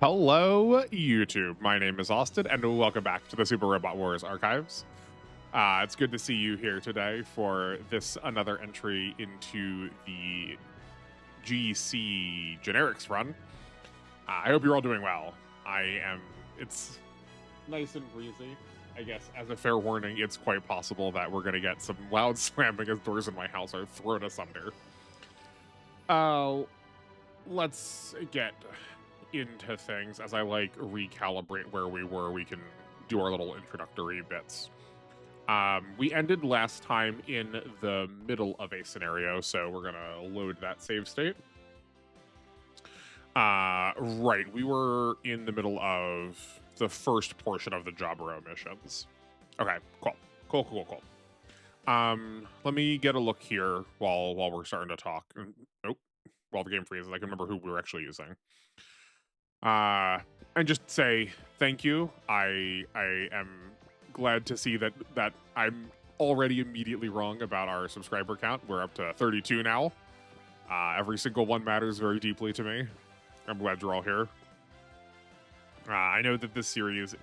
Hello, YouTube. My name is Austin, and welcome back to the Super Robot Wars archives. It's good to see you here today for this another entry into the GC generics run. I hope you're all doing well. It's nice and breezy. I guess as a fair warning, it's quite possible that we're going to get some loud slamming as doors in my house are thrown asunder. Let's get into things. As I recalibrate where we were, we can do our little introductory bits. We ended last time in the middle of a scenario, so we're gonna load that save state. Right, we were in the middle of the first portion of the Jab-uro missions. Okay, cool. Let me get a look here while we're starting to talk. Nope, while the game freezes, I can remember who we were actually using. And just say thank you. I am glad to see that I'm already immediately wrong about our subscriber count. We're up to 32 now. Every single one matters very deeply to me. I'm glad you're all here. I know that this series,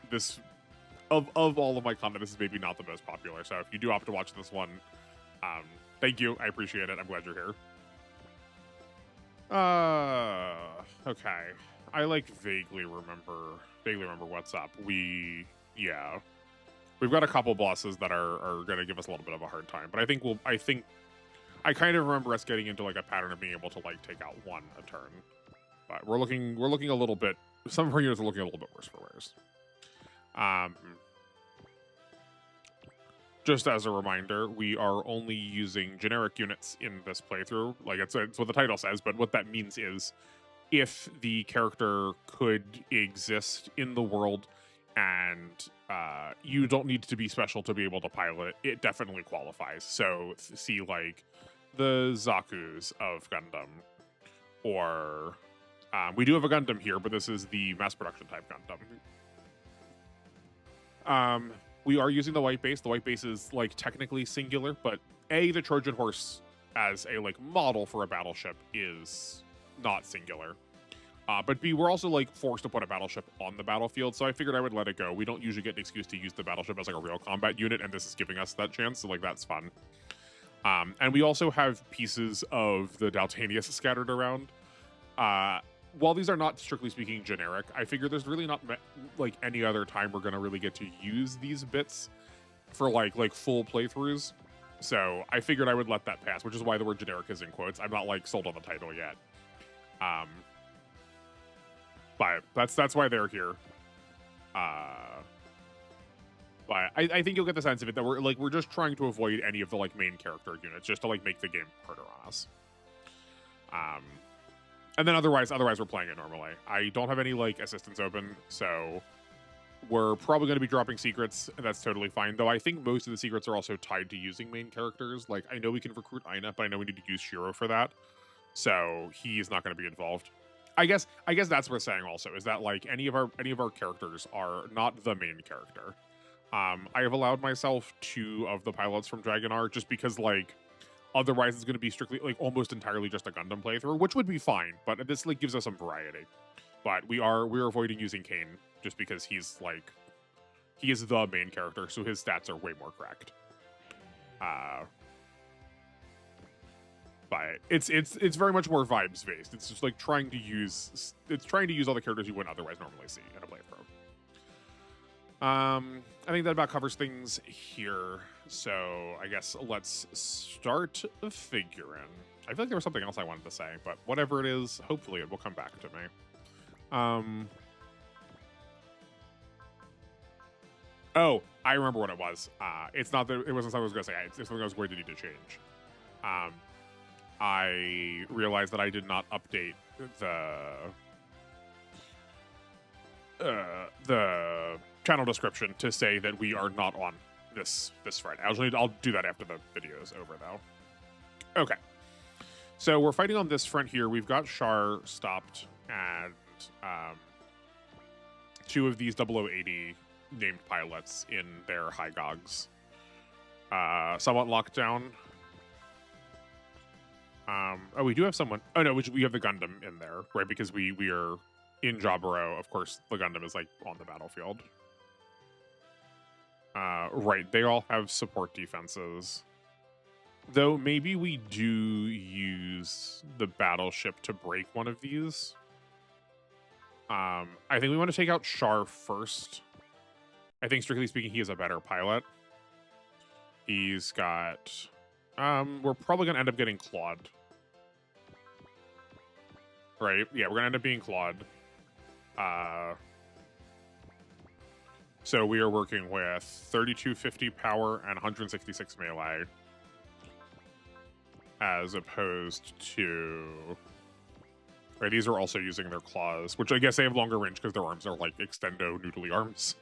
of all of my content, this is maybe not the most popular. So if you do opt to watch this one, thank you. I appreciate it. I'm glad you're here. Okay. I vaguely remember what's up. We've got a couple bosses that are gonna give us a little bit of a hard time, but I kind of remember us getting into a pattern of being able to take out one a turn. But we're looking a little bit. Some of our units are looking a little bit worse for wears. Just as a reminder, we are only using generic units in this playthrough. It's what the title says, but what that means is if the character could exist in the world and you don't need to be special to be able to pilot it, it definitely qualifies. So see the Zaku's of Gundam, or we do have a Gundam here, but this is the mass production type Gundam. We are using the white base. The white base is technically singular, but the Trojan horse as a model for a battleship is not singular. But B, we're also forced to put a battleship on the battlefield, so I figured I would let it go. We don't usually get an excuse to use the battleship as a real combat unit, and this is giving us that chance, so that's fun. And we also have pieces of the Daltanius scattered around. While these are not strictly speaking generic, I figure there's really not any other time we're gonna really get to use these bits for full playthroughs. So I figured I would let that pass, which is why the word generic is in quotes. I'm not sold on the title yet. But that's why they're here. But I think you'll get the sense of it that we're just trying to avoid any of the main character units, just to make the game harder on us. And then otherwise we're playing it normally. I don't have any assistants open, so we're probably going to be dropping secrets, and that's totally fine. Though I think most of the secrets are also tied to using main characters. I know we can recruit Aina, but I know we need to use Shiro for that, so he is not going to be involved. I guess that's what we're saying also, is that any of our characters are not the main character. I have allowed myself 2 of the pilots from Dragon R just because otherwise it's going to be strictly almost entirely just a Gundam playthrough, which would be fine, but this gives us some variety. But we're avoiding using Kane just because he's he is the main character, so his stats are way more cracked. But it's very much more vibes based. It's just trying to use all the characters you wouldn't otherwise normally see in a playthrough. I think that about covers things here. So I guess let's start figuring. I feel like there was something else I wanted to say, but whatever it is, hopefully it will come back to me. Oh, I remember what it was. It's not that it wasn't something I was going to say. It's something I was going to need to change. I realized that I did not update the channel description to say that we are not on this Friday. I'll do that after the video is over, though. Okay. So we're fighting on this front here. We've got Char stopped, and 2 of these 0080 named pilots in their high gogs. Somewhat locked down. Oh, we do have someone. Oh no, we have the Gundam in there, right? Because we are in Jab-uro, of course, the Gundam is like on the battlefield. Right, they all have support defenses. Though maybe we do use the battleship to break one of these. I think we want to take out Char first. I think strictly speaking, he is a better pilot. He's got... we're probably going to end up getting Claude. Right, yeah, we're going to end up being Claude. So we are working with 3250 power and 166 melee. As opposed to... Right, these are also using their claws, which I guess they have longer range because their arms are like extendo noodly arms.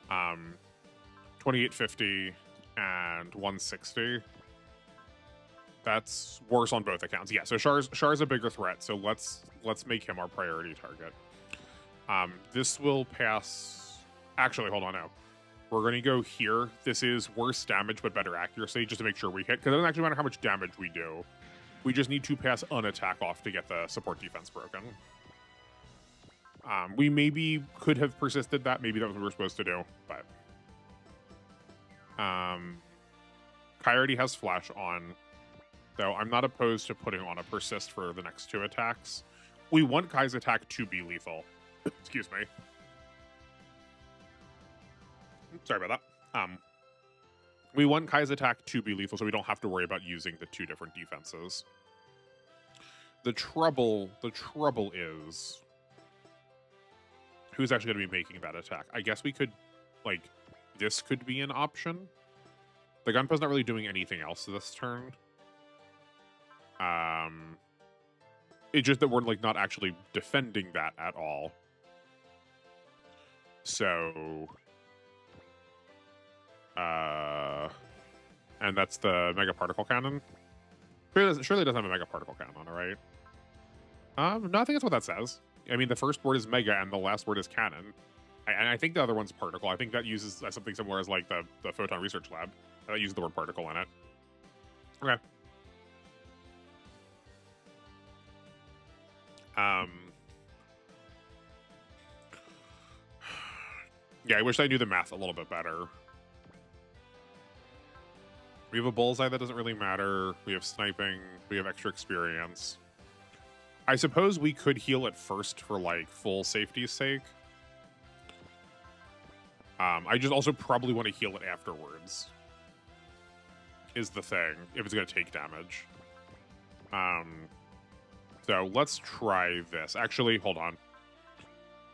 2850 and 160. That's worse on both accounts. Yeah, so Char's a bigger threat, so let's make him our priority target. This will pass... Actually, hold on now. We're going to go here. This is worse damage but better accuracy, just to make sure we hit, because it doesn't actually matter how much damage we do. We just need to pass an attack off to get the support defense broken. We maybe could have persisted that. Maybe that was what we were supposed to do, but... Kai already has Flash on, though I'm not opposed to putting on a persist for the next 2 attacks. We want Kai's attack to be lethal. Excuse me. Sorry about that. We want Kai's attack to be lethal, so we don't have to worry about using the 2 different defenses. The trouble is, who's actually going to be making that attack? I guess we could, like, this could be an option. The Gunpow's not really doing anything else this turn. It's just that we're, like, not actually defending that at all. So... and that's the Mega Particle Cannon. Surely it doesn't have a Mega Particle Cannon on it, right? No, I think that's what that says. I mean, the first word is Mega and the last word is Cannon. And I think the other one's Particle. I think that uses something similar as like the Photon Research Lab. That uses the word Particle in it. Okay. Yeah, I wish I knew the math a little bit better. We have a bullseye that doesn't really matter. We have sniping. We have extra experience. I suppose we could heal it first for, like, full safety's sake. I just also probably want to heal it afterwards. Is the thing, if it's going to take damage. So let's try this. Actually, hold on.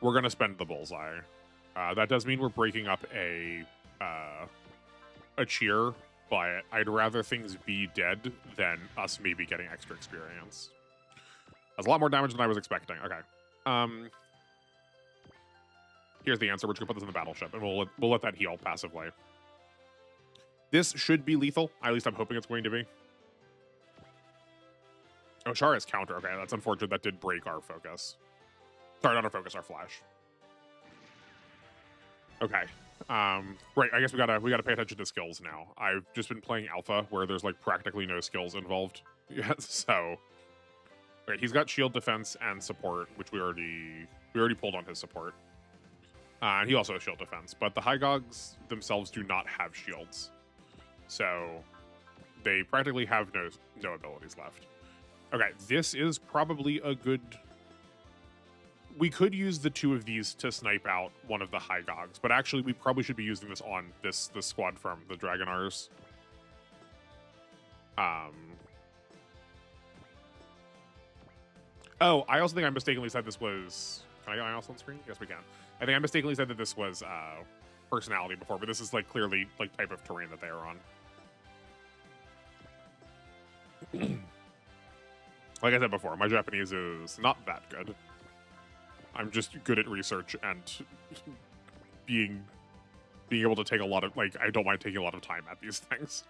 We're going to spend the bullseye. That does mean we're breaking up a cheer, but I'd rather things be dead than us maybe getting extra experience. That's a lot more damage than I was expecting. Okay. Here's the answer. We're just gonna put this in the battleship, and we'll let that heal passively. This should be lethal. At least I'm hoping it's going to be. Oh, Char has counter. Okay, that's unfortunate. That did break our focus. Sorry, not our focus, our flash. Okay. Right, I guess we gotta pay attention to skills now. I've just been playing alpha where there's like practically no skills involved. Yeah, so right, he's got shield defense and support, which we already pulled on his support. And he also has shield defense, but the Hygogs themselves do not have shields. So they practically have no abilities left. Okay, this is probably a good... We could use the 2 of these to snipe out one of the Hygogs, but actually we probably should be using this on this squad from the Dragonars. Oh, I also think I mistakenly said this was... Can I get my mouse on screen? Yes, we can. I think I mistakenly said that this was personality before, but this is like clearly like type of terrain that they are on. Like I said before, my Japanese is not that good. I'm just good at research and being able to take a lot of, like, I don't mind taking a lot of time at these things.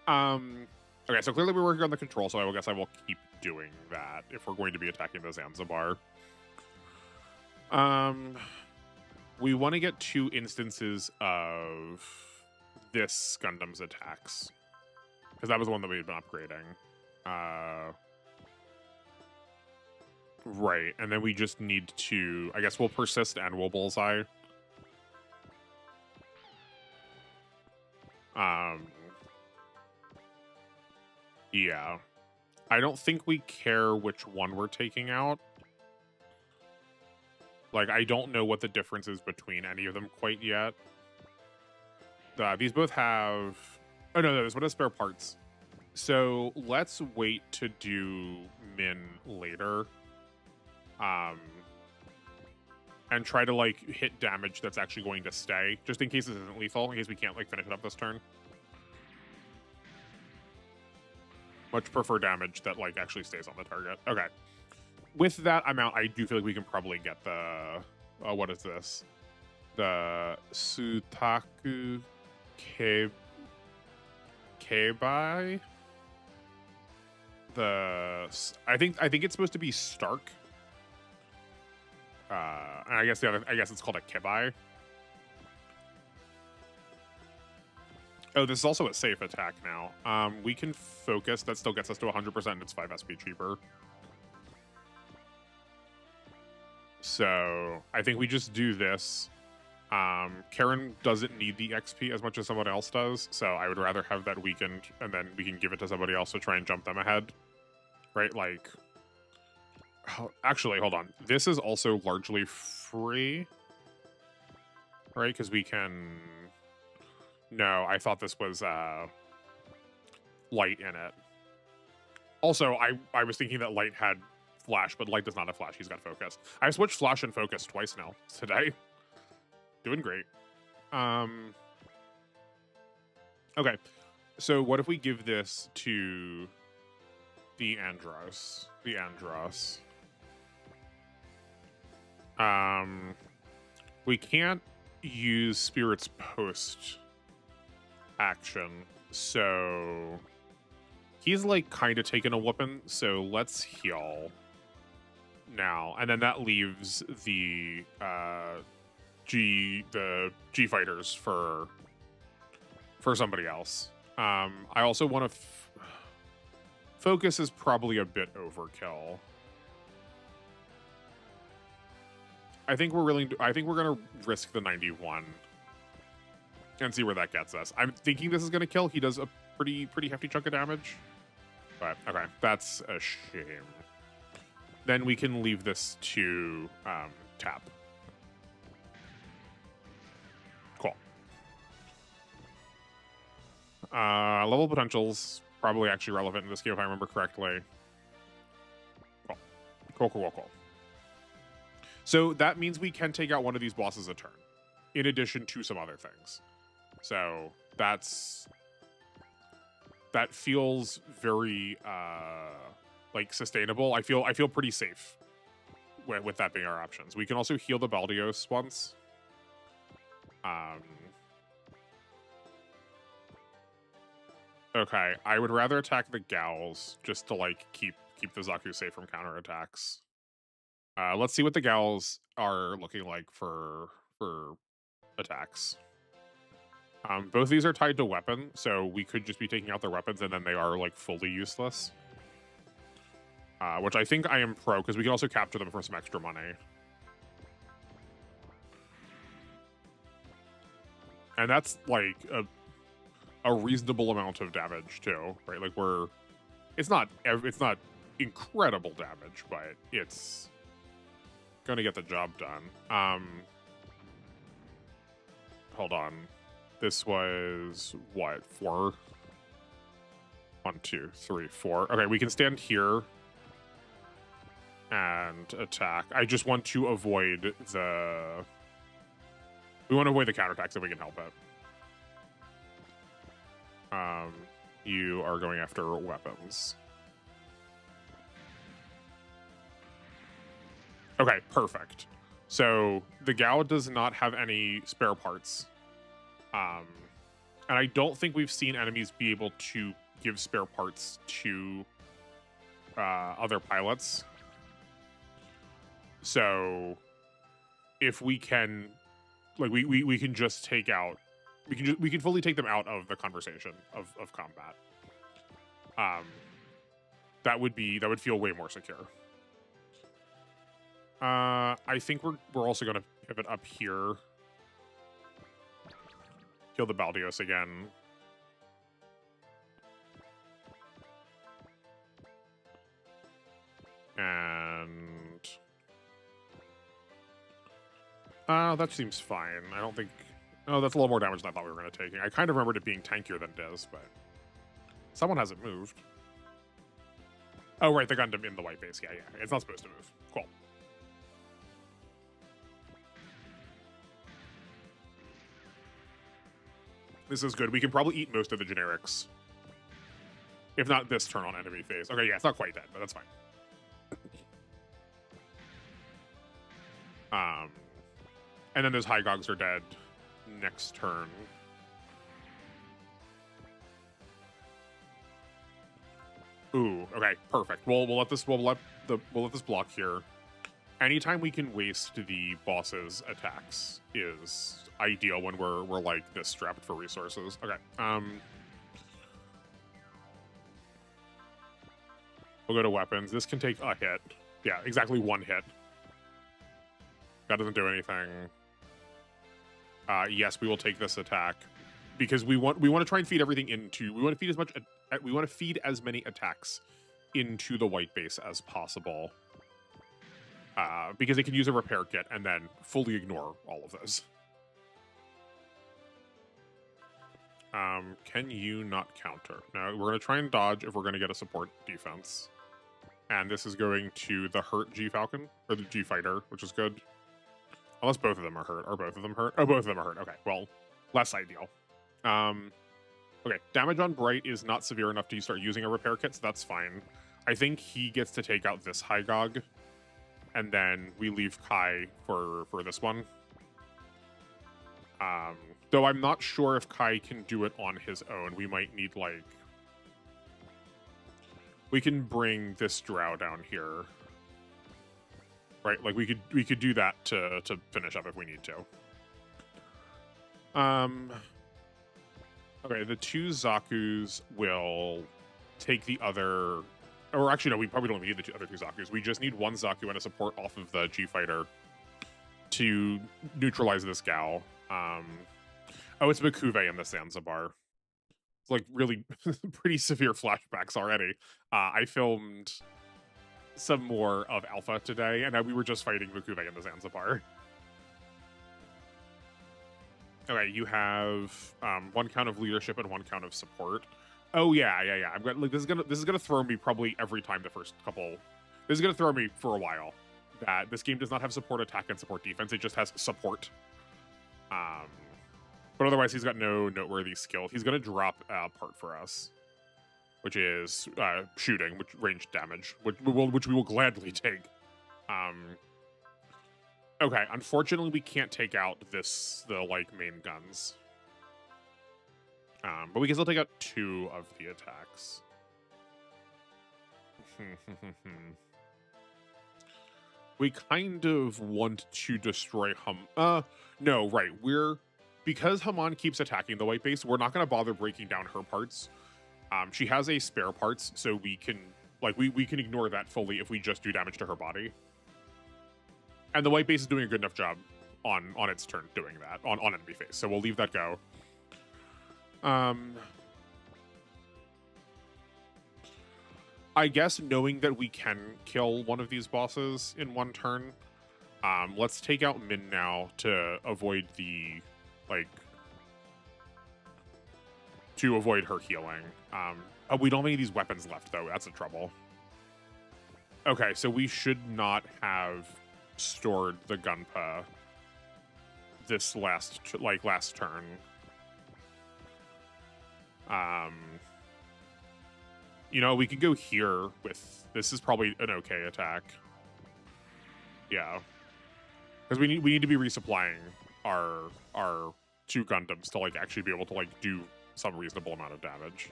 Okay, so clearly we're working on the control, so I guess I will keep doing that if we're going to be attacking the Zanzibar. We want to get 2 instances of this Gundam's attacks, because that was the one that we had been upgrading. Right, and then we just need to, I guess we'll persist and we'll bullseye. Yeah. I don't think we care which one we're taking out. Like, I don't know what the difference is between any of them quite yet. These both have... Oh, no, this one has spare parts. So let's wait to do Min later. And try to, like, hit damage that's actually going to stay, just in case this isn't lethal, in case we can't, like, finish it up this turn. Much prefer damage that, like, actually stays on the target. Okay. With that amount, I do feel like we can probably get the... what is this? The Sutaku Keibai? I think it's supposed to be Stark. And I guess it's called a Keibai. Oh, this is also a safe attack now. We can focus. That still gets us to 100%. And it's 5 SP cheaper. So I think we just do this. Karen doesn't need the XP as much as someone else does, so I would rather have that weakened, and then we can give it to somebody else to try and jump them ahead. Right? Like... Oh, actually, hold on. This is also largely free. Right? Because we can... No, I thought this was Light in it. Also, I was thinking that Light had Flash, but Light does not have Flash. He's got Focus. I switched Flash and Focus twice now today. Doing great. Okay. So what if we give this to the Andros? The Andros. We can't use Spirit's Post action, so he's like kind of taking a whooping, so let's heal now, and then that leaves the G fighters for somebody else. I also want to focus is probably a bit overkill. I think we're gonna risk the 91 and see where that gets us. I'm thinking this is gonna kill. He does a pretty hefty chunk of damage, but okay, that's a shame. Then we can leave this to tap. Cool. Level potentials probably actually relevant in this game if I remember correctly. Cool. So that means we can take out one of these bosses a turn, in addition to some other things. So that feels very like sustainable. I feel pretty safe with that being our options. We can also heal the Baldios once. Okay, I would rather attack the Gals just to like keep the Zaku safe from counterattacks. Let's see what the Gals are looking like for attacks. Both of these are tied to weapon, so we could just be taking out their weapons and then they are like fully useless. Which I think I am pro, because we can also capture them for some extra money. And that's like a reasonable amount of damage too, right? Like it's not incredible damage, but it's gonna get the job done. Hold on. This was what, 4? 1, 2, 3, 4. Okay, we can stand here and attack. I just want to avoid the... We want to avoid the counterattacks if we can help it. You are going after weapons. Okay, perfect. So the Gao does not have any spare parts. And I don't think we've seen enemies be able to give spare parts to other pilots. So if we can, like, we can just take out, we can fully take them out of the conversation of combat. That would feel way more secure. I think we're also gonna pivot up here. Kill the Baldios again. And that seems fine. I don't think. Oh, that's a little more damage than I thought we were going to take. I kind of remembered it being tankier than it is, but someone hasn't moved. Oh, right, the Gundam in the white base. Yeah, yeah. It's not supposed to move. Cool. This is good. We can probably eat most of the generics. If not this turn on enemy phase. Okay, yeah, it's not quite dead, but that's fine. And then those high gogs are dead next turn. Ooh, okay, perfect. We'll let this block here. Anytime we can waste the boss's attacks is ideal when we're like this strapped for resources. Okay. We'll go to weapons. This can take a hit. Yeah, exactly one hit. That doesn't do anything. Yes, we will take this attack because we want to try and feed everything into. We want to feed as much. We want to feed as many attacks into the white base as possible. Because it can use a repair kit and then fully ignore all of those. Can you not counter? No, we're going to try and dodge if we're going to get a support defense. And this is going to the hurt G-Falcon, or the G-Fighter, which is good. Unless both of them are hurt. Are both of them hurt? Oh, both of them are hurt. Okay, well, less ideal. Okay, damage on Bright is not severe enough to start using a repair kit, so that's fine. I think he gets to take out this High Gog, and then we leave Kai for this one. Though I'm not sure if Kai can do it on his own. We might need, like... We can bring this Drow down here. Right, like we could do that to finish up if we need to. Okay, the two Zakus will take the other, or actually no, we probably don't need the other two Zakus. We just need one Zaku and a support off of the G-Fighter to neutralize this gal. Oh, it's Bakuve in the Zanzibar. It's like really pretty severe flashbacks already. I filmed some more of Alpha today, and we were just fighting Bakuve in the Zanzibar. Okay, you have one count of leadership and one count of support. Oh yeah. I'm gonna like this is gonna throw me probably every time the first couple. This is gonna throw me for a while. That this game does not have support attack and support defense. It just has support. But otherwise, he's got no noteworthy skill. He's gonna drop a part for us, which is shooting, which ranged damage, which we will gladly take. Okay, unfortunately, we can't take out the like main guns, but we can still take out two of the attacks. We kind of want to destroy no, right? Because Haman keeps attacking the white base, we're not going to bother breaking down her parts. She has a spare parts, so we can we can ignore that fully if we just do damage to her body. And the white base is doing a good enough job on its turn doing that on enemy phase, so we'll leave that go. I guess knowing that we can kill one of these bosses in one turn, let's take out Min now to avoid the to avoid her healing. Oh, we don't have any of these weapons left though. That's a trouble. Okay, so we should not have stored the Gunpei this last turn. You know, we could go here with this is probably an okay attack. Yeah, because we need to be resupplying our two Gundams to actually be able to do some reasonable amount of damage.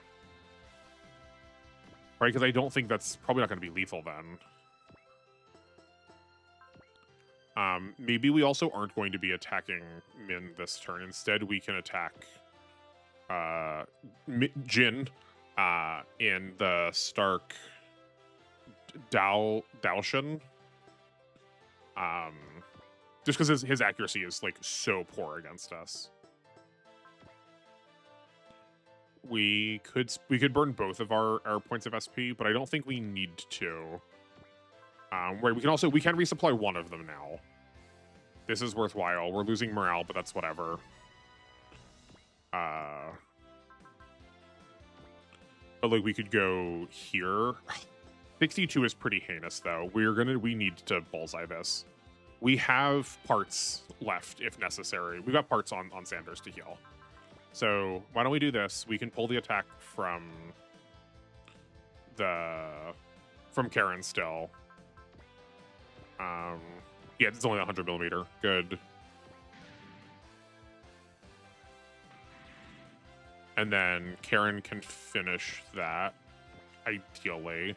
Right, because I don't think that's probably not going to be lethal then. Maybe we also aren't going to be attacking Min this turn. Instead, we can attack Jin in the Stark Daoshin. Just because his accuracy is like so poor against us. We could burn both of our points of SP, but I don't think we need to. Right, we can resupply one of them now. This is worthwhile. We're losing morale, but that's whatever. But like we could go here. 62 is pretty heinous though. We need to bullseye this. We have parts left if necessary. We've got parts on Sanders to heal. So why don't we do this? We can pull the attack from Karen still. Yeah, it's only 100 millimeter. Good. And then Karen can finish that, ideally.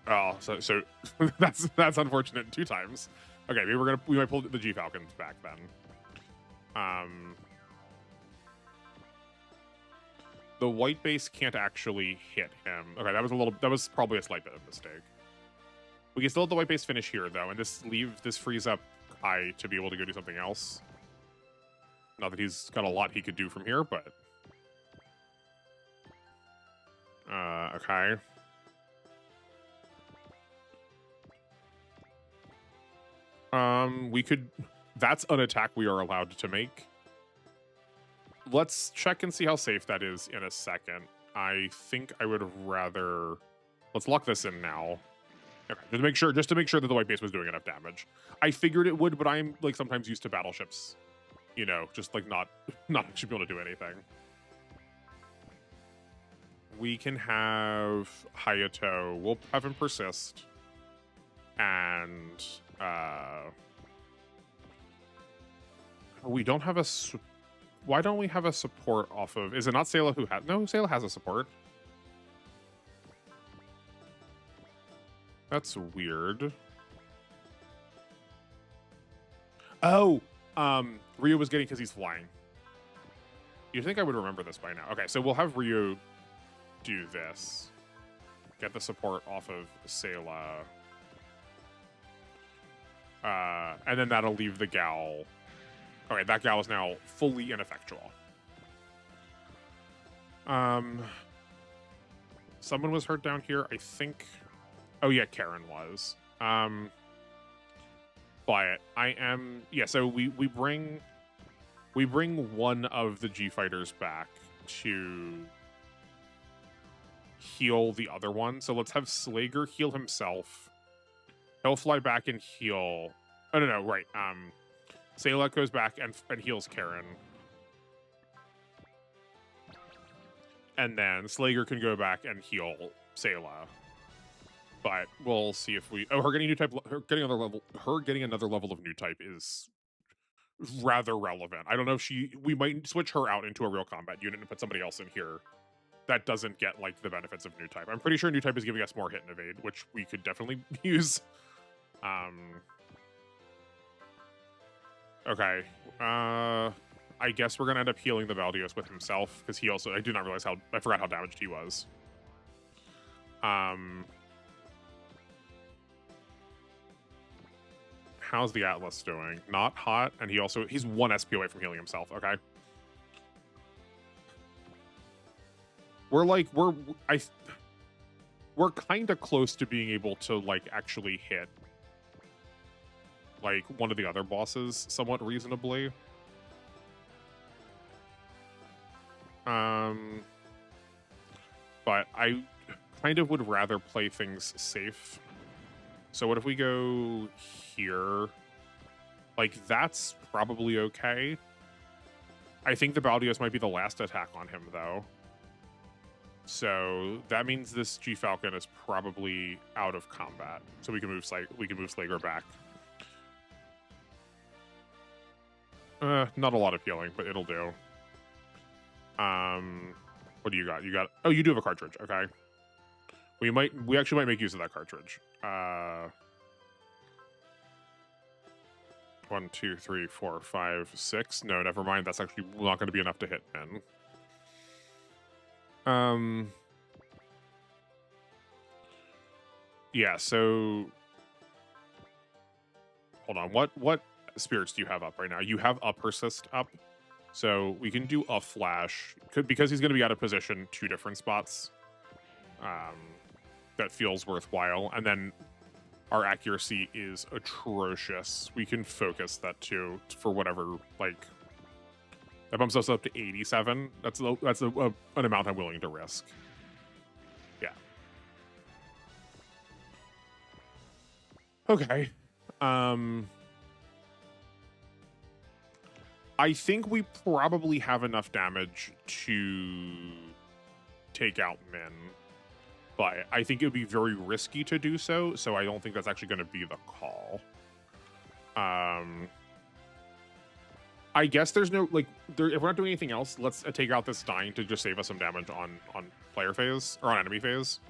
Oh, so that's unfortunate 2 times. Okay, we might pull the G Falcons back then. The white base can't actually hit him. Okay, that was probably a slight bit of a mistake. We can still let the white base finish here though, and this frees up Kai to be able to go do something else. Not that he's got a lot he could do from here, but okay. We could. That's an attack we are allowed to make. Let's check and see how safe that is in a second. I think I would rather. Let's lock this in now. Okay, just to make sure that the white base was doing enough damage. I figured it would, but I'm like sometimes used to battleships, you know, just like not actually be able to do anything. We can have Hayato. We'll have him persist, and we don't have a. Why don't we have a support off of? Is it not Sayla who has? No, Sayla has a support. That's weird. Oh, Ryu was getting because he's flying. You'd think I would remember this by now. Okay, so we'll have Ryu do this. Get the support off of Sayla. And then that'll leave the Gal. Okay, that Gal is now fully ineffectual. Someone was hurt down here, I think. Oh yeah, Karen was. But I am, yeah. So we bring one of the G fighters back to heal the other one. So let's have Slager heal himself. He'll fly back and heal. Oh no, right. Sayla goes back and heals Karen. And then Slager can go back and heal Sayla. But we'll see if we. Oh, her getting another level of new type is rather relevant. I don't know if we might switch her out into a real combat unit and put somebody else in here that doesn't get like the benefits of new type. I'm pretty sure new type is giving us more hit and evade, which we could definitely use. Okay. I guess we're gonna end up healing the Valdios with himself because he also. I did not realize I forgot how damaged he was. How's the Atlas doing? Not hot, and he's 1 SP away from healing himself. Okay. We're kind of close to being able to like actually hit like one of the other bosses somewhat reasonably. But I kind of would rather play things safe. So what if we go here? Like, that's probably okay. I think the Baldios might be the last attack on him, though. So that means this G Falcon is probably out of combat. So we can move Slager back. Not a lot of healing, but it'll do. What do you got? Oh, you do have a cartridge. Okay. We actually might make use of that cartridge. 1, 2, 3, 4, 5, 6. No, never mind. That's actually not going to be enough to hit men. Yeah, so hold on. What spirits do you have up right now? You have a persist up. So we can do a flash because he's going to be out of position 2 different spots. That feels worthwhile. And then our accuracy is atrocious. We can focus that too for whatever, like, that bumps us up to 87. That's an amount I'm willing to risk. Yeah. Okay. I think we probably have enough damage to take out Min, but I think it would be very risky to do so, so I don't think that's actually going to be the call. I guess there's no, like, if we're not doing anything else, let's take out this dying to just save us some damage on player phase, or on enemy phase.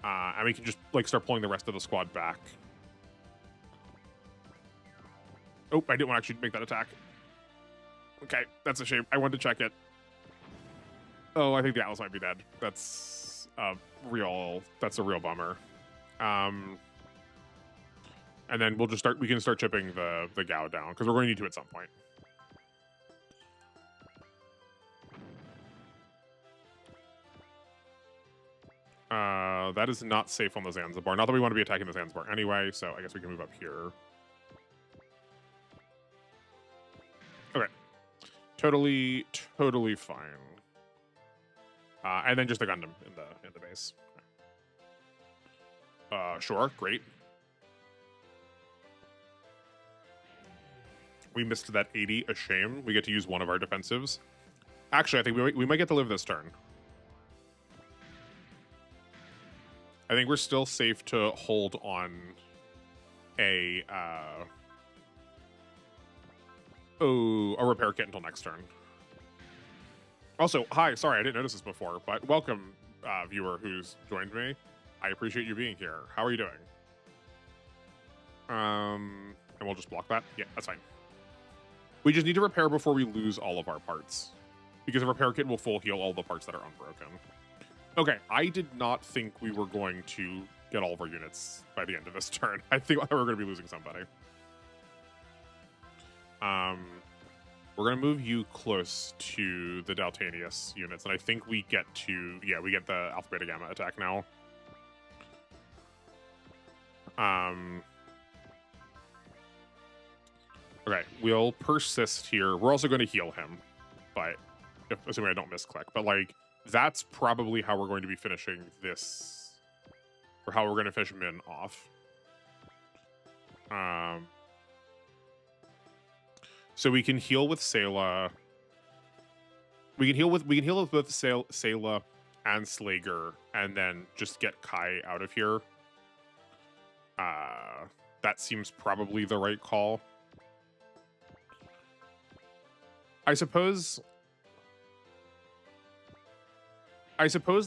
And we can just, like, start pulling the rest of the squad back. Oh, I didn't want to actually make that attack. Okay, that's a shame. I wanted to check it. Oh, I think the Atlas might be dead. That's a real bummer. And then we can start chipping the Gao down, because we're going to need to at some point. That is not safe on the Zanzibar. Not that we want to be attacking the Zanzibar anyway, so I guess we can move up here. Okay. Totally fine. And then just the Gundam in the base. Sure, great. We missed that 80, a shame. We get to use one of our defensives. Actually, I think we might get to live this turn. I think we're still safe to hold on a repair kit until next turn. Also, hi, sorry, I didn't notice this before, but welcome, viewer who's joined me. I appreciate you being here. How are you doing? And we'll just block that. Yeah, that's fine. We just need to repair before we lose all of our parts, because a repair kit will full heal all the parts that are unbroken. Okay, I did not think we were going to get all of our units by the end of this turn. I think we were going to be losing somebody. We're going to move you close to the Daltanius units, and I think we get to, yeah, we get the Alpha Beta Gamma attack now. Okay, we'll persist here. We're also going to heal him, but assuming I don't misclick. But, like, that's probably how we're going to be finishing this, or how we're going to finish Min off. So we can heal with Sayla. We can heal with both Sayla and Slager, and then just get Kai out of here. That seems probably the right call. I suppose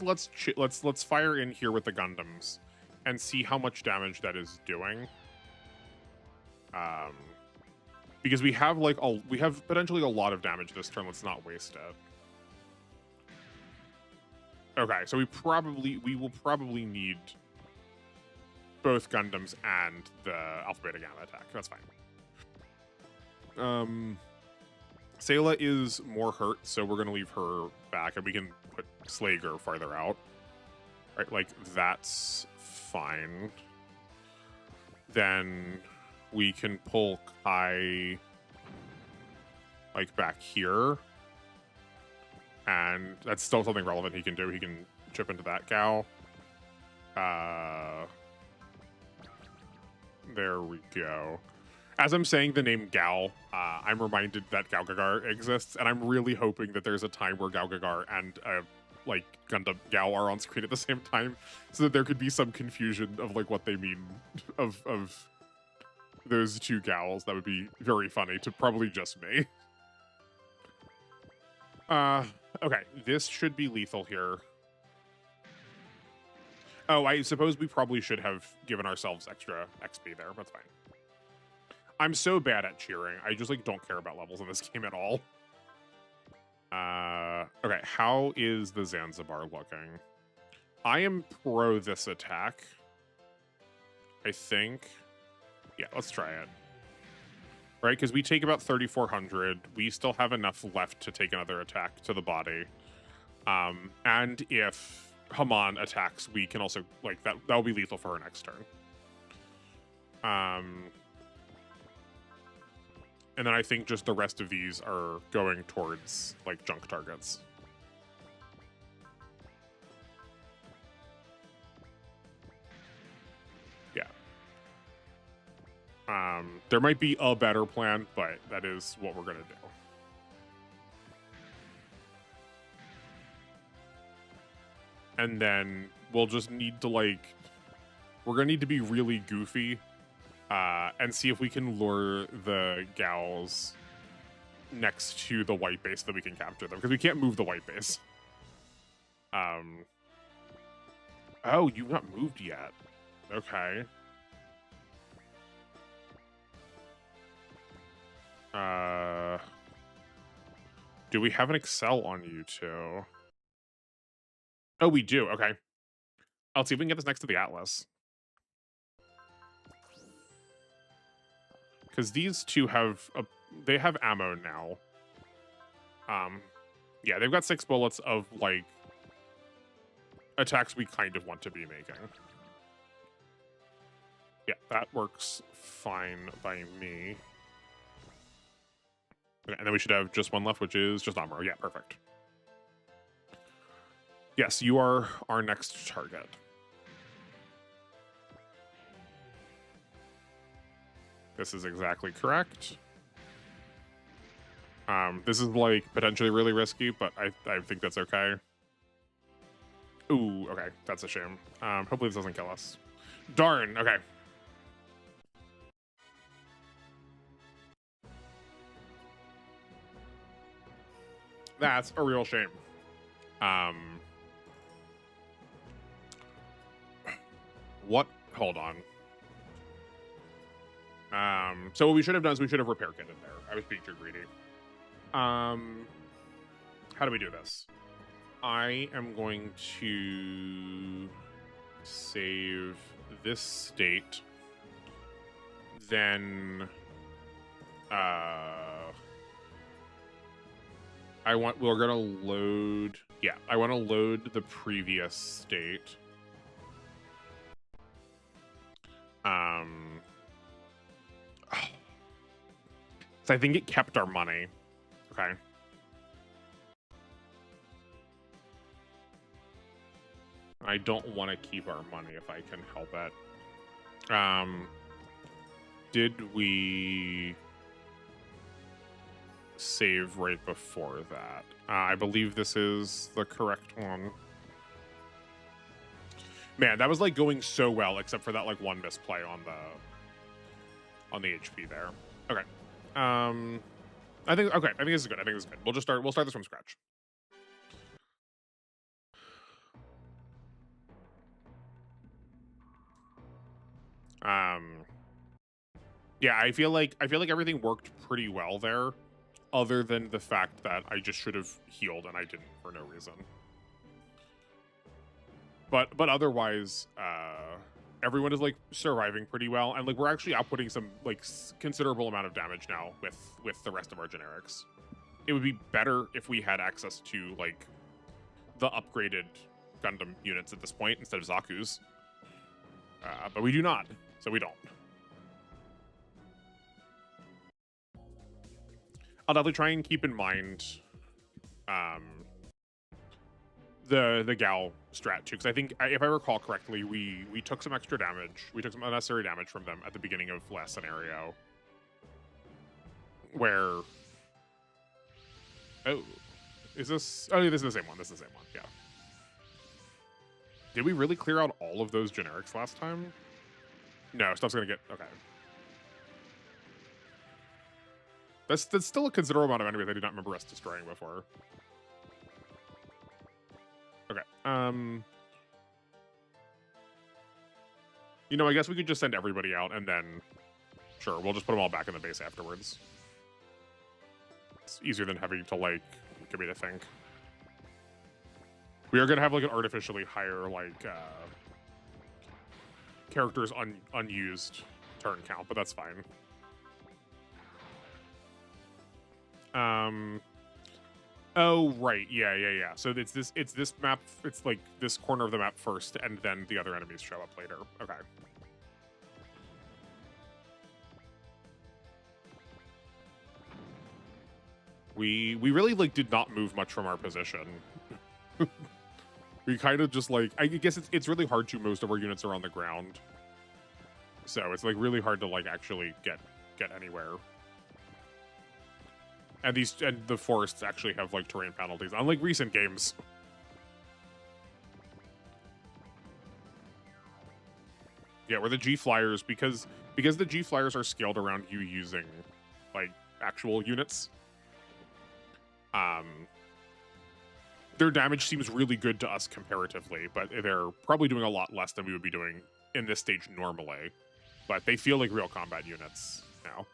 let's fire in here with the Gundams and see how much damage that is doing. Because we have potentially a lot of damage this turn. Let's not waste it. Okay, so we will probably need both Gundams and the Alpha Beta Gamma attack. That's fine. Sayla is more hurt, so we're gonna leave her back, and we can put Slager farther out. Right, like that's fine. Then we can pull Kai like back here, and that's still something relevant he can do. He can chip into that Gao. There we go. As I'm saying the name Gao, I'm reminded that Gao Gagar exists, and I'm really hoping that there's a time where Gao Gagar and like Gundam Gao are on screen at the same time, so that there could be some confusion of like what they mean of those two Gaos. That would be very funny to probably just me. Okay, this should be lethal here. Oh, I suppose we probably should have given ourselves extra XP there. That's fine. I'm so bad at cheering. I just like don't care about levels in this game at all. Okay, how is the Zanzibar looking? I am pro this attack, I think. Yeah, let's try it. right? Because we take about 3,400. We still have enough left to take another attack to the body. And if Haman attacks, we can also, like, that'll be lethal for her next turn. And then I think just the rest of these are going towards, like, junk targets. Yeah. There might be a better plan, but that is what we're going to do. And then we'll just need to, like, we're going to need to be really goofy and see if we can lure the gals next to the white base so that we can capture them, because we can't move the white base. Oh, you've not moved yet. Okay. Do we have an Excel on you two? Oh, we do. Okay. I'll see if we can get this next to the Atlas. Because these two have they have ammo now. Yeah, they've got 6 bullets of, like, attacks we kind of want to be making. Yeah, that works fine by me. Okay, and then we should have just one left, which is just Amuro. Yeah, perfect. Yes, you are our next target. This is exactly correct. This is, like, potentially really risky, but I think that's okay. Ooh, okay, that's a shame. Hopefully this doesn't kill us. Darn, okay. That's a real shame. What? Hold on. So what we should have done is we should have repair kitted there. I was being too greedy. How do we do this? I am going to save this state. Then we're gonna load, yeah, I want to load the previous state. So I think it kept our money. Okay. I don't want to keep our money if I can help it. Did we save right before that? I believe this is the correct one. Man, that was, like, going so well, except for that, like, one misplay on the HP there. Okay. I think this is good. I think this is good. We'll start this from scratch. Yeah, I feel like everything worked pretty well there, other than the fact that I just should have healed and I didn't for no reason. But otherwise, everyone is, like, surviving pretty well, and, like, we're actually outputting some, like, considerable amount of damage now with the rest of our generics. It would be better if we had access to, like, the upgraded Gundam units at this point instead of Zaku's, but we do not, so we don't. I'll definitely try and keep in mind the Gal strat too, because I think, if I recall correctly, we took some extra damage. We took some unnecessary damage from them at the beginning of last scenario, where, oh, is this? Oh, this is the same one. This is the same one. Yeah. Did we really clear out all of those generics last time? No, stuff's gonna get okay. That's still a considerable amount of enemies I do not remember us destroying before. Okay. You know, I guess we could just send everybody out and then, sure, we'll just put them all back in the base afterwards. It's easier than having to, like, get me to think. We are gonna have, like, an artificially higher, like, characters unused turn count, but that's fine. Oh, right. Yeah. So it's this map. It's like this corner of the map first, and then the other enemies show up later. Okay. We really like did not move much from our position. We kind of just like, I guess it's really hard to, most of our units are on the ground. So it's like really hard to like actually get anywhere. And the forests actually have like terrain penalties, unlike recent games. Yeah, where the G flyers, because the G flyers are scaled around you using like actual units. Their damage seems really good to us comparatively, but they're probably doing a lot less than we would be doing in this stage normally. But they feel like real combat units now.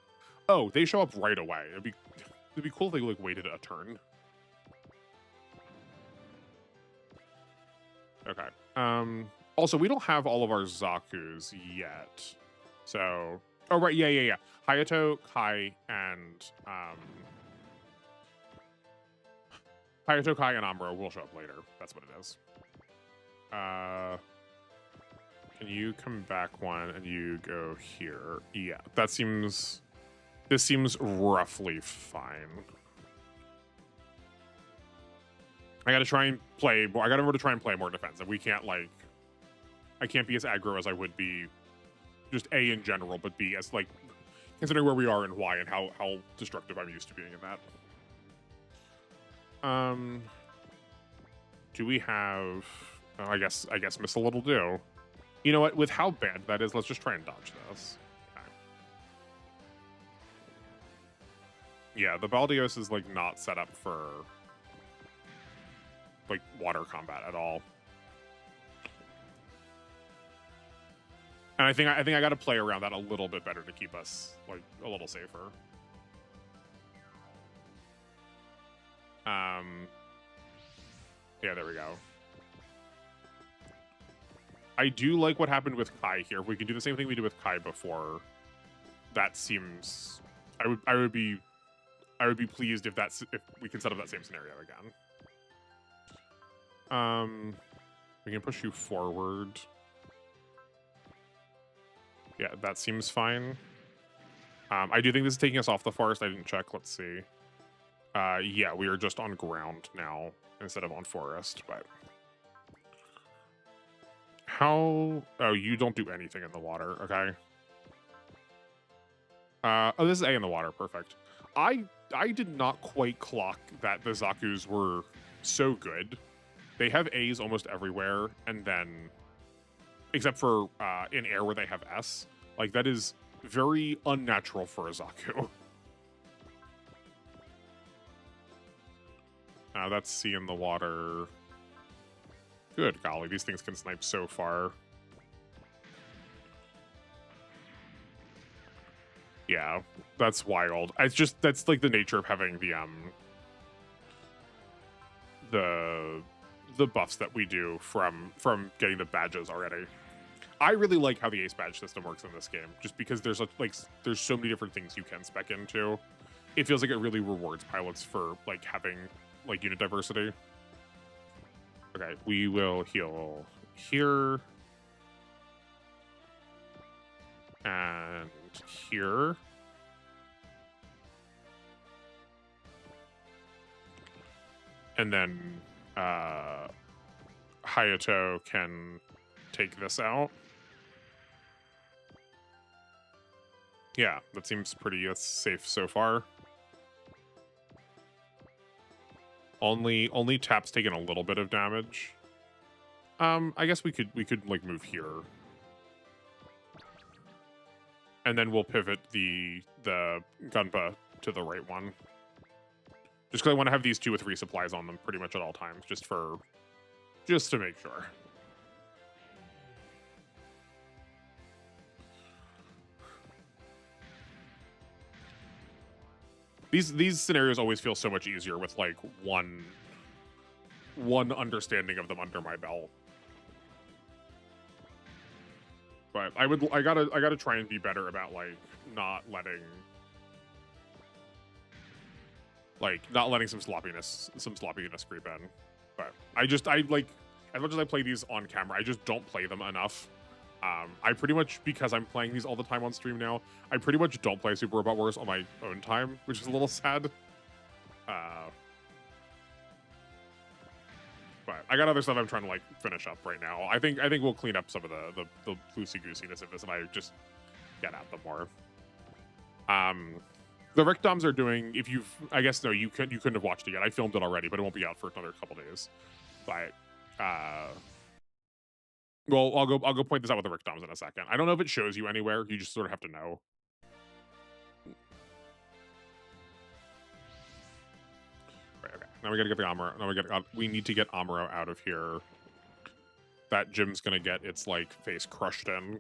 Oh, they show up right away. It'd be cool if they like waited a turn. Okay. Also, we don't have all of our Zakus yet. So, oh right, yeah. Hayato, Kai, and Hayato, Kai, and Amuro will show up later. That's what it is. Can you come back one and you go here? Yeah, this seems roughly fine. I gotta try and play more. I gotta remember to try and play more defensive. We can't like, I can't be as aggro as I would be, just A in general, but B as like, considering where we are and why and how destructive I'm used to being in that. Do we have? Oh, I guess missile will do. You know what? With how bad that is, let's just try and dodge this. Okay. Yeah, the Baldios is like not set up for like water combat at all. And I think I got to play around that a little bit better to keep us like a little safer. Yeah, there we go. I do like what happened with Kai here. If we can do the same thing we did with Kai before, that seems, I would be pleased if we can set up that same scenario again. We can push you forward. Yeah, that seems fine. I do think this is taking us off the forest. I didn't check. Let's see. Yeah, we are just on ground now instead of on forest, but how? Oh, you don't do anything in the water. Okay. Oh, this is A in the water. Perfect. I did not quite clock that the Zakus were so good. They have A's almost everywhere, and then except for in air where they have S. Like that is very unnatural for a Zaku. That's C in the water. Good golly, these things can snipe so far. Yeah, that's wild. It's just, that's like the nature of having the buffs that we do from getting the badges already. I really like how the ace badge system works in this game, just because there's there's so many different things you can spec into. It feels like it really rewards pilots for like having like unit diversity. Okay, we will heal here and here. And then Hayato can take this out. Yeah, that seems that's safe so far. Only Tap's taken a little bit of damage. I guess we could like move here. And then we'll pivot the Gunpa to the right one. Just because I want to have these two with resupplies on them pretty much at all times, just to make sure. These scenarios always feel so much easier with like one understanding of them under my belt. But I gotta try and be better about like not letting Like, not letting some sloppiness creep in. But I like, as much as I play these on camera, I just don't play them enough. I pretty much, because I'm playing these all the time on stream now, I pretty much don't play Super Robot Wars on my own time, which is a little sad. But I got other stuff I'm trying to like finish up right now. I think we'll clean up some of the loosey-goosiness of this, and I just get at them more. The Rickdoms are doing. If you've, I guess no, you couldn't have watched it yet. I filmed it already, but it won't be out for another couple days. But well, I'll go point this out with the Rickdoms in a second. I don't know if it shows you anywhere. You just sort of have to know. Right, okay. Now we gotta get the Amuro. Now we need to get Amuro out of here. That Jim's gonna get its like face crushed in.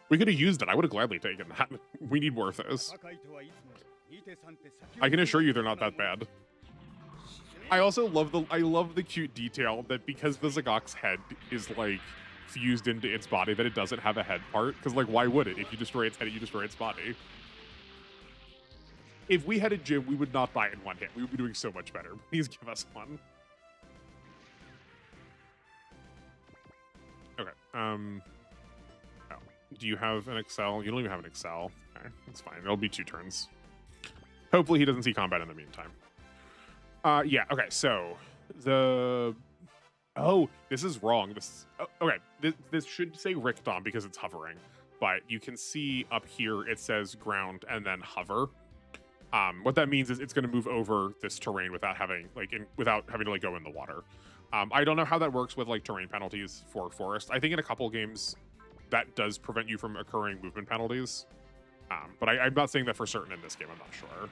We could have used it. I would have gladly taken that. We need more of those. I can assure you they're not that bad. I also love the cute detail that because the Zagok's head is like fused into its body, that it doesn't have a head part. Because like, why would it? If you destroy its head, you destroy its body. If we had a Jim, we would not die in one hit. We would be doing so much better. Please give us one. Okay. Oh. Do you have an Excel? You don't even have an Excel. Okay, that's fine. It'll be 2 turns. Hopefully he doesn't see combat in the meantime. Yeah, okay, so this is wrong. Okay, this should say Rickdom because it's hovering, but you can see up here it says ground and then hover. What that means is it's going to move over this terrain without having to like go in the water. I don't know how that works with like terrain penalties for forest. I think in a couple games that does prevent you from occurring movement penalties. But I'm not saying that for certain in this game. I'm not sure.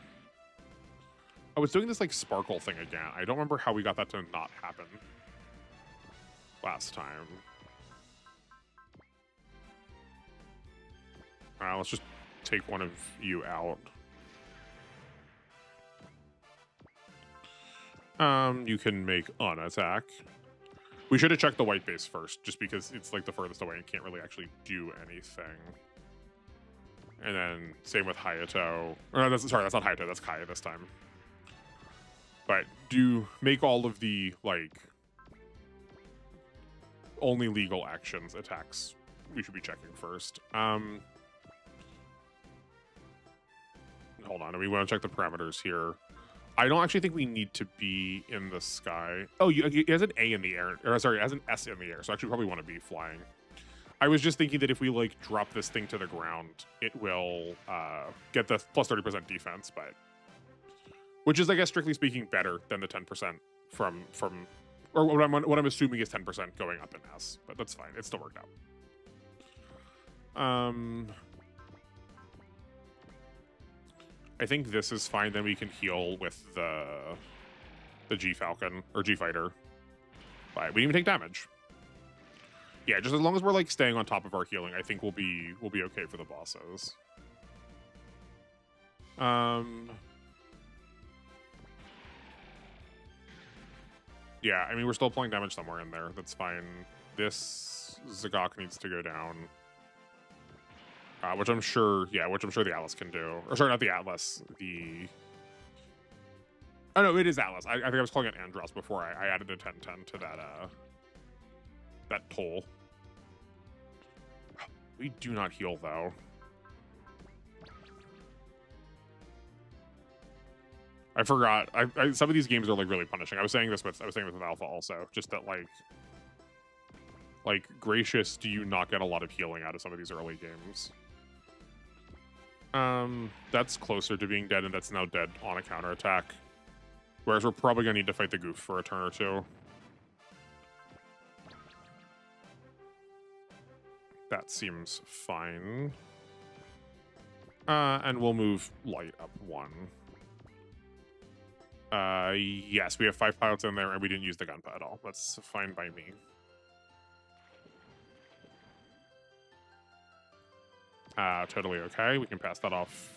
I was doing this like sparkle thing again. I don't remember how we got that to not happen last time. Let's just take one of you out. You can make an attack. We should have checked the white base first, just because it's like the furthest away and can't really actually do anything. And then same with Hayato. Or no, sorry, that's not Hayato, that's Kaya this time. But do make all of the like only legal actions attacks we should be checking first. Hold on, we want to check the parameters here. I don't actually think we need to be in the sky. Oh, it has an A in the air. Or sorry, it has an S in the air. So actually probably want to be flying. I was just thinking that if we like drop this thing to the ground, it will get the plus 30% defense, but which is, I guess, strictly speaking, better than the 10% from or what I'm assuming is 10% going up in S. But that's fine. It still worked out. I think this is fine. Then we can heal with the G Falcon or G Fighter. Right, we didn't even take damage. Yeah, just as long as we're like staying on top of our healing, I think we'll be okay for the bosses. Yeah, I mean we're still applying damage somewhere in there. That's fine. This Zagok needs to go down. Which I'm sure the Atlas can do. Or sorry, not the Atlas. Oh no, it is Atlas. I think I was calling it Andros before I added a 10-10 to that toll. We do not heal though. I forgot. Some of these games are like really punishing. I was saying this with Alpha also. Just that like gracious, do you not get a lot of healing out of some of these early games? That's closer to being dead, and that's now dead on a counterattack. Whereas we're probably gonna need to fight the goof for a turn or two. That seems fine. And we'll move light up 1. Yes, we have 5 pilots in there, and we didn't use the gunpowder at all. That's fine by me. Totally okay. We can pass that off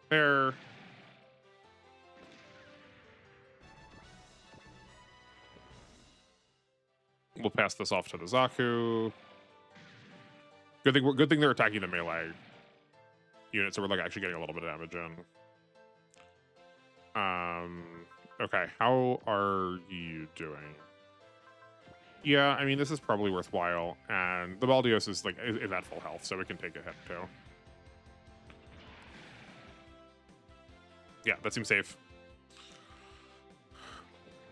there. We'll pass this off to the Zaku. Good thing they're attacking the melee unit, so we're like actually getting a little bit of damage in. Okay, how are you doing? Yeah, I mean, this is probably worthwhile, and the Baldios is like is at full health, so it can take a hit too. Yeah, that seems safe.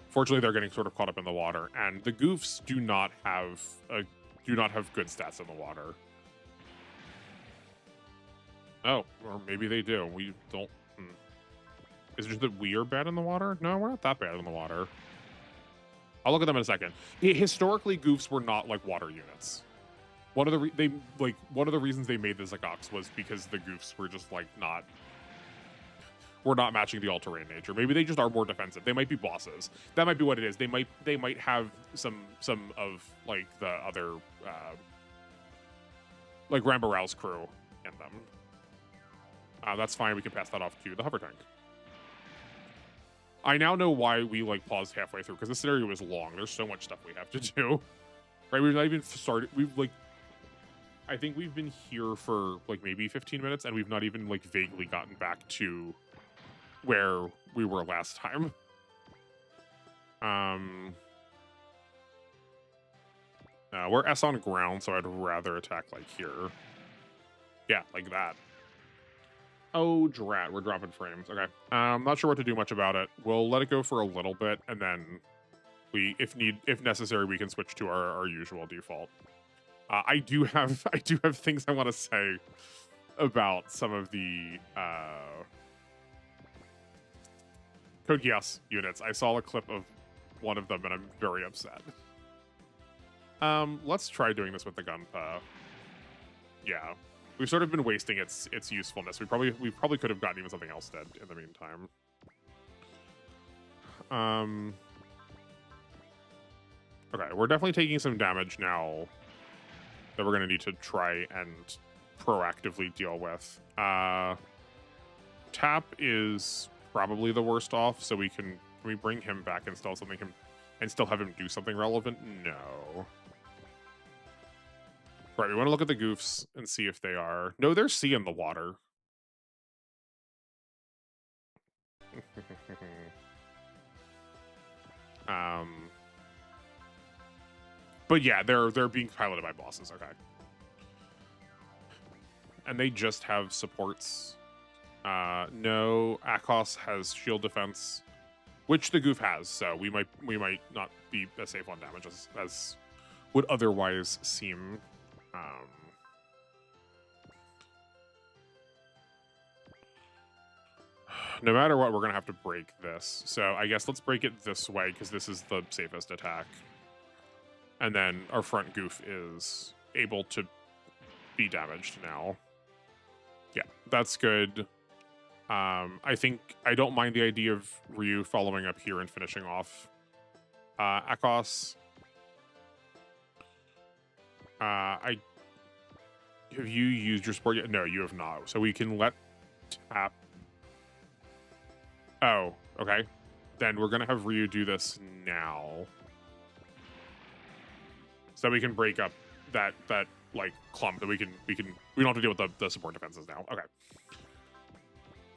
Fortunately, they're getting sort of caught up in the water, and the goofs do not have good stats in the water. Oh, or maybe they do. We don't. Is it just that we are bad in the water? No, we're not that bad in the water. I'll look at them in a second. Historically, goofs were not like water units. One of the reasons they made the Zagox was because the goofs were just like not matching the all-terrain nature. Maybe they just are more defensive. They might be bosses. That might be what it is. They might have some of like the other like Rambaral's crew in them. That's fine. We can pass that off to the hover tank. I now know why we like paused halfway through, because the scenario is long. There's so much stuff we have to do. Right? We've not even started. I think we've been here for like maybe 15 minutes, and we've not even like vaguely gotten back to where we were last time. We're S on ground, so I'd rather attack like here. Yeah, like that. Oh, drat, we're dropping frames. Okay. I'm not sure what to do much about it. We'll let it go for a little bit, and then if necessary, we can switch to our usual default. I do have things I want to say about some of the Code Geass units. I saw a clip of one of them, and I'm very upset. Let's try doing this with the Gunpa. Yeah. We've sort of been wasting its usefulness. We probably could have gotten even something else dead in the meantime. Okay, we're definitely taking some damage now that we're gonna need to try and proactively deal with. Tap is probably the worst off, so can we bring him back and still have him do something relevant? No. Right, we want to look at the goofs and see if they are. No, they're C in the water. But yeah, they're being piloted by bosses. Okay, and they just have supports. No, Akos has shield defense, which the goof has. So we might not be as safe on damage as would otherwise seem. No matter what, we're gonna have to break this. So I guess let's break it this way, because this is the safest attack. And then our front goof is able to be damaged now. Yeah, that's good. I think I don't mind the idea of Ryu following up here and finishing off Akos. Have you used your support yet? No, you have not. So we can let Tap. Oh, okay. Then we're gonna have Ryu do this now, so we can break up that like clump that we don't have to deal with the support defenses now. Okay.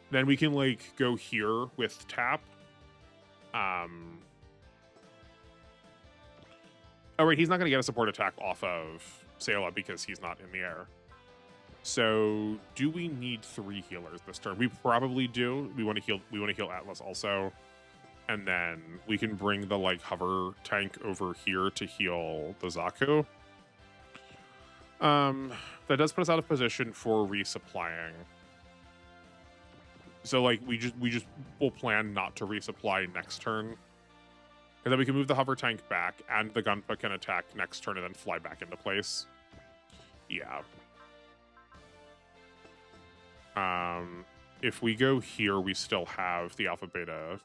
Then we can like go here with Tap. Oh wait, he's not gonna get a support attack off of Sayla because he's not in the air. So, do we need 3 healers this turn? We probably do. We want to heal Atlas also, and then we can bring the like hover tank over here to heal the Zaku. That does put us out of position for resupplying. So like we'll plan not to resupply next turn, and then we can move the hover tank back, and the Gunpa can attack next turn and then fly back into place. Yeah. If we go here, we still have the Alpha Beta.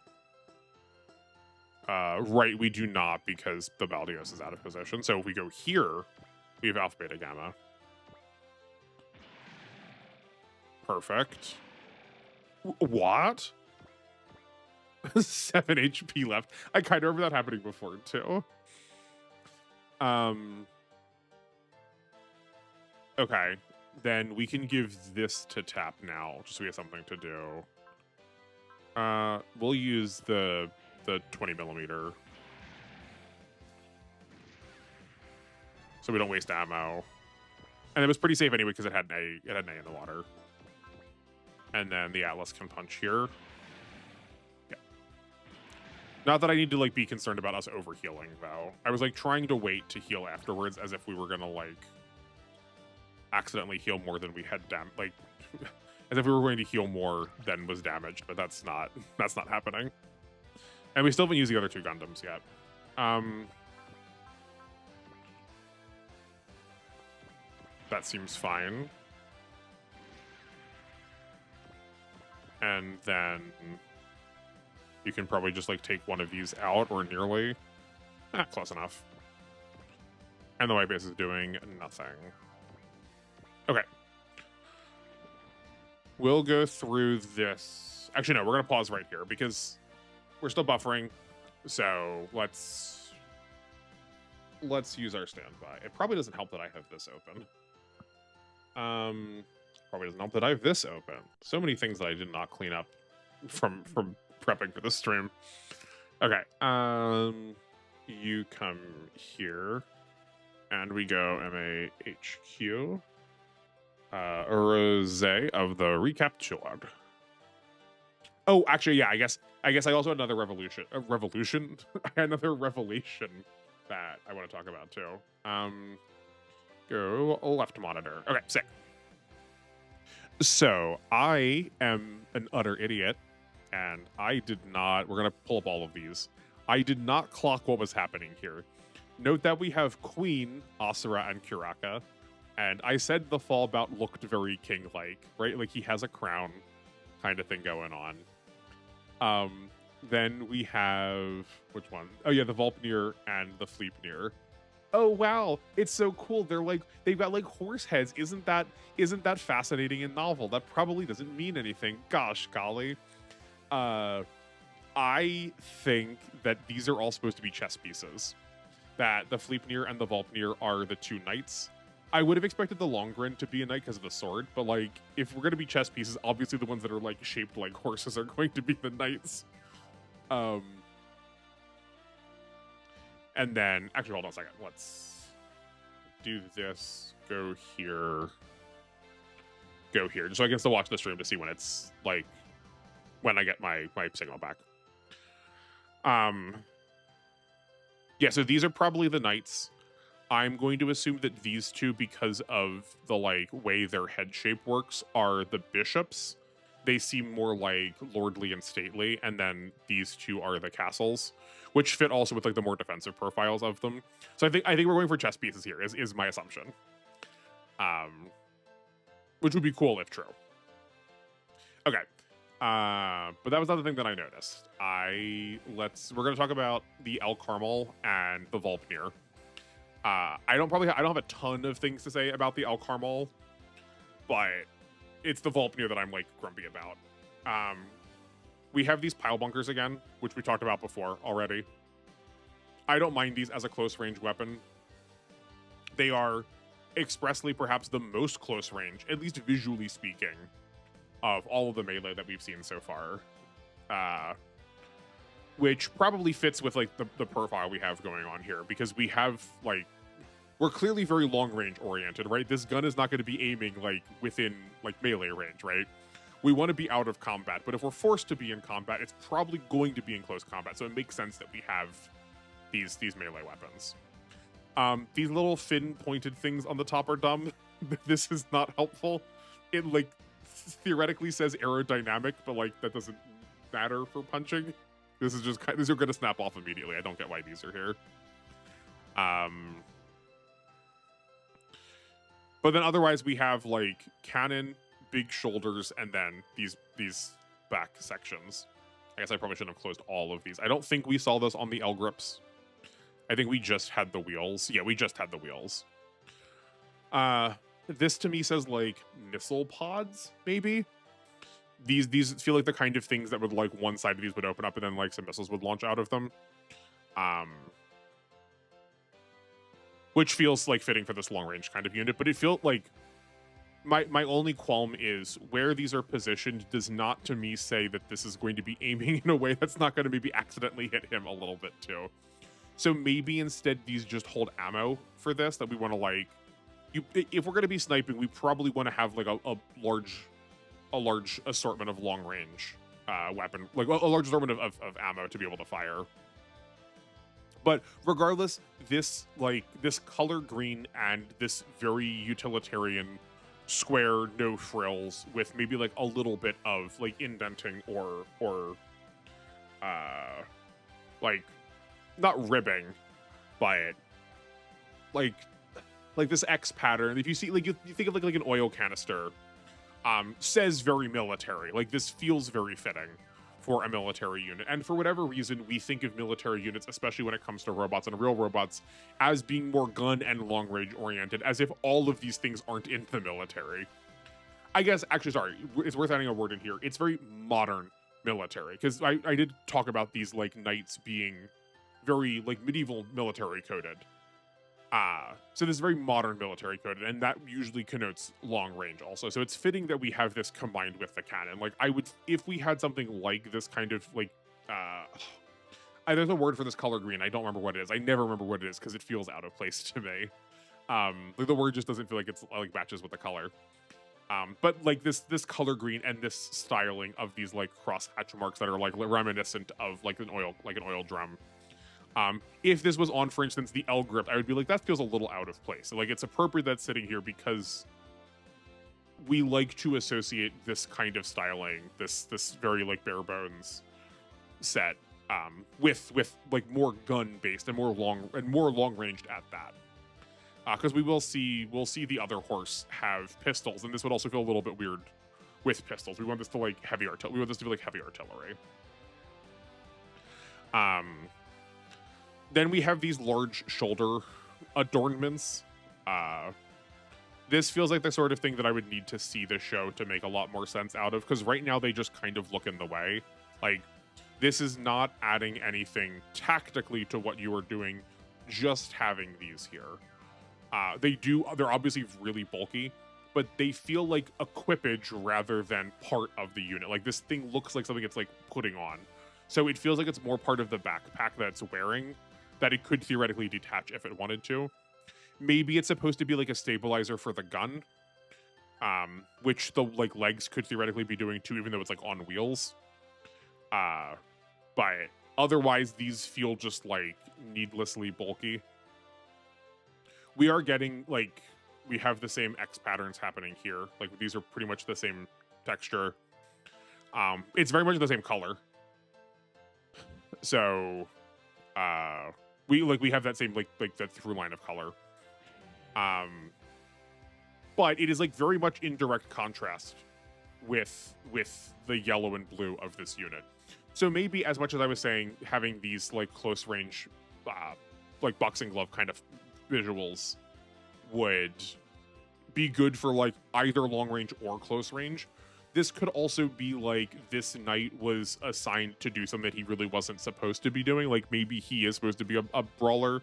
Right, we do not, because the Baldios is out of position. So if we go here, we have Alpha Beta Gamma. Perfect. What? 7 HP left. I kind of remember that happening before, too. Okay. Then we can give this to Tap now, just so we have something to do. We'll use the 20 millimeter, so we don't waste ammo. And it was pretty safe anyway because it had an A in the water. And then the Atlas can punch here. Yeah. Not that I need to like be concerned about us overhealing though. I was like trying to wait to heal afterwards as if we were gonna like accidentally heal more than we had like as if we were going to heal more than was damaged, but that's not happening. And we still haven't used the other two Gundams yet. That seems fine. And then you can probably just like take one of these out or nearly. Close enough. And the white base is doing nothing. Okay. We'll go through this. Actually, no, we're going to pause right here because we're still buffering. So let's use our standby. It probably doesn't help that I have this open. Probably doesn't help that I have this open. So many things that I did not clean up from prepping for this stream. Okay. You come here, and we go MAHQ. Rose of the recaptured. Oh, actually, yeah. I guess I also had another revolution. Another revelation that I want to talk about too. Go left monitor. Okay, sick. So I am an utter idiot, and I did not. We're gonna pull up all of these. I did not clock what was happening here. Note that we have Queen, Asura, and Kuraka, and I said the Fallbout looked very king-like, right? Like he has a crown kind of thing going on. Then we have which one? Oh yeah, the Volpnir and the Fleipnir. Oh wow, it's so cool. They've got like horse heads. Isn't that fascinating and novel? That probably doesn't mean anything. Gosh golly. I think that these are all supposed to be chess pieces. That the Fleipnir and the Volpnir are the two knights. I would have expected the Longren to be a knight because of the sword, but like if we're gonna be chess pieces, obviously the ones that are like shaped like horses are going to be the knights. And then, actually, hold on a second. Let's do this. Go here. Go here. Just so I can still watch the stream to see when it's, like, when I get my signal back. Yeah, so these are probably the knights. I'm going to assume that these two, because of the, like, way their head shape works, are the bishops. They seem more, like, lordly and stately. And then these two are the castles, which fit also with like the more defensive profiles of them. So I think we're going for chess pieces here is my assumption. Which would be cool if true. Okay. But that was another thing that I noticed. We're gonna talk about the El Carmel and the Volpnir. I don't have a ton of things to say about the El Carmel, but it's the Volpnir that I'm like grumpy about. We have these pile bunkers again, which we talked about before already. I don't mind these as a close range weapon. They are expressly perhaps the most close range, at least visually speaking, of all of the melee that we've seen so far. Which probably fits with like the profile we have going on here, because we have like, we're clearly very long range oriented, right? This gun is not going to be aiming like within like melee range, right? We want to be out of combat, but if we're forced to be in combat, it's probably going to be in close combat. So it makes sense that we have these melee weapons. These little fin-pointed things on the top are dumb. This is not helpful. It like theoretically says aerodynamic, but like that doesn't matter for punching. This is just these are going to snap off immediately. I don't get why these are here. But then otherwise we have like cannon, big shoulders, and then these back sections. I guess I probably shouldn't have closed all of these. I don't think we saw this on the L grips. I think we just had the wheels. Yeah, we just had the wheels. This to me says like missile pods, maybe. These feel like the kind of things that would like one side of these would open up and then like some missiles would launch out of them. Which feels like fitting for this long range kind of unit, but it felt like my only qualm is where these are positioned does not to me say that this is going to be aiming in a way that's not going to maybe accidentally hit him a little bit too. So maybe instead these just hold ammo for this, that we want to like, if we're going to be sniping, we probably want to have like a large assortment of long range weapon, like a large assortment of ammo to be able to fire. But regardless, this color green and this very utilitarian square, no frills, with maybe like a little bit of like indenting or like not ribbing, but like this X pattern. If you see, like, you think of like an oil canister, says very military. Like, this feels very fitting for a military unit. And for whatever reason, we think of military units, especially when it comes to robots and real robots, as being more gun and long range oriented, as if all of these things aren't in the military. I guess, actually, sorry, it's worth adding a word in here. It's very modern military, because I did talk about these like knights being very like medieval military coded. So this is very modern military coded, and that usually connotes long range also. So it's fitting that we have this combined with the cannon. Like, I would, if we had something like this kind of like, there's a word for this color green. I don't remember what it is. I never remember what it is because it feels out of place to me. Like, the word just doesn't feel like it's like matches with the color. But like this color green and this styling of these like cross hatch marks that are like reminiscent of like an oil drum. If this was on, for instance, the L grip, I would be like, that feels a little out of place. So, like, it's appropriate that's sitting here because we like to associate this kind of styling, this very like bare bones set, with like more gun based and more long ranged at that. Because we'll see the other horse have pistols, and this would also feel a little bit weird with pistols. We want this to like heavy artillery. We want this to be like heavy artillery. Then we have these large shoulder adornments. This feels like the sort of thing that I would need to see the show to make a lot more sense out of, because right now they just kind of look in the way. Like, this is not adding anything tactically to what you are doing, just having these here. They're obviously really bulky, but they feel like equipage rather than part of the unit. Like, this thing looks like something it's like putting on. So it feels like it's more part of the backpack that it's wearing, that it could theoretically detach if it wanted to. Maybe it's supposed to be like a stabilizer for the gun, which the like legs could theoretically be doing too, even though it's like on wheels. But otherwise, these feel just like needlessly bulky. We are getting like, we have the same X patterns happening here. Like, these are pretty much the same texture. It's very much the same color. So, we have that same like that through line of color. But it is like very much in direct contrast with the yellow and blue of this unit. So maybe, as much as I was saying, having these like close range, like boxing glove kind of visuals would be good for like either long range or close range, this could also be like this knight was assigned to do something that he really wasn't supposed to be doing. Like, maybe he is supposed to be a brawler,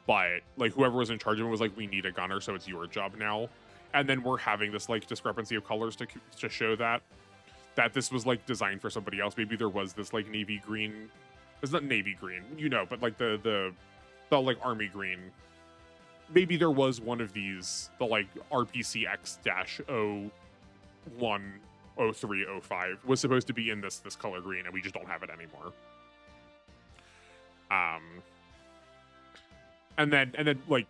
but like whoever was in charge of him was like, we need a gunner, so it's your job now. And then we're having this like discrepancy of colors to show that this was like designed for somebody else. Maybe there was this like navy green. It's not navy green, you know, but like the like army green. Maybe there was one of these, the like RPCX-010305 was supposed to be in this color green, and we just don't have it anymore. And then like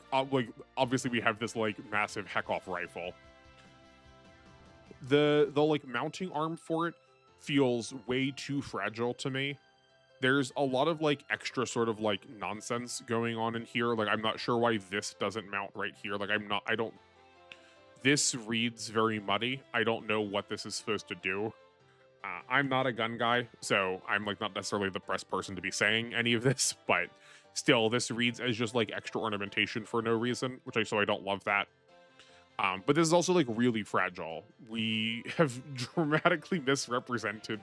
obviously we have this like massive heck-off rifle. The like mounting arm for it feels way too fragile to me. There's a lot of like extra sort of like nonsense going on in here. Like, I'm not sure why this doesn't mount right here. Like, this reads very muddy. I don't know what this is supposed to do. I'm not a gun guy, so I'm like not necessarily the best person to be saying any of this, but still, this reads as just like extra ornamentation for no reason, so I don't love that. But this is also like really fragile. We have dramatically misrepresented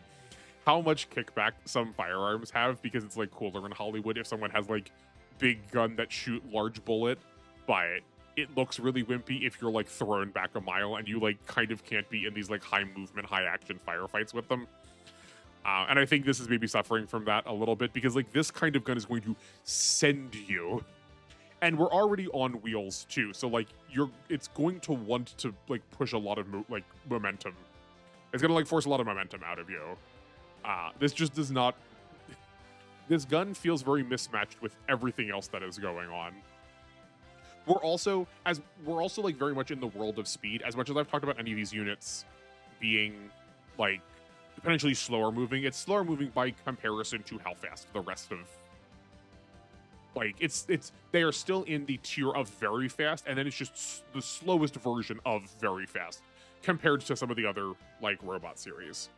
how much kickback some firearms have, because it's like cooler in Hollywood if someone has like big gun that shoot large bullet, but it looks really wimpy if you're like thrown back a mile and you like kind of can't be in these like high movement, high action firefights with them. And I think this is maybe suffering from that a little bit because like this kind of gun is going to send you, and we're already on wheels too. So like it's going to want to like push a lot of momentum. It's going to like force a lot of momentum out of you. This just does not. This gun feels very mismatched with everything else that is going on. We're also like very much in the world of speed. As much as I've talked about any of these units being like potentially slower moving, it's slower moving by comparison to how fast the rest of like they are still in the tier of very fast, and then it's just the slowest version of very fast compared to some of the other like robot series.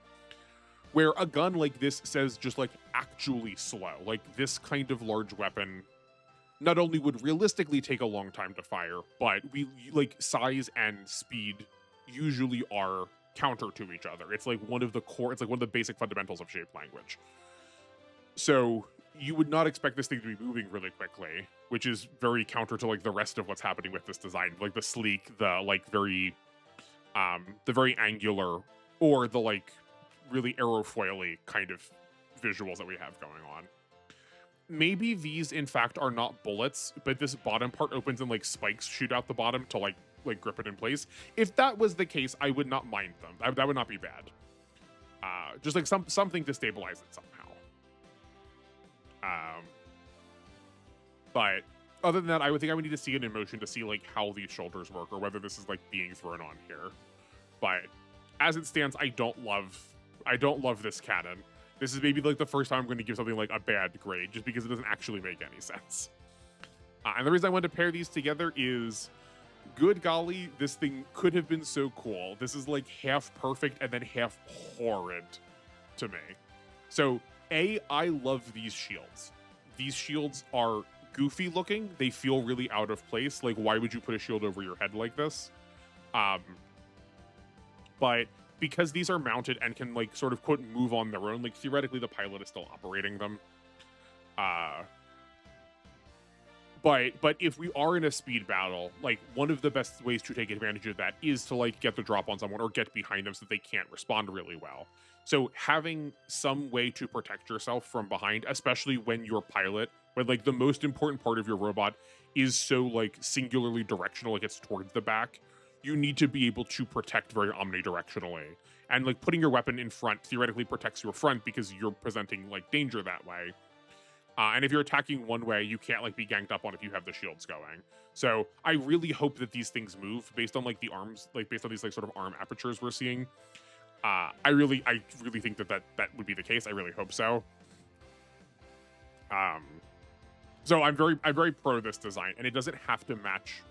Where a gun like this says just like actually slow, like this kind of large weapon not only would realistically take a long time to fire, but we like size and speed usually are counter to each other. It's like one of the basic fundamentals of shape language. So you would not expect this thing to be moving really quickly, which is very counter to like the rest of what's happening with this design, like the sleek, the like very angular, or the like really aerofoily kind of visuals that we have going on. Maybe these in fact are not bullets, but this bottom part opens and like spikes shoot out the bottom to like grip it in place. If that was the case, I would not mind them. That would not be bad. Just like something to stabilize it somehow. But other than that, I would need to see it in motion to see like how these shoulders work or whether this is like being thrown on here. But as it stands, I don't love this cannon. This is maybe like the first time I'm going to give something like a bad grade just because it doesn't actually make any sense. And the reason I wanted to pair these together is, good golly, this thing could have been so cool. This is like half perfect and then half horrid to me. So I love these shields. These shields are goofy looking. They feel really out of place. Like, why would you put a shield over your head like this? But because these are mounted and can like sort of quote move on their own, like theoretically the pilot is still operating them. But if we are in a speed battle, like one of the best ways to take advantage of that is to like get the drop on someone or get behind them so that they can't respond really well. So having some way to protect yourself from behind, especially when you're pilot, when like the most important part of your robot is so like singularly directional, like it's towards the back, you need to be able to protect very omnidirectionally. And like putting your weapon in front theoretically protects your front because you're presenting like danger that way. And if you're attacking one way, you can't like be ganked up on if you have the shields going. So I really hope that these things move based on like the arms, like based on these like sort of arm apertures we're seeing. I really think that would be the case. I really hope so. So I'm very pro this design, and it doesn't have to match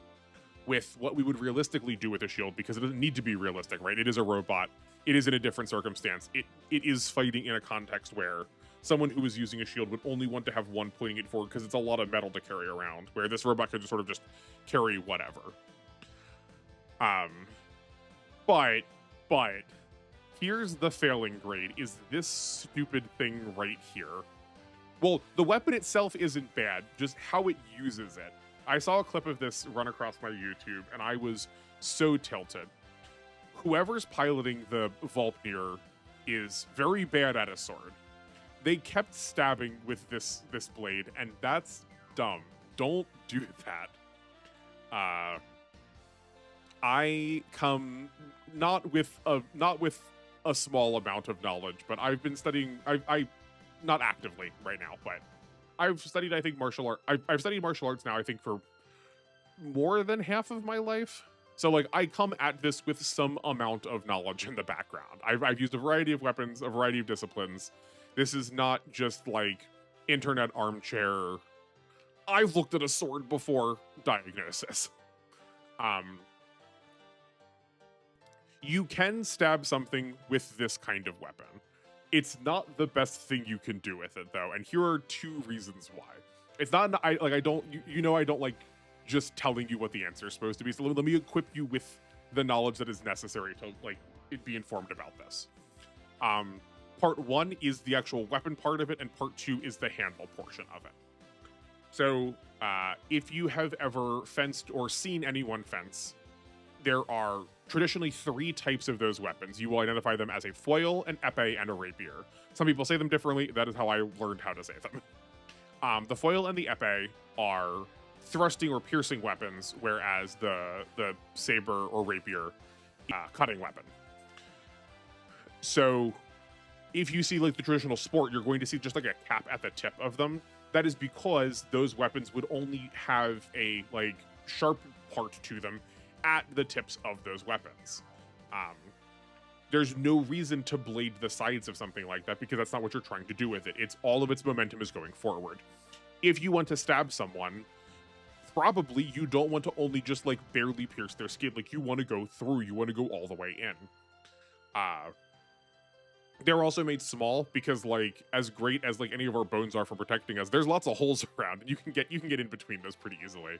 with what we would realistically do with a shield because it doesn't need to be realistic, right? It is a robot. It is in a different circumstance. It is fighting in a context where someone who is using a shield would only want to have one pointing it forward because it's a lot of metal to carry around, where this robot could just sort of just carry whatever. But here's the failing grade, is this stupid thing right here. Well, the weapon itself isn't bad, just how it uses it. I saw a clip of this run across my YouTube, and I was so tilted. Whoever's piloting the Volpnir is very bad at a sword. They kept stabbing with this blade, and that's dumb. Don't do that. I come not with a small amount of knowledge, but I've been studying. I not actively right now, but I've studied. I think martial art. I've studied martial arts now. I think for more than half of my life. So like I come at this with some amount of knowledge in the background. I've used a variety of weapons, a variety of disciplines. This is not just like internet armchair. I've looked at a sword before diagnosis. You can stab something with this kind of weapon. It's not the best thing you can do with it though, and here are two reasons why. It's not I don't like just telling you what the answer is supposed to be. So let me equip you with the knowledge that is necessary to like be informed about this. Part one is the actual weapon part of it, and part two is the handle portion of it. So if you have ever fenced or seen anyone fence, there are traditionally 3 types of those weapons. You will identify them as a foil, an epee, and a rapier. Some people say them differently. That is how I learned how to say them. The foil and the epee are thrusting or piercing weapons, whereas the saber or rapier, cutting weapon. So if you see like the traditional sport, you're going to see just like a cap at the tip of them. That is because those weapons would only have a like sharp part to them at the tips of those weapons. There's no reason to blade the sides of something like that because that's not what you're trying to do with it. It's all of its momentum is going forward. If you want to stab someone, probably you don't want to only just like barely pierce their skin. Like you want to go through, you want to go all the way in. They're also made small because like as great as like any of our bones are for protecting us, there's lots of holes around and you can get in between those pretty easily.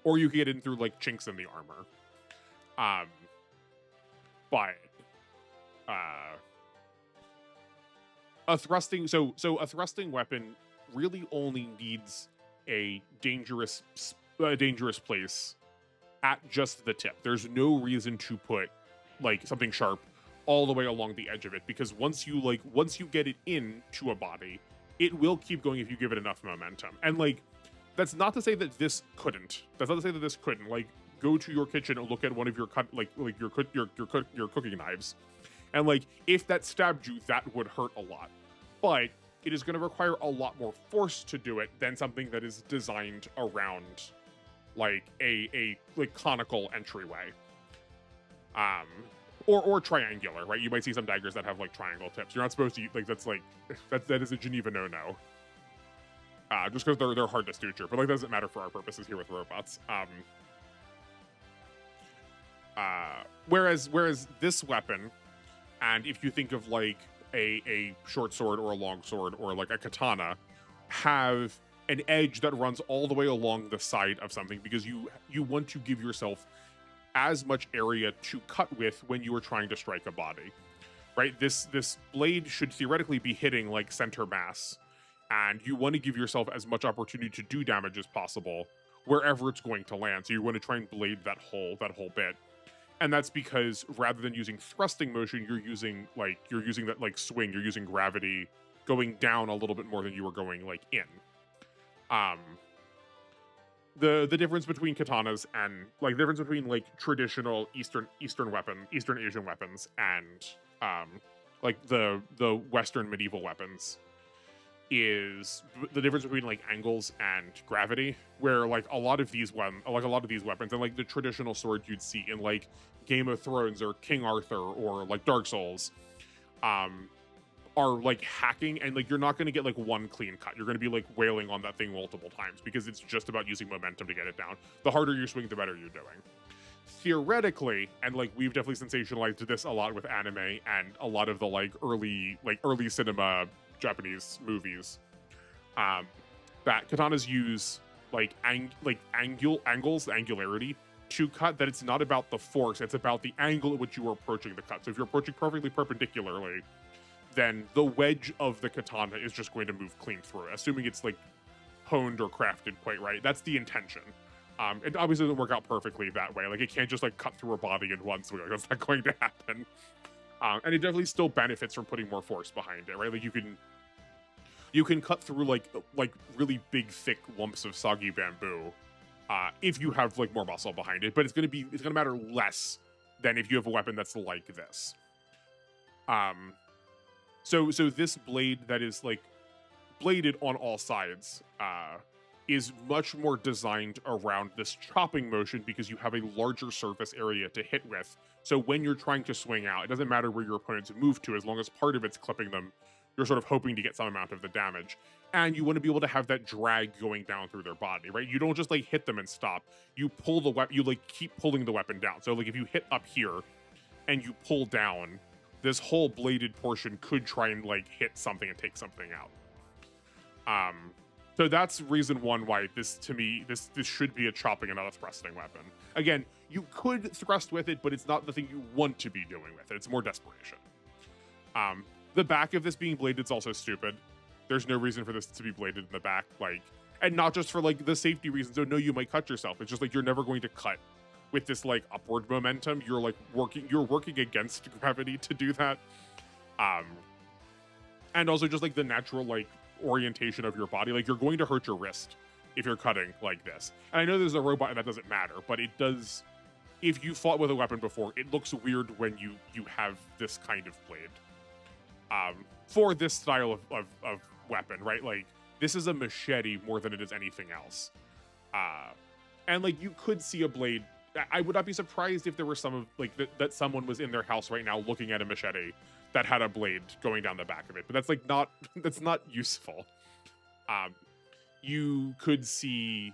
Or you can get in through like chinks in the armor. But a thrusting weapon really only needs a dangerous place at just the tip. There's no reason to put like something sharp all the way along the edge of it, because once you get it into a body, it will keep going if you give it enough momentum. And like that's not to say that this couldn't. Like go to your kitchen and look at one of your your cooking knives. And like if that stabbed you, that would hurt a lot. But it is going to require a lot more force to do it than something that is designed around like a like conical entryway. Or triangular, right? You might see some daggers that have like triangle tips. You're not supposed to like that is a Geneva no-no. Just because they're hard to suture, but like that doesn't matter for our purposes here with robots. Whereas this weapon, and if you think of like a short sword or a long sword or like a katana, have an edge that runs all the way along the side of something because you want to give yourself as much area to cut with when you are trying to strike a body, right? This blade should theoretically be hitting like center mass, and you want to give yourself as much opportunity to do damage as possible wherever it's going to land. So you want to try and blade that whole bit. And that's because rather than using thrusting motion, you're using that like swing, you're using gravity going down a little bit more than you were going like in. The difference between katanas and like the difference between like traditional Eastern Asian weapons and like the Western medieval weapons is the difference between like angles and gravity, where like a lot of these weapons and like the traditional sword you'd see in like Game of Thrones or King Arthur or like Dark Souls are like hacking, and like you're not going to get like one clean cut. You're going to be like wailing on that thing multiple times because it's just about using momentum to get it down. The harder you swing, the better you're doing. Theoretically, and like we've definitely sensationalized this a lot with anime and a lot of the like early cinema Japanese movies, that katanas use like angles, angularity to cut, that it's not about the force, it's about the angle at which you are approaching the cut. So if you're approaching perfectly perpendicularly, then the wedge of the katana is just going to move clean through, assuming it's like honed or crafted quite right. That's the intention. It obviously doesn't work out perfectly that way. Like it can't just like cut through a body in one swing. Like, that's not going to happen. And it definitely still benefits from putting more force behind it, right? Like you can cut through like really big thick lumps of soggy bamboo if you have like more muscle behind it, but it's gonna matter less than if you have a weapon that's like this. So this blade that is like bladed on all sides is much more designed around this chopping motion because you have a larger surface area to hit with. So when you're trying to swing out, it doesn't matter where your opponents move to, as long as part of it's clipping them, you're sort of hoping to get some amount of the damage. And you want to be able to have that drag going down through their body, right? You don't just like hit them and stop. You pull the weapon, you like keep pulling the weapon down. So like if you hit up here and you pull down, this whole bladed portion could try and like hit something and take something out. So that's reason one why this, to me, this should be a chopping and not a thrusting weapon. Again, you could thrust with it, but it's not the thing you want to be doing with it. It's more desperation. The back of this being bladed is also stupid. There's no reason for this to be bladed in the back. Like, And not just for like the safety reasons. Oh no, you might cut yourself. It's just like you're never going to cut with this like upward momentum. You're working against gravity to do that. And also just like the natural like orientation of your body. Like you're going to hurt your wrist if you're cutting like this. And I know there's a robot and that doesn't matter, but it does. If you fought with a weapon before, it looks weird when you have this kind of blade. For this style of weapon, right? Like this is a machete more than it is anything else. And like you could see a blade. I would not be surprised if there were some of like that someone was in their house right now looking at a machete that had a blade going down the back of it, but that's like that's not useful. You could see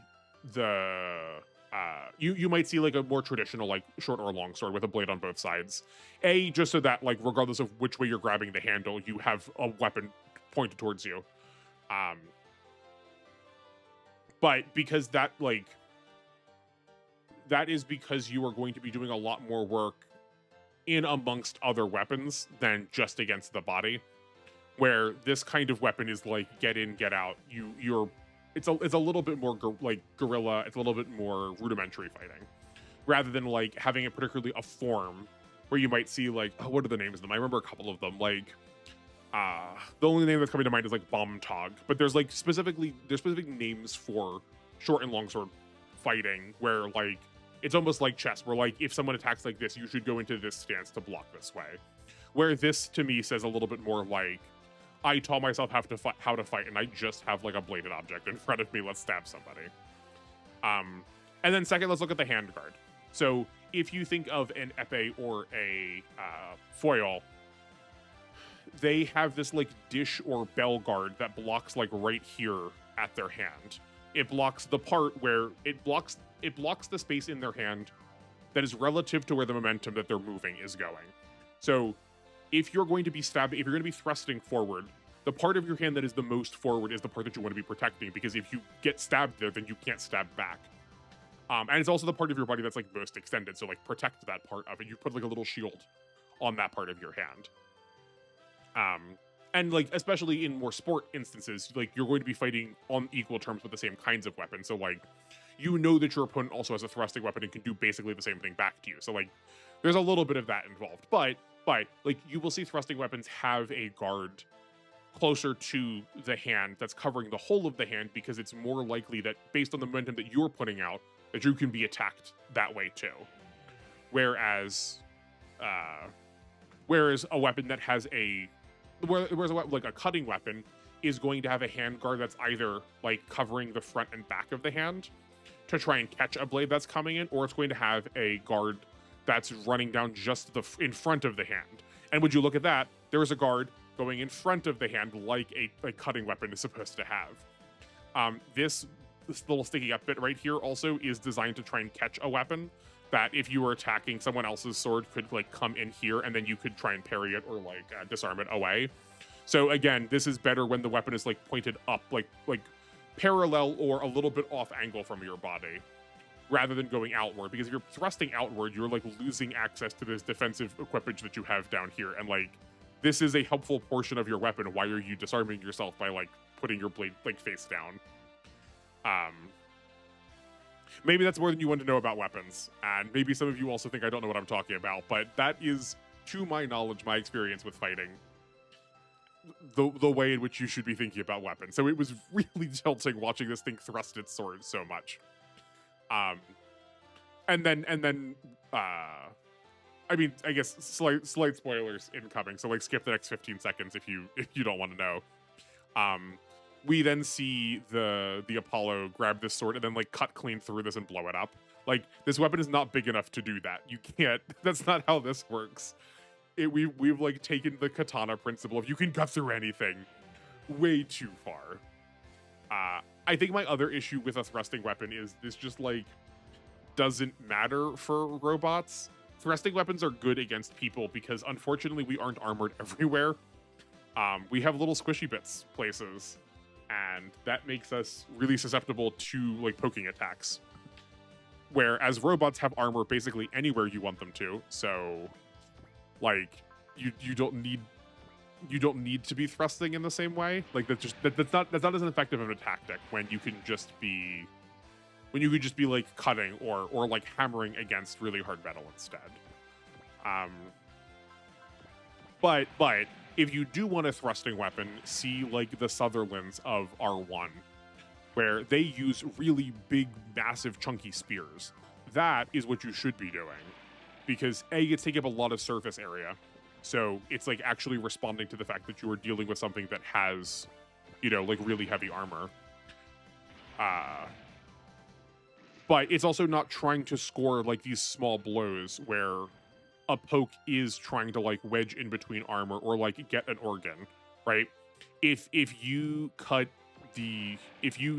you might see like a more traditional like short or long sword with a blade on both sides, just so that like regardless of which way you're grabbing the handle, you have a weapon pointed towards you. But because that is because you are going to be doing a lot more work in amongst other weapons than just against the body, where this kind of weapon is like get in, get out. It's a little bit more like guerrilla. It's a little bit more rudimentary fighting, rather than like having it particularly a form where you might see like, what are the names of them? I remember a couple of them. Like the only name that's coming to mind is like bomb tog, but there's specific names for short and long sword fighting where like it's almost like chess, where like if someone attacks like this, you should go into this stance to block this way. Where this to me says a little bit more like, I taught myself how to fight, and I just have like a bladed object in front of me. Let's stab somebody. And then second, let's look at the handguard. So if you think of an epee or a foil, they have this like dish or bell guard that blocks like right here at their hand. It blocks the part where it blocks the space in their hand that is relative to where the momentum that they're moving is going. So if you're going to be stabbing, if you're going to be thrusting forward, the part of your hand that is the most forward is the part that you want to be protecting, because if you get stabbed there, then you can't stab back. And it's also the part of your body that's like most extended, so like protect that part of it. You put like a little shield on that part of your hand. And like, especially in more sport instances, like you're going to be fighting on equal terms with the same kinds of weapons. So like, you know that your opponent also has a thrusting weapon and can do basically the same thing back to you. So like, there's a little bit of that involved, but like you will see thrusting weapons have a guard closer to the hand that's covering the whole of the hand, because it's more likely that based on the momentum that you're putting out, that you can be attacked that way too. Whereas a weapon that has like a cutting weapon is going to have a hand guard that's either like covering the front and back of the hand to try and catch a blade that's coming in, or it's going to have a guard that's running down just in front of the hand. And would you look at that, there is a guard going in front of the hand like a cutting weapon is supposed to have. This little sticky up bit right here also is designed to try and catch a weapon that if you were attacking someone else's sword could like come in here, and then you could try and parry it or like disarm it away. So again, this is better when the weapon is like pointed up, like parallel or a little bit off angle from your body, rather than going outward, because if you're thrusting outward, you're like losing access to this defensive equipage that you have down here. And like, this is a helpful portion of your weapon. Why are you disarming yourself by like putting your blade like face down? Maybe that's more than you want to know about weapons, and maybe some of you also think I don't know what I'm talking about, but that is, to my knowledge, my experience with fighting, the way in which you should be thinking about weapons. So it was really tilting watching this thing thrust its sword so much. And then I mean, I guess slight spoilers incoming, so like skip the next 15 seconds if you don't want to know. We then see the Apollo grab this sword and then like cut clean through this and blow it up. Like, this weapon is not big enough to do that. You can't. That's not how this works. We've like taken the katana principle of you can cut through anything way too far. I think my other issue with a thrusting weapon is this just like doesn't matter for robots. Thrusting weapons are good against people because unfortunately we aren't armored everywhere. We have little squishy bits places, and that makes us really susceptible to like poking attacks. Whereas robots have armor basically anywhere you want them to, so like you don't need you don't need to be thrusting in the same way. Like that's not as effective of a tactic when you can just be like cutting or like hammering against really hard metal instead. But if you do want a thrusting weapon, see like the Sutherlands of R1, where they use really big, massive, chunky spears. That is what you should be doing, because A, it's taking up a lot of surface area, so it's like actually responding to the fact that you are dealing with something that has, you know, like really heavy armor. But it's also not trying to score like these small blows where a poke is trying to like wedge in between armor or like get an organ, right? If you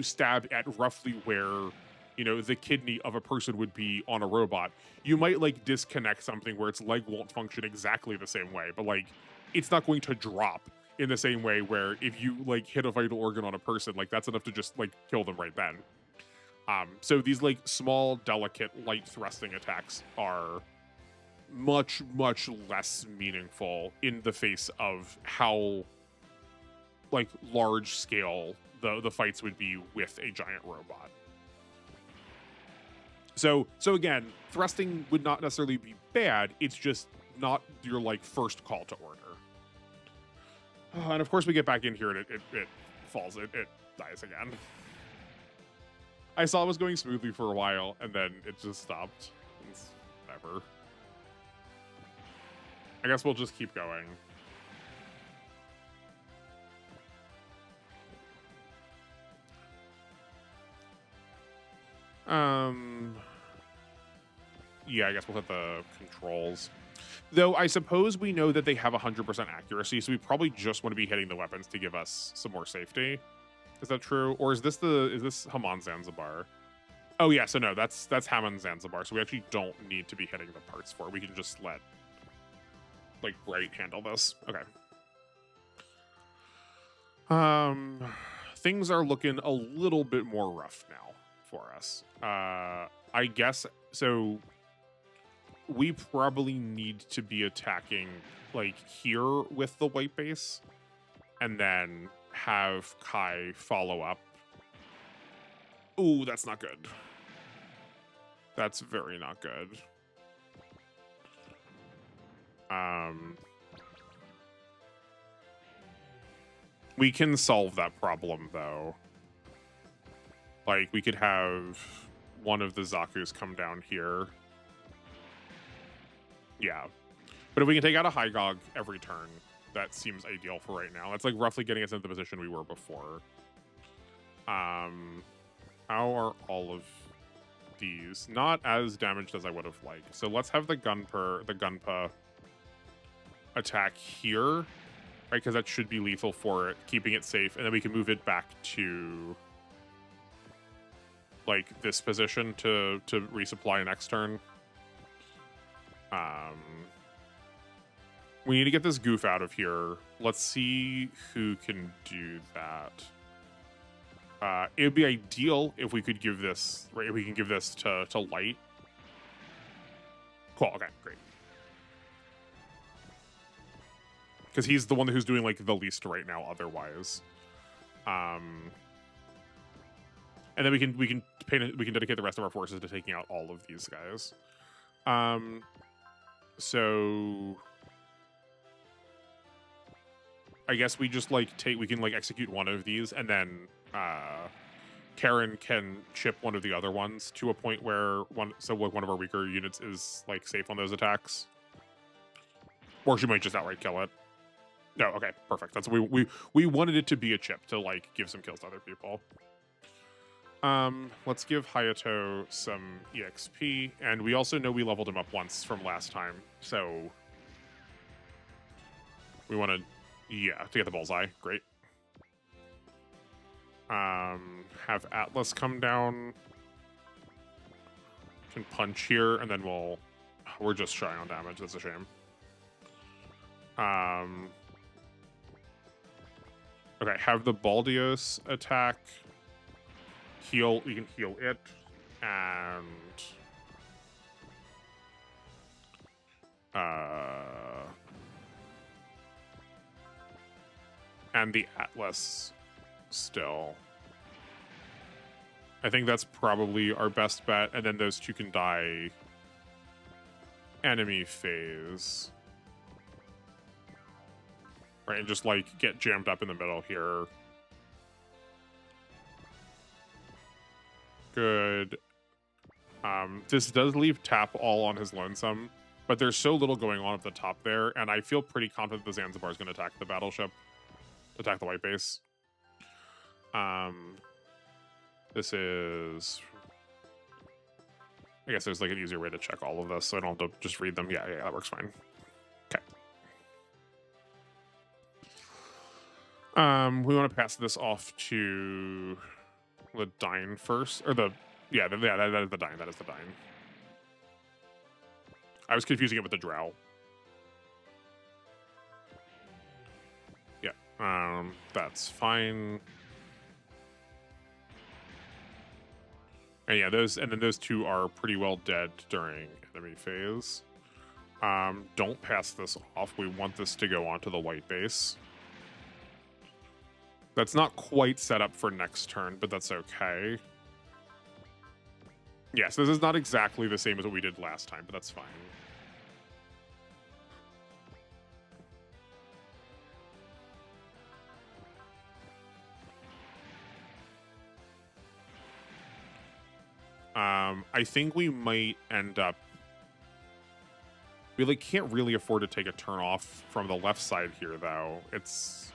stab at roughly where, you know, the kidney of a person would be on a robot, you might like disconnect something where its leg won't function exactly the same way, but like it's not going to drop in the same way where if you like hit a vital organ on a person, like that's enough to just like kill them right then. So these like small, delicate, light thrusting attacks are much, much less meaningful in the face of how like large scale the fights would be with a giant robot. So again, thrusting would not necessarily be bad. It's just not your like first call to order. And of course we get back in here and it falls. It dies again. I saw it was going smoothly for a while and then it just stopped. It's whatever. I guess we'll just keep going. Yeah, I guess we'll hit the controls. Though I suppose we know that they have 100% accuracy, so we probably just want to be hitting the weapons to give us some more safety. Is that true? Or is this Haman Zanzibar? Oh yeah, so no, that's Haman Zanzibar, so we actually don't need to be hitting the parts for it. We can just let like Bright handle this. Okay. Things are looking a little bit more rough now for us. I guess so. We probably need to be attacking like here with the white base and then have Kai follow up. Ooh, that's not good. That's very not good. We can solve that problem though. Like we could have one of the Zakus come down here. Yeah. But if we can take out a Hygog every turn, that seems ideal for right now. It's like roughly getting us into the position we were before. How are all of these? Not as damaged as I would have liked. So let's have the Gunpa attack here, right? Because that should be lethal for it, keeping it safe. And then we can move it back to like this position to resupply next turn. We need to get this goof out of here. Let's see who can do that. It would be ideal if we could give this, right? If we can give this to Light. Cool. Okay, great. Because he's the one who's doing like the least right now. Otherwise, and then we can dedicate the rest of our forces to taking out all of these guys. So I guess we just like we can like execute one of these and then Karen can chip one of the other ones to a point where one of our weaker units is like safe on those attacks. Or she might just outright kill it. No, okay, perfect. That's we wanted it to be a chip to like give some kills to other people. Let's give Hayato some EXP, and we also know we leveled him up once from last time, so we want to, yeah, to get the bullseye. Great. Have Atlas come down. Can punch here, and then we're just shy on damage. That's a shame. Okay, have the Baldios attack. Heal, you can heal it, and And the Atlas still. I think that's probably our best bet, and then those two can die enemy phase. Right, and just, like, get jammed up in the middle here. Good. This does leave Tap all on his lonesome, but there's so little going on at the top there, and I feel pretty confident the Zanzibar is going to attack the battleship, attack the white base. This is... I guess there's like an easier way to check all of this, so I don't have to just read them. Yeah, that works fine. Okay. We want to pass this off to the Dine first, or the... Yeah, that is the Dine. That is the Dine. I was confusing it with the Drow. Yeah, that's fine. And yeah, then those two are pretty well dead during enemy phase. Don't pass this off. We want this to go onto the white base. That's not quite set up for next turn, but that's okay. Yes, this is not exactly the same as what we did last time, but that's fine. I think we might end up... We like can't really afford to take a turn off from the left side here, though. It's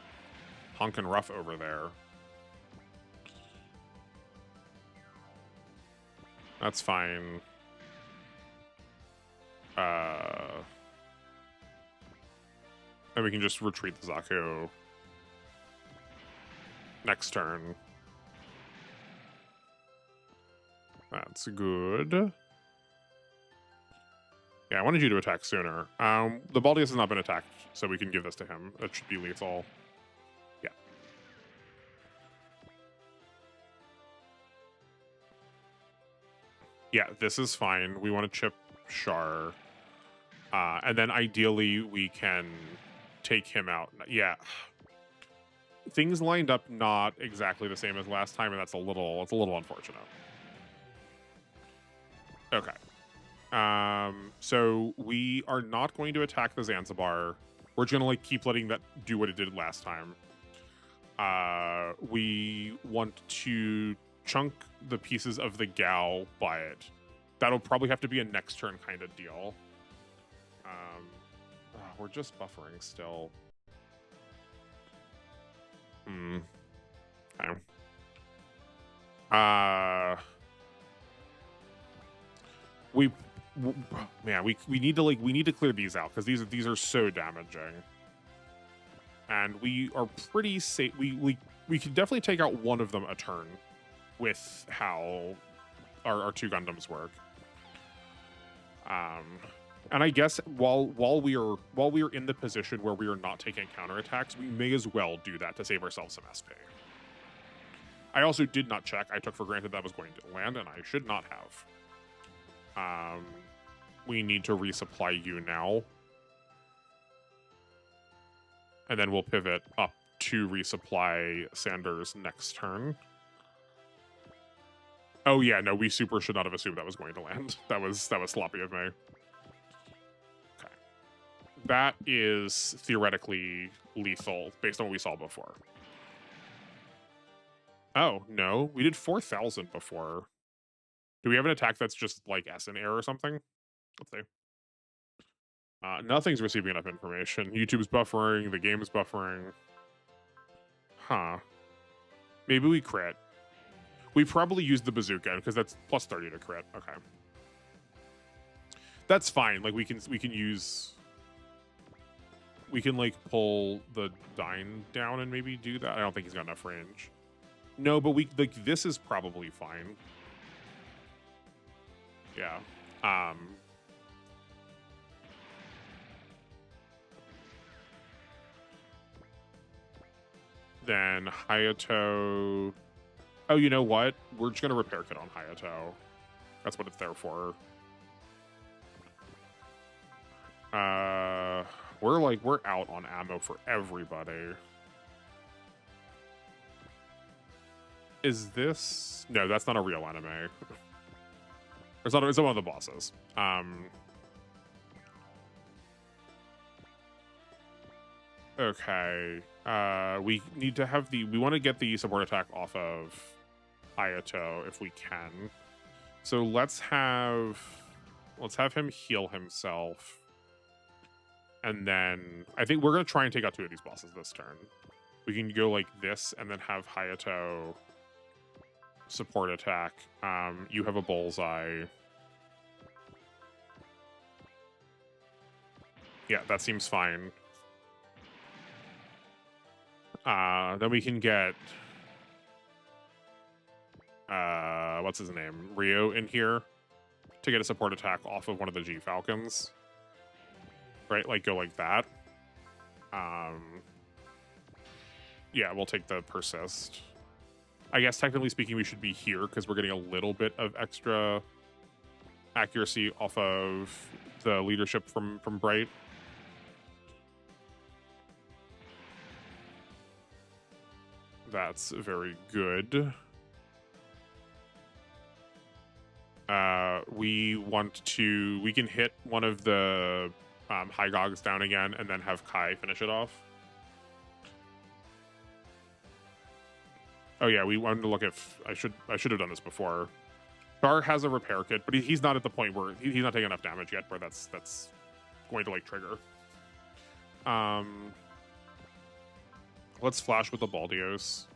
honkin' rough over there. That's fine. And we can just retreat the Zaku next turn. That's good. Yeah, I wanted you to attack sooner. The Baldius has not been attacked, so we can give this to him. It should be lethal. Yeah. Yeah, this is fine. We want to chip Char. And then ideally we can take him out. Yeah. Things lined up not exactly the same as last time, and it's a little unfortunate. Okay. So we are not going to attack the Zanzibar. We're just gonna like keep letting that do what it did last time. We want to chunk the pieces of the Gao by it. That'll probably have to be a next turn kind of deal. We're just buffering still. Okay. We need to clear these out because these are so damaging, and we are pretty safe. We can definitely take out one of them a turn with how our two Gundams work. And I guess while we are in the position where we are not taking counterattacks, we may as well do that to save ourselves some SP. I also did not check. I took for granted that was going to land, and I should not have. We need to resupply you now. And then we'll pivot up to resupply Sanders next turn. Oh yeah, no, we super should not have assumed that was going to land. That was sloppy of me. Okay. That is theoretically lethal based on what we saw before. Oh, no, we did 4,000 before. Do we have an attack that's just like S in air or something? Let's see. Nothing's receiving enough information. YouTube's buffering, the game's buffering. Huh. Maybe we crit. We probably used the bazooka because that's plus 30 to crit. Okay. That's fine. Like we can like pull the Dine down and maybe do that. I don't think he's got enough range. No, but this is probably fine. Yeah. Then Hayato. Oh, you know what? We're just gonna repair kit on Hayato. That's what it's there for. We're out on ammo for everybody. Is this... No, that's not a real enemy. It's not one of the bosses. Okay. We need to have the... We want to get the support attack off of Hayato if we can. So let's have him heal himself. And then I think we're going to try and take out 2 of these bosses this turn. We can go like this and then have Hayato support attack. You have a bullseye. Yeah, that seems fine. Then we can get what's his name? Ryo in here to get a support attack off of one of the G Falcons. Right? Like go like that. Yeah, we'll take the persist. I guess technically speaking, we should be here because we're getting a little bit of extra accuracy off of the leadership from Bright. That's very good. We can hit one of the high gogs down again and then have Kai finish it off. Oh yeah, we wanted to look if I should have done this before. Char has a repair kit, but he's not at the point where he's not taking enough damage yet where that's going to like trigger. Let's flash with the Baldios.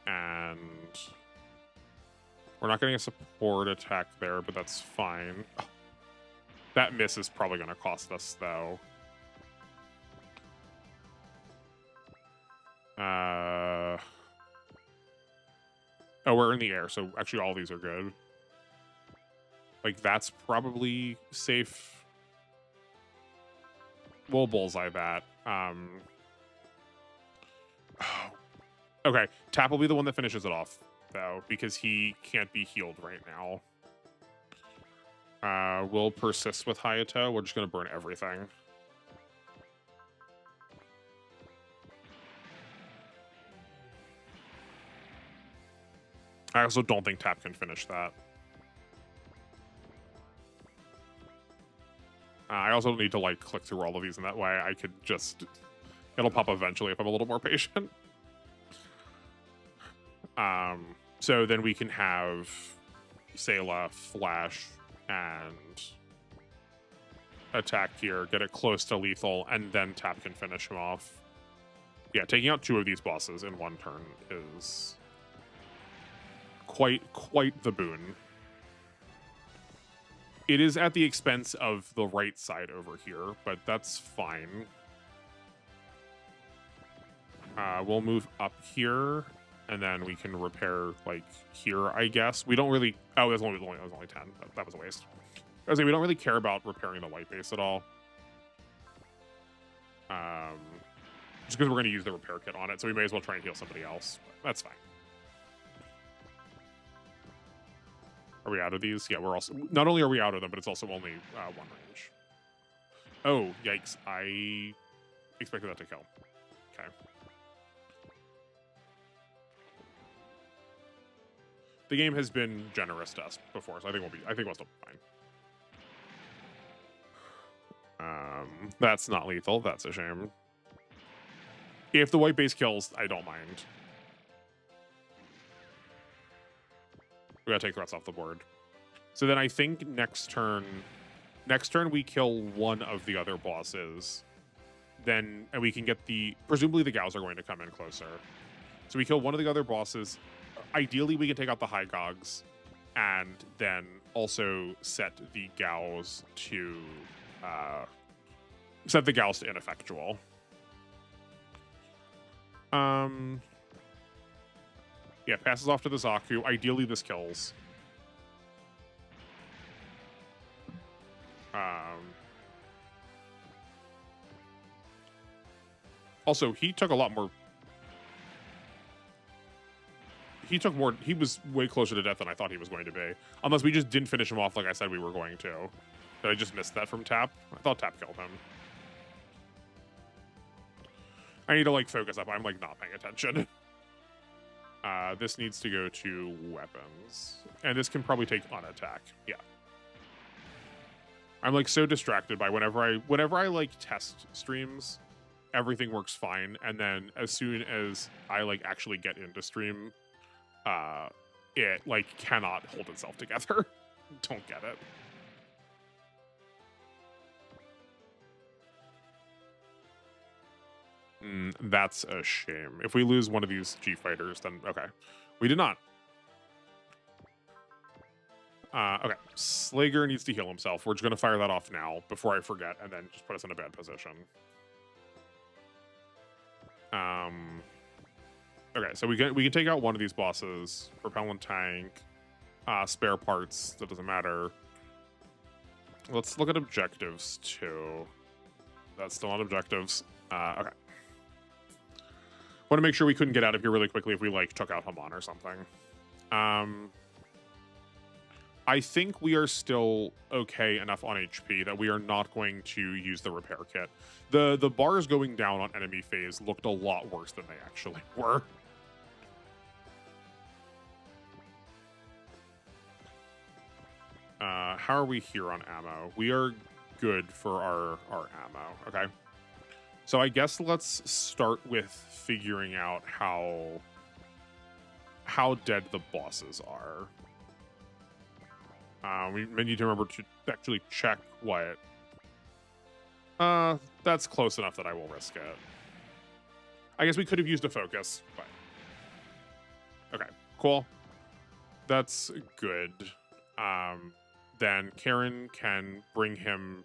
And we're not getting a support attack there, but that's fine. Oh, that miss is probably going to cost us, though. Oh, we're in the air, so actually all these are good. Like, that's probably safe. We'll bullseye that. Okay, Tap will be the one that finishes it off, though, because he can't be healed right now. We'll persist with Hayato. We're just going to burn everything. I also don't think Tap can finish that. I also need to, like, click through all of these, and that way I could just... It'll pop eventually if I'm a little more patient. So then we can have Sayla flash and attack here, get it close to lethal, and then Tap can finish him off. Yeah, taking out 2 of these bosses in 1 turn is quite the boon. It is at the expense of the right side over here, but that's fine. We'll move up here, and then we can repair, like, here, I guess. We don't really... Oh, it was only 10. That was a waste. I was saying, we don't really care about repairing the light base at all. Just because we're going to use the repair kit on it, so we may as well try and heal somebody else. But that's fine. Are we out of these? Yeah, we're also... Not only are we out of them, but it's also only 1 range. Oh, yikes. I expected that to kill. Okay. The game has been generous to us before, so I think we'll still be fine. That's not lethal. That's a shame. If the white base kills, I don't mind. We gotta take threats off the board. So then I think next turn we kill one of the other bosses. And we can get presumably the Gals are going to come in closer. So we kill one of the other bosses. Ideally, we can take out the high gogs and then also set the Gals to ineffectual. Yeah, passes off to the Zaku. Ideally, this kills. Also, he took a lot more. He was way closer to death than I thought he was going to be. Unless we just didn't finish him off like I said we were going to. Did I just miss that from Tap? I thought Tap killed him. I need to, like, focus up. I'm, like, not paying attention. This needs to go to weapons. And this can probably take on attack. Yeah. I'm like so distracted by whenever I like test streams, everything works fine. And then as soon as I like actually get into stream, it like cannot hold itself together. Don't get it. That's a shame. If we lose one of these G fighters, then okay. We did not. Okay, Slager needs to heal himself. We're just going to fire that off now before I forget, and then just put us in a bad position. Okay, so we can take out one of these bosses. Propellant tank, spare parts. That doesn't matter. Let's look at objectives too. That's still not objectives. Okay. Want to make sure we couldn't get out of here really quickly if we like took out Haman or something. I think we are still okay enough on HP that we are not going to use the repair kit. The bars going down on enemy phase looked a lot worse than they actually were. How are we here on ammo? We are good for our ammo. Okay. So I guess let's start with figuring out how dead the bosses are. We may need to remember to actually check what. That's close enough that I will risk it. I guess we could have used a focus, but okay, cool. That's good. Then Karen can bring him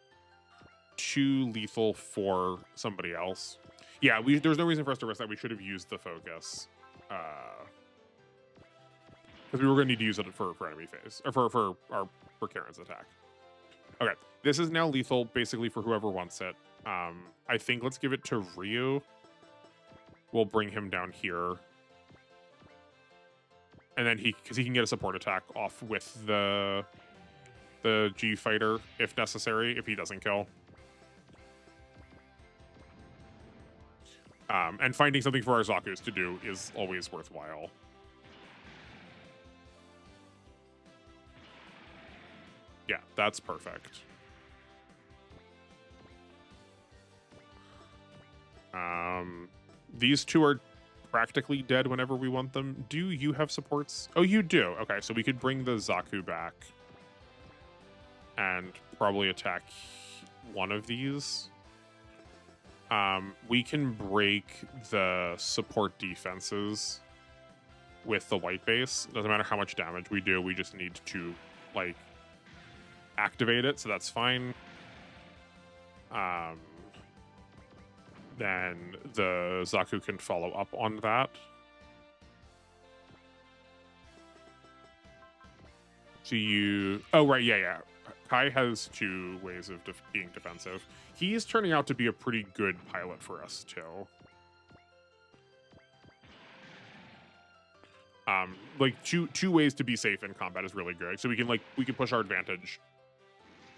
to lethal for somebody else. Yeah, there's no reason for us to risk that. We should have used the focus. Because we were going to need to use it for enemy phase, or for Karen's attack. Okay, this is now lethal, basically for whoever wants it. I think let's give it to Ryu. We'll bring him down here, and then because he can get a support attack off with the G fighter if necessary, if he doesn't kill. And finding something for our Zakus to do is always worthwhile. Yeah, that's perfect. These two are practically dead whenever we want them. Do you have supports? Oh, you do. Okay, so we could bring the Zaku back and probably attack one of these. We can break the support defenses with the white base. Doesn't matter how much damage we do, we just need to like activate it, so that's fine. Then the Zaku can follow up on that. So oh right, yeah. Kai has two ways of being defensive. He is turning out to be a pretty good pilot for us too. Like two ways to be safe in combat is really good. So we can push our advantage.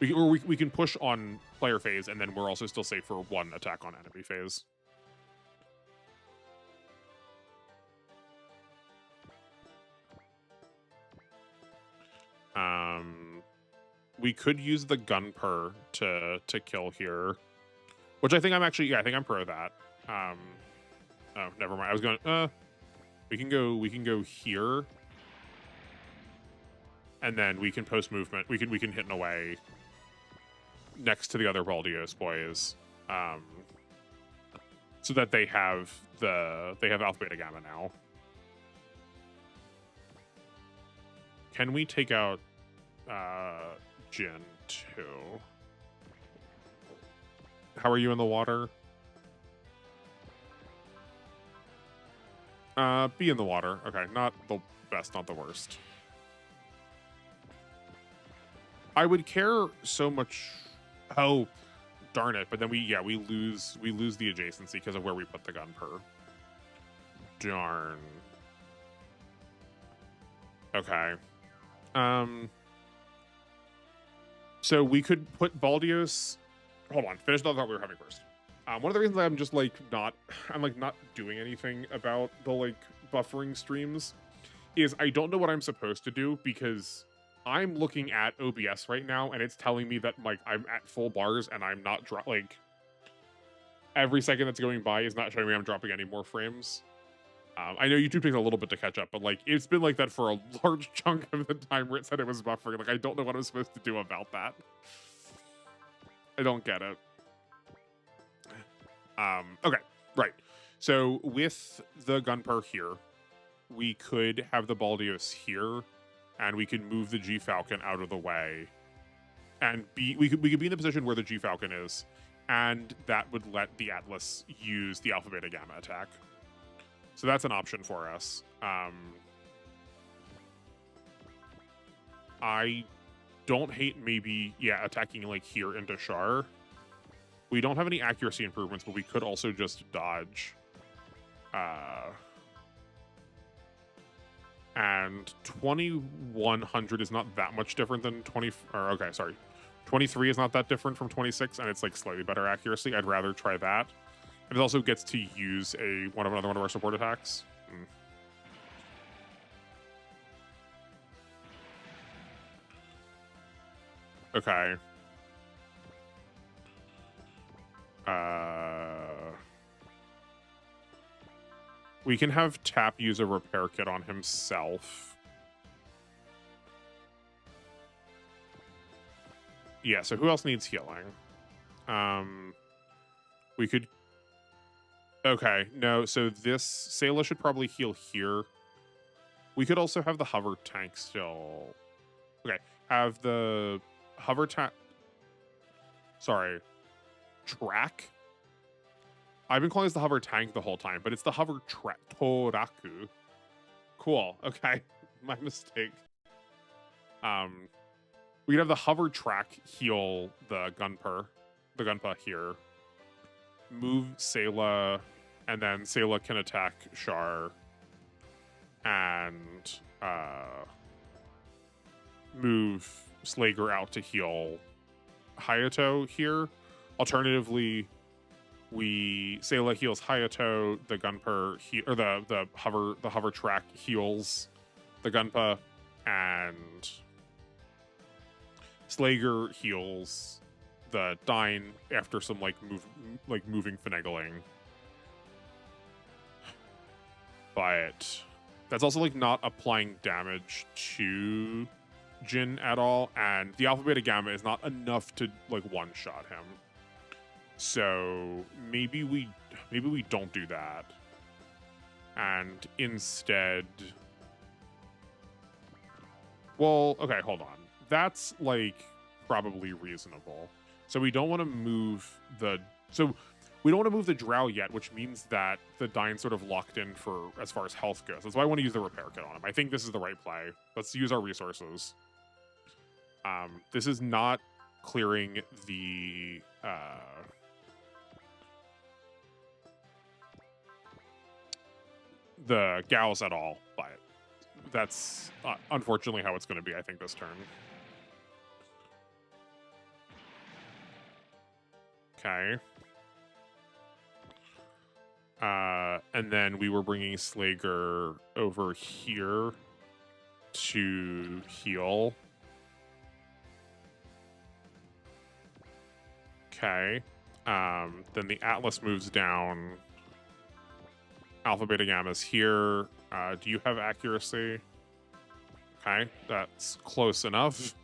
We can push on player phase, and then we're also still safe for one attack on enemy phase. We could use the gunper to kill here, which I think I'm actually, yeah, I think I'm pro that. Oh, never mind. I was going. We can go here, and then we can post movement. We can hit and away next to the other Baldios boys, so that they have Alpha Beta Gamma now. Can we take out Jin too? How are you in the water? Be in the water. Okay, not the best, not the worst. I would care so much. Oh, darn it! But then we lose the adjacency because of where we put the gunper. Darn. Okay. So we could put Baldios. Hold on, finish the thought we were having first. One of the reasons I'm just like not doing anything about the like buffering streams is I don't know what I'm supposed to do, because I'm looking at OBS right now and it's telling me that like I'm at full bars and I'm not like every second that's going by is not showing me I'm dropping any more frames. I know YouTube takes a little bit to catch up, but like it's been like that for a large chunk of the time where it said it was buffering. Like I don't know what I'm supposed to do about that. I don't get it. Okay, right. So with the Gunper here, we could have the Baldios here, and we could move the G Falcon out of the way, and we could be in the position where the G Falcon is, and that would let the Atlas use the Alpha Beta Gamma attack. So that's an option for us. I don't hate maybe attacking like here into Char. We don't have any accuracy improvements, but we could also just dodge. And 2100 is not that much different than 23 is not that different from 26, and it's like slightly better accuracy. I'd rather try that. And it also gets to use another one of our support attacks. Okay. We can have Tap use a repair kit on himself. Yeah, so who else needs healing? We could... Okay, no, so this... Sayla should probably heal here. We could also have the hover tank still... Okay, have the hover tank... Sorry. Track? I've been calling this the hover tank the whole time, but it's the hover track. Toraku. Cool. Okay. My mistake. We could have the hover track heal the Gunpa here. Move Sayla, and then Sayla can attack Char. And move Slager out to heal Hayato here. Alternatively, Sayla heals Hayato, the Gunper or the hover track heals the Gunpa, and Slager heals the Dyne after some moving finagling. But that's also like not applying damage to Jin at all, and the Alpha Beta Gamma is not enough to like one-shot him. So maybe we don't do that, and instead, well, okay, hold on. That's like probably reasonable. So we don't want to move the Drow yet, which means that the Dyne's sort of locked in for as far as health goes. That's why I want to use the repair kit on him. I think this is the right play. Let's use our resources. This is not clearing the gals at all, but that's unfortunately how it's going to be, I think, this turn. Okay. And then we were bringing Slager over here to heal. Okay. Then the Atlas moves down. Alpha Beta Gamma's here. Do you have accuracy? Okay, that's close enough.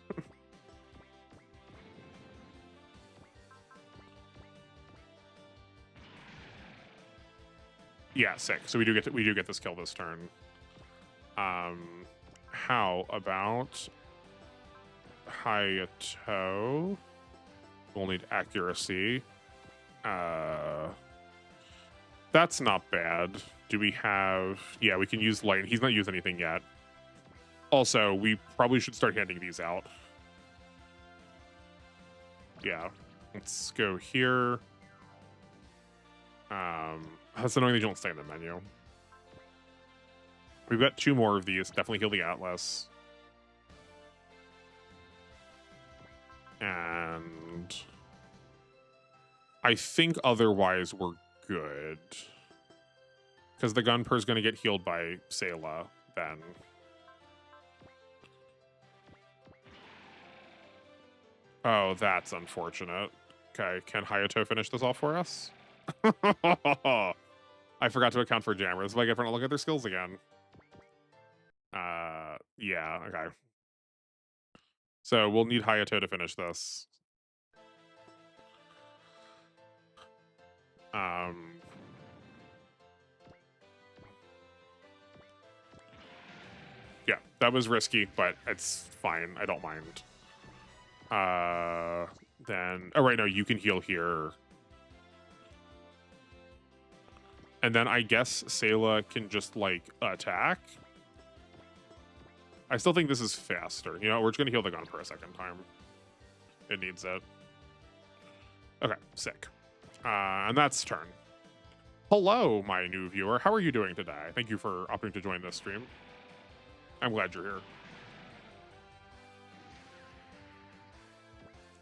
Yeah, 6. So we do get this kill this turn. How about Hayato? We'll need accuracy. That's not bad. Do we have... Yeah, we can use light. He's not used anything yet. Also, we probably should start handing these out. Yeah. Let's go here. That's annoying they don't stay in the menu. We've got 2 more of these. Definitely heal the Atlas. And I think otherwise we're good. Because the Gunper is going to get healed by Sayla then. Oh, that's unfortunate. Okay, can Hayato finish this off for us? I forgot to account for jammers, but I get to look at their skills again. Yeah, okay. So we'll need Hayato to finish this. Yeah, that was risky, but it's fine. I don't mind. Then, oh right, no, you can heal here. And then I guess Sayla can just like attack. I still think this is faster. You know, we're just gonna heal the gun for a second time. It needs it. Okay, sick. And that's turn. Hello, my new viewer. How are you doing today? Thank you for opting to join this stream. I'm glad you're here.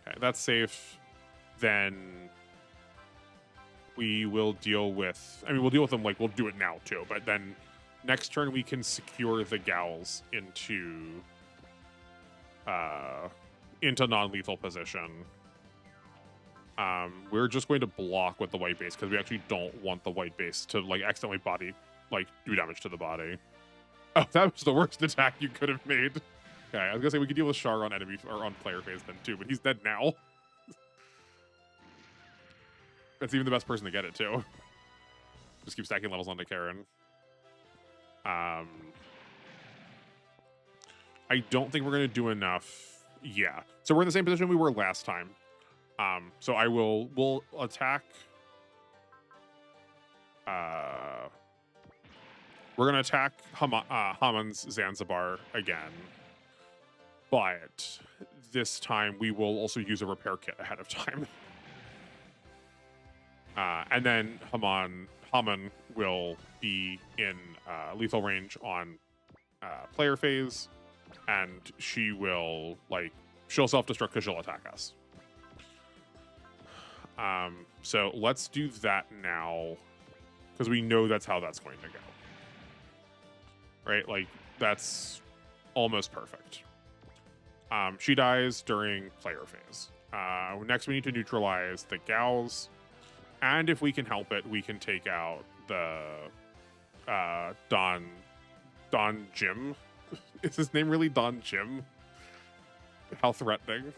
Okay, that's safe. Then we will deal with, I mean, we'll deal with them like we'll do it now too, but then next turn we can secure the gals into non-lethal position. We're just going to block with the white base because we actually don't want the white base to like accidentally do damage to the body. Oh, that was the worst attack you could have made. Okay, I was gonna say we could deal with Char on enemy or on player phase then too, but he's dead now. That's even the best person to get it too. Just keep stacking levels onto Karen. I don't think we're gonna do enough. Yeah, so we're in the same position we were last time. So we'll attack. We're gonna attack Hamon's Zanzibar again, but this time we will also use a repair kit ahead of time. And then Hamon will be in lethal range on player phase, and she will she'll self-destruct because she'll attack us. So let's do that now, because we know that's how that's going to go. Right? Like, that's almost perfect. She dies during player phase. Next, we need to neutralize the gals. And if we can help it, we can take out the Don Jim. Is his name really Don Jim? How threatening.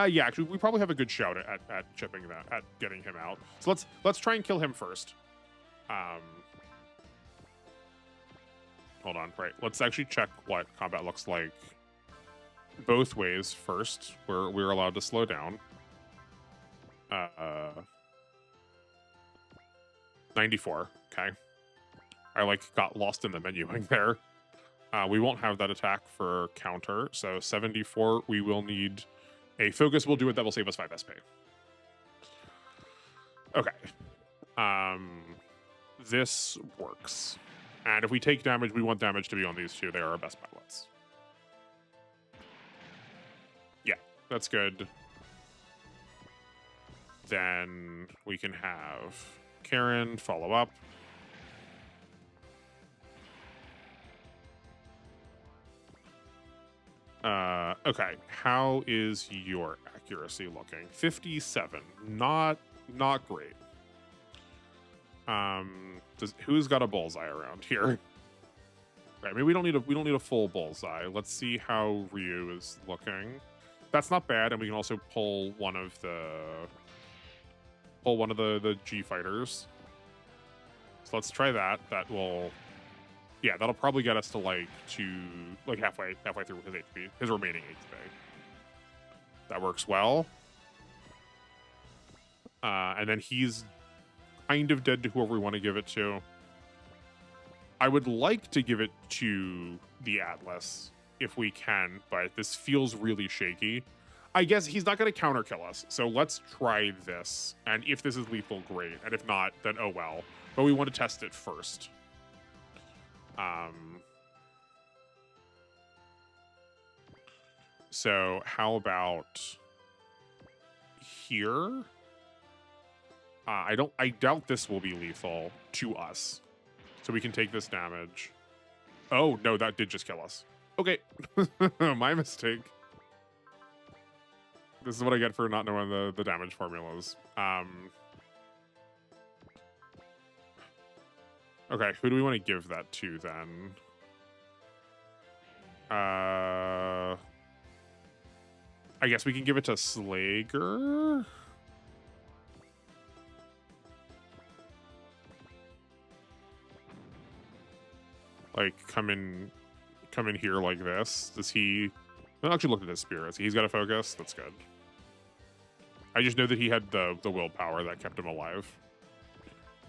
Yeah, actually, we probably have a good shout at chipping that, at getting him out. So let's try and kill him first. Hold on, right. Let's actually check what combat looks like both ways first. We're allowed to slow down. 94. Okay. I got lost in the menuing there. We won't have that attack for counter, so 74. We will need a focus. We'll do it. That will save us 5 SP. Okay. This works. And if we take damage, we want damage to be on these two. They are our best pilots. Yeah, that's good. Then we can have Karen follow up. Okay, how is your accuracy looking? 57. Not great. Who's got a bullseye around here? Right, maybe we don't need a full bullseye. Let's see how Ryu is looking. That's not bad, and we can also pull one of the G fighters. So let's try that. That will, yeah, that'll probably get us to halfway through his HP, his remaining HP. That works well. And then he's kind of dead to whoever we want to give it to. I would like to give it to the Atlas if we can, but this feels really shaky. I guess he's not going to counter kill us, so let's try this. And if this is lethal, great. And if not, then oh well. But we want to test it first. So how about here? I doubt this will be lethal to us. So we can take this damage. Oh, no, that did just kill us. Okay. My mistake. This is what I get for not knowing the damage formulas. Okay, who do we want to give that to then? I guess we can give it to Slager. Like, come in here like this. Does he... I'll actually look at his spirits. He's got a focus. That's good. I just know that he had the willpower that kept him alive.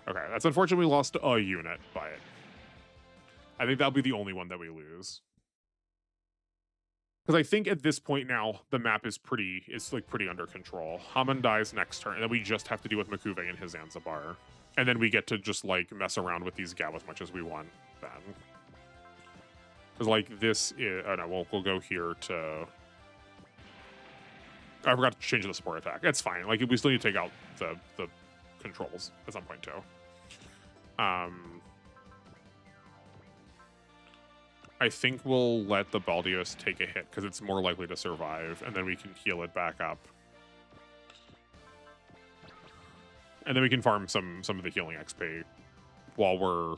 Okay, that's unfortunate we lost a unit by it. I think that'll be the only one that we lose. Because I think at this point now, the map is pretty under control. Haman dies next turn, and then we just have to deal with Makuve and his Zanzibar. And then we get to just, like, mess around with these Gao as much as we want then. Because, like, this is... Oh, no, we'll go here to... I forgot to change the support attack. It's fine. Like, we still need to take out the controls at some point, too. I think we'll let the Baldios take a hit, because it's more likely to survive, and then we can heal it back up. And then we can farm some of the healing XP while we're...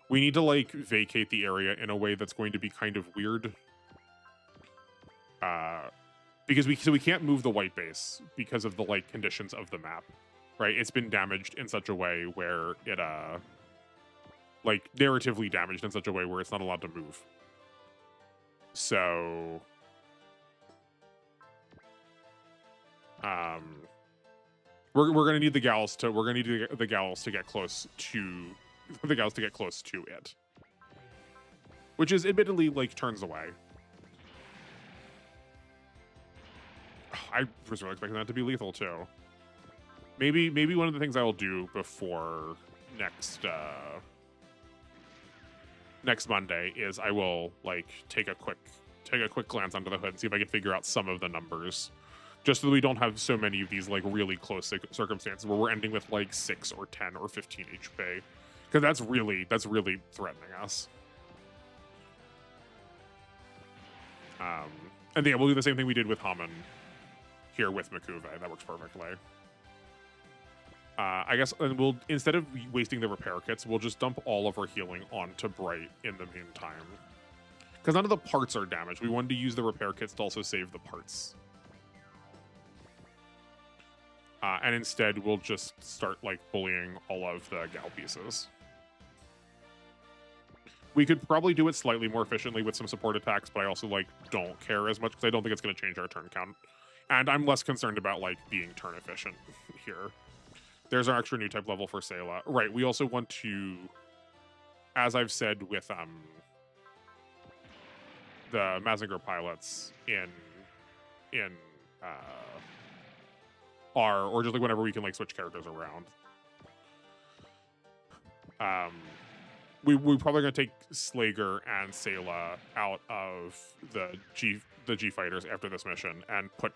We need to, like, vacate the area in a way that's going to be kind of weird. Because we can't move the white base because of the, like, conditions of the map, right? It's been damaged in such a way where it, like, narratively damaged in such a way where it's not allowed to move. So... We're gonna need the Gals to get close to it, which is admittedly, like, turns away. I was really expecting that to be lethal too. Maybe one of the things I will do before next Monday is I will, like, take a quick glance under the hood and see if I can figure out some of the numbers. Just so that we don't have so many of these, like, really close circumstances where we're ending with, like, 6 or 10 or 15 HP. Because that's really threatening us. And yeah, we'll do the same thing we did with Haman here with Makuve. That works perfectly. I guess, and we'll, instead of wasting the repair kits, we'll just dump all of our healing onto Bright in the meantime. Because none of the parts are damaged. We wanted to use the repair kits to also save the parts. And instead, we'll just start, like, bullying all of the Gal pieces. We could probably do it slightly more efficiently with some support attacks, but I also, like, don't care as much because I don't think it's going to change our turn count. And I'm less concerned about, like, being turn efficient here. There's our extra new type level for Sayla. Right, we also want to, as I've said with the Mazinger pilots or just, like, whenever we can, like, switch characters around. We're probably going to take Slager and Sayla out of the G fighters after this mission and put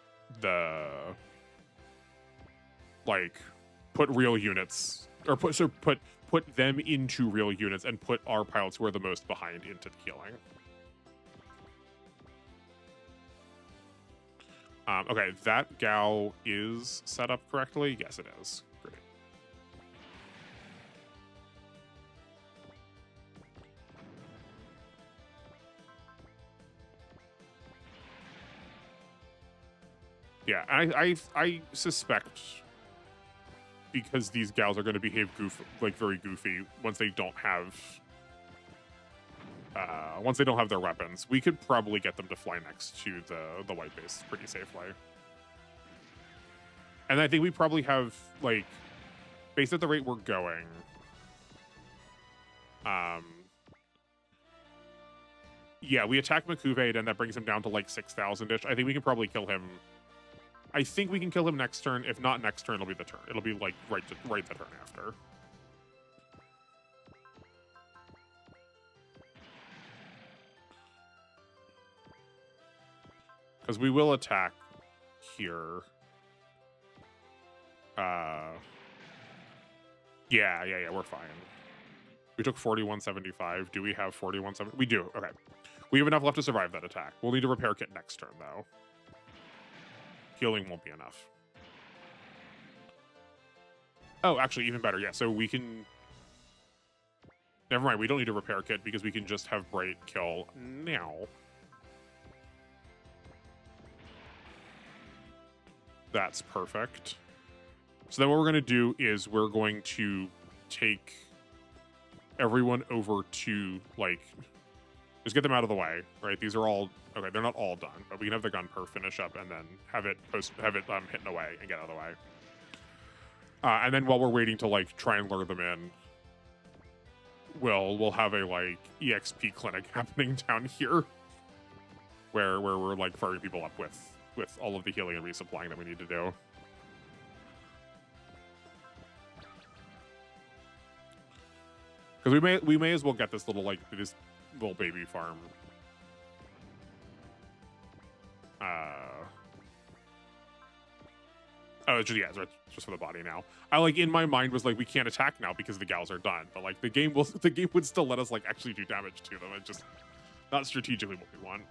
real units, or put them into real units and put our pilots who are the most behind into the healing. Okay, that Gao is set up correctly. Yes, it is. Great. Yeah, I suspect, because these Gals are going to behave very goofy once they don't have their weapons, we could probably get them to fly next to the white base pretty safely. And I think we probably have, like, based at the rate we're going, yeah, we attack Makuve and that brings him down to, like, 6,000-ish. I think we can probably kill him. I think we can kill him next turn. If not next turn, it'll be the turn. It'll be, like, right the turn after. Because we will attack here. Yeah, we're fine. We took 4175. Do we have 4170? We do. Okay. We have enough left to survive that attack. We'll need a repair kit next turn, though. Healing won't be enough. Oh, actually, even better. Yeah, so we can... Never mind, we don't need a repair kit because we can just have Bright kill now. That's perfect. So then what we're going to do is we're going to take everyone over to, like... Just get them out of the way, right? These are all... Okay, they're not all done, but we can have the gun perf finish up and then have it hitting away and get out of the way. And then while we're waiting to, like, try and lure them in, we'll have a, like, EXP clinic happening down here where we're, like, firing people up with all of the healing and resupplying that we need to do. Because we may as well get this little baby farm. Oh, it's just for the body now. In my mind was like, we can't attack now because the gals are done, but like the game would still let us like actually do damage to them. It's just not strategically what we want.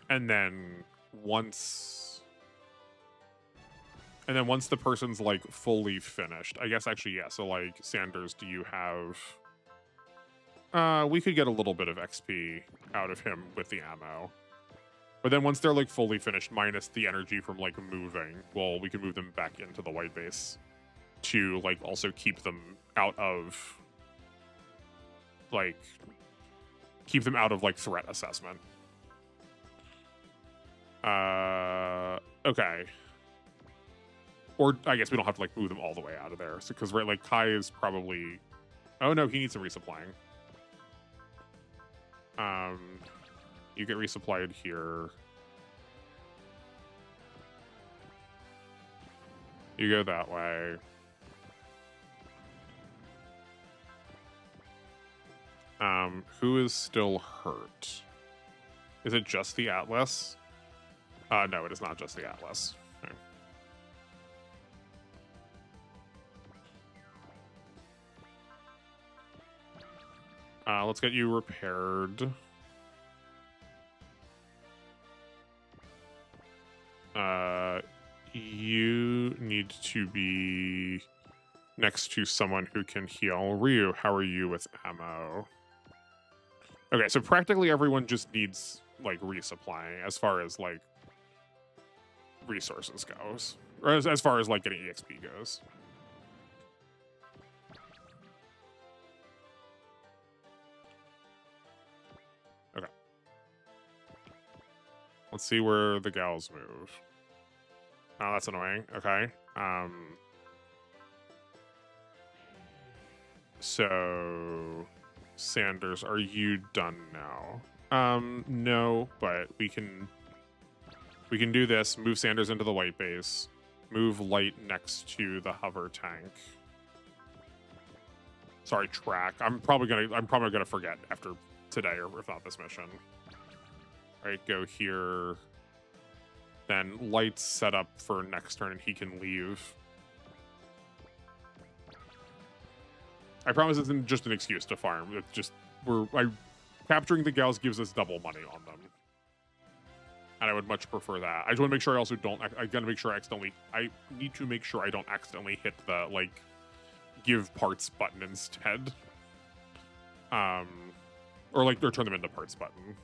And then once the person's like fully finished, I guess actually, yeah. So like Sanders, do you have, we could get a little bit of XP out of him with the ammo. But then once they're like fully finished, minus the energy from like moving, well, we can move them back into the white base to like also keep them out of like threat assessment. Okay. Or I guess we don't have to like move them all the way out of there. So because right, like Kai is probably, oh no, he needs some resupplying. You get resupplied here. You go that way. Who is still hurt? Is it just the Atlas? No, it is not just the Atlas. Okay. Let's get you repaired. You need to be next to someone who can heal. Ryu, how are you with ammo? Okay, so practically everyone just needs like resupplying as far as like resources goes, or as far as like getting EXP goes. Okay. Let's see where the gals move. Oh, that's annoying. Okay. So Sanders, are you done now? No, but we can do this. Move Sanders into the white base. Move Light next to the hover tank. Sorry, track. I'm probably gonna forget after today, or if not this mission. All right, go here. Then Light's set up for next turn, and he can leave. I promise it's just an excuse to farm. It's just capturing the gals gives us double money on them, and I would much prefer that. I just want to make sure I also don't. I gotta make sure I need to make sure I don't accidentally hit the like give parts button instead, or turn them into parts button.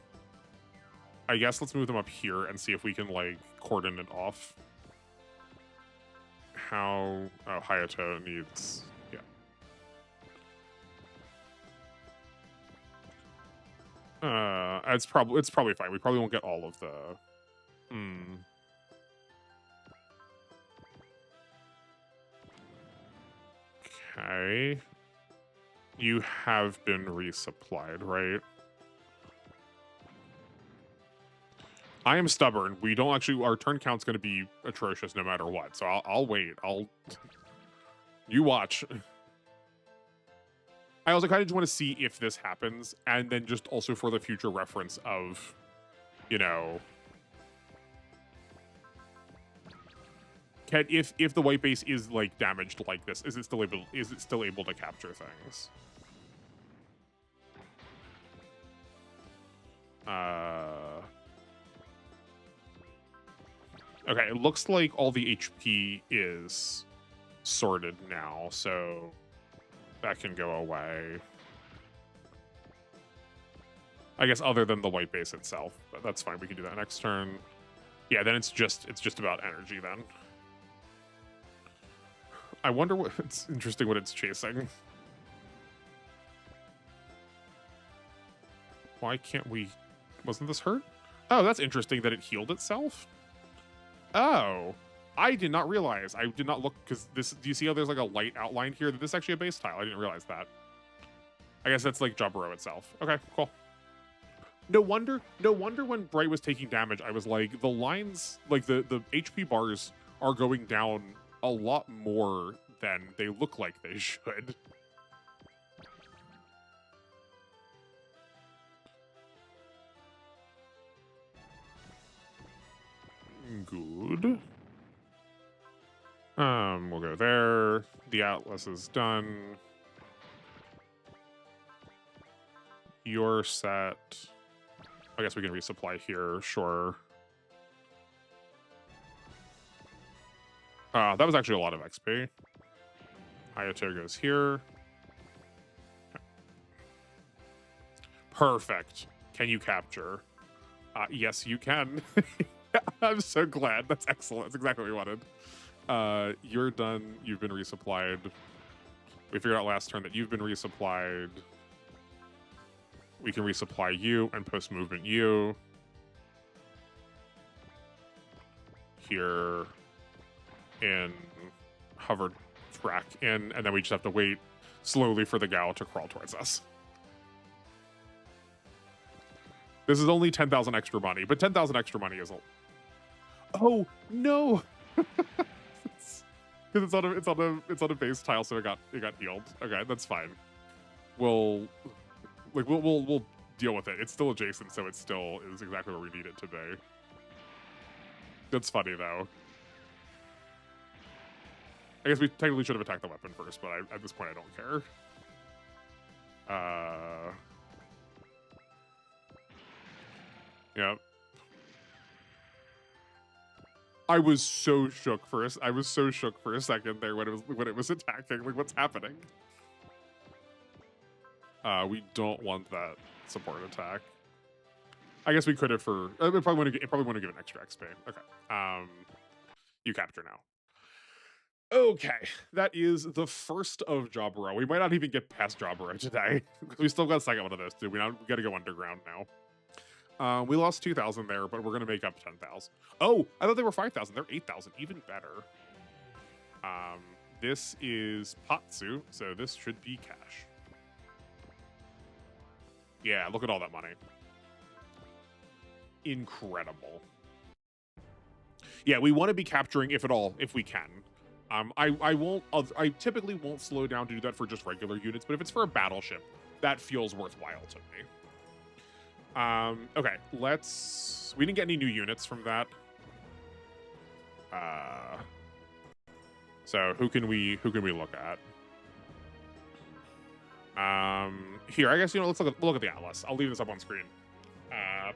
I guess let's move them up here and see if we can like cordon it off. How Hayato needs, yeah. It's probably fine. We probably won't get all of the. Okay. You have been resupplied, right? I am stubborn. We don't actually. Our turn count's going to be atrocious no matter what. So I'll wait. You watch. I also kind of just want to see if this happens, and then just also for the future reference of, you know, if the white base is like damaged like this, is it still able to capture things? Okay, it looks like all the HP is sorted now, so that can go away. I guess other than the white base itself, but that's fine. We can do that next turn. Yeah, then it's just about energy then. I wonder what it's interesting what it's chasing. Why can't we? Wasn't this hurt? Oh, that's interesting that it healed itself. Oh, I did not realize. I did not look because this. Do you see how there's like a light outline here? That this is actually a base tile. I didn't realize that. I guess that's like Jab-uro itself. Okay, cool. No wonder when Bright was taking damage, I was like, the lines, like the HP bars are going down a lot more than they look like they should. Good. We'll go there. The Atlas is done. You're set. I guess we can resupply here, sure. That was actually a lot of XP. Hayato goes here. Perfect. Can you capture? Yes, you can. I'm so glad. That's excellent. That's exactly what we wanted. You're done. You've been resupplied. We figured out last turn that you've been resupplied. We can resupply you and post-movement you. Here in hover track in, and then we just have to wait slowly for the Gao to crawl towards us. This is only 10,000 extra money, but 10,000 extra money is a... Oh, no! Because it's on a base tile, so it got healed. Okay, that's fine. We'll deal with it. It's still adjacent, so it still is exactly where we need it to be. That's funny though. I guess we technically should have attacked the weapon first, but at this point I don't care. Yep. I was so shook for a second there when it was attacking. Like, what's happening? We don't want that support attack. I guess we could have for. It probably want to give an extra XP. Okay. You capture now. Okay, that is the first of Jab-uro. We might not even get past Jab-uro today. We still got a second one of those too. We got to go underground now. We lost 2,000 there, but we're gonna make up 10,000. Oh, I thought they were 5,000. They're 8,000. Even better. This is Patsu, so this should be cash. Yeah, look at all that money. Incredible. Yeah, we want to be capturing, if at all, if we can. I typically won't slow down to do that for just regular units, but if it's for a battleship, that feels worthwhile to me. Okay, we didn't get any new units from that. So who can we look at? Here, I guess, you know, we'll look at the Atlas. I'll leave this up on screen.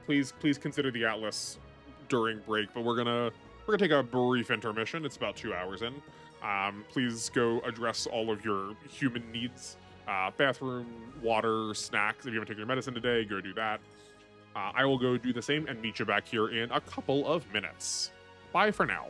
Please consider the Atlas during break, but we're gonna take a brief intermission. It's about 2 hours in. Please go address all of your human needs. Bathroom, water, snacks. If you haven't taken your medicine today, go do that. I will go do the same and meet you back here in a couple of minutes. Bye for now.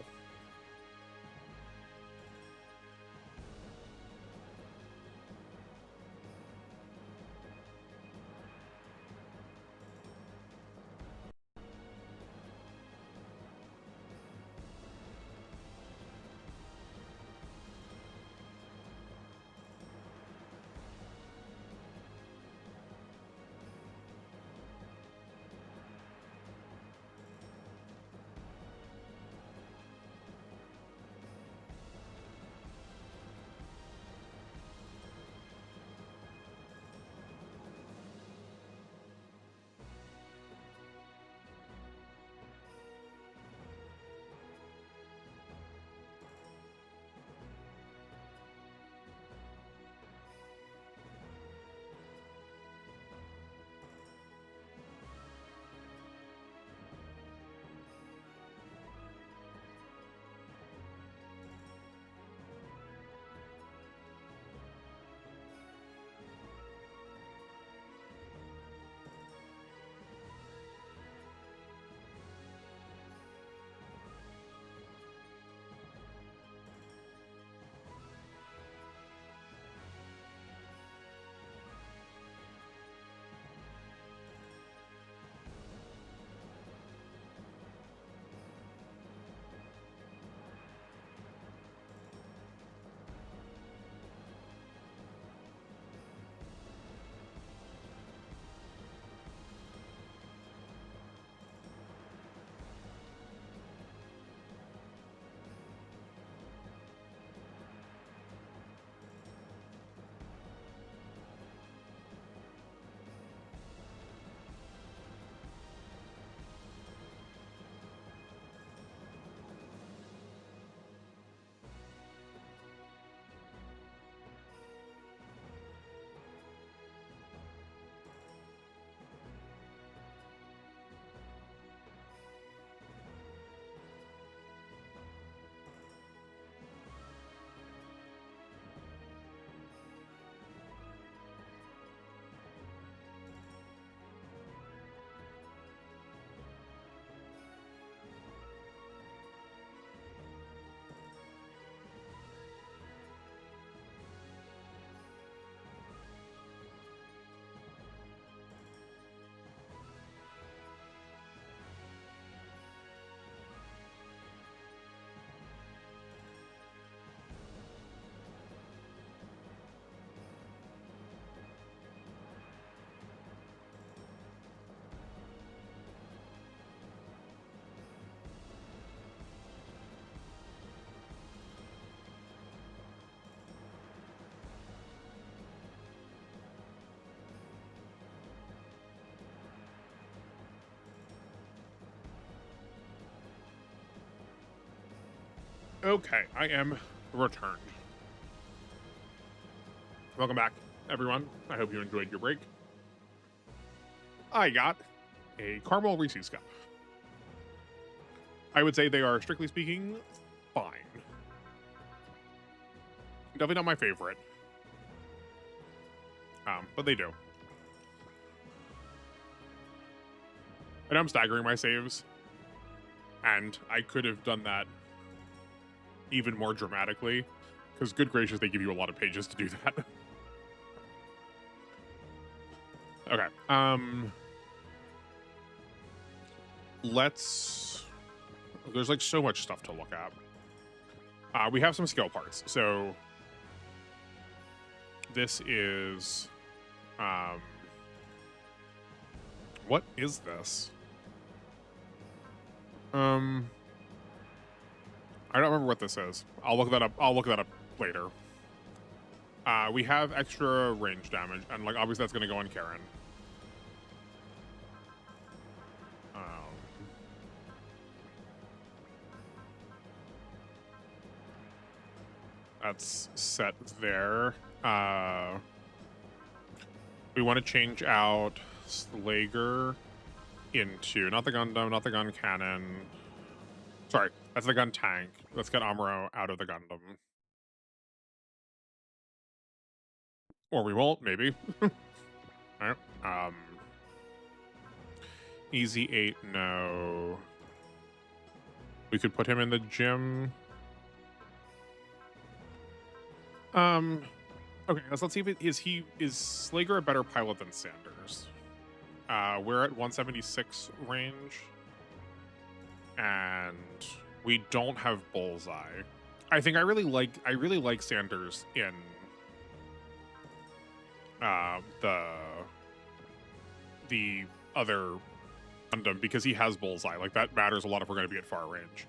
Okay, I am returned. Welcome back, everyone. I hope you enjoyed your break. I got a caramel Reese's cup. I would say they are, strictly speaking, fine. Definitely not my favorite. But they do. I know I'm staggering my saves, and I could have done that even more dramatically, because good gracious, they give you a lot of pages to do that. Okay, there's like so much stuff to look at. We have some skill parts. So this is, what is this? I don't remember what this is. I'll look that up later. We have extra range damage, and like obviously that's gonna go on Karen. That's set there. We want to change out Slager into not the Gundam, not the gun cannon. Sorry, that's the gun tank. Let's get Amuro out of the Gundam. Or we won't, maybe. All right. Easy 8, no. We could put him in the gym. Okay, let's see if is Slager a better pilot than Sanders? We're at 176 range, and we don't have Bullseye. I think I really like Sanders in the other Gundam because he has Bullseye. Like that matters a lot if we're going to be at far range.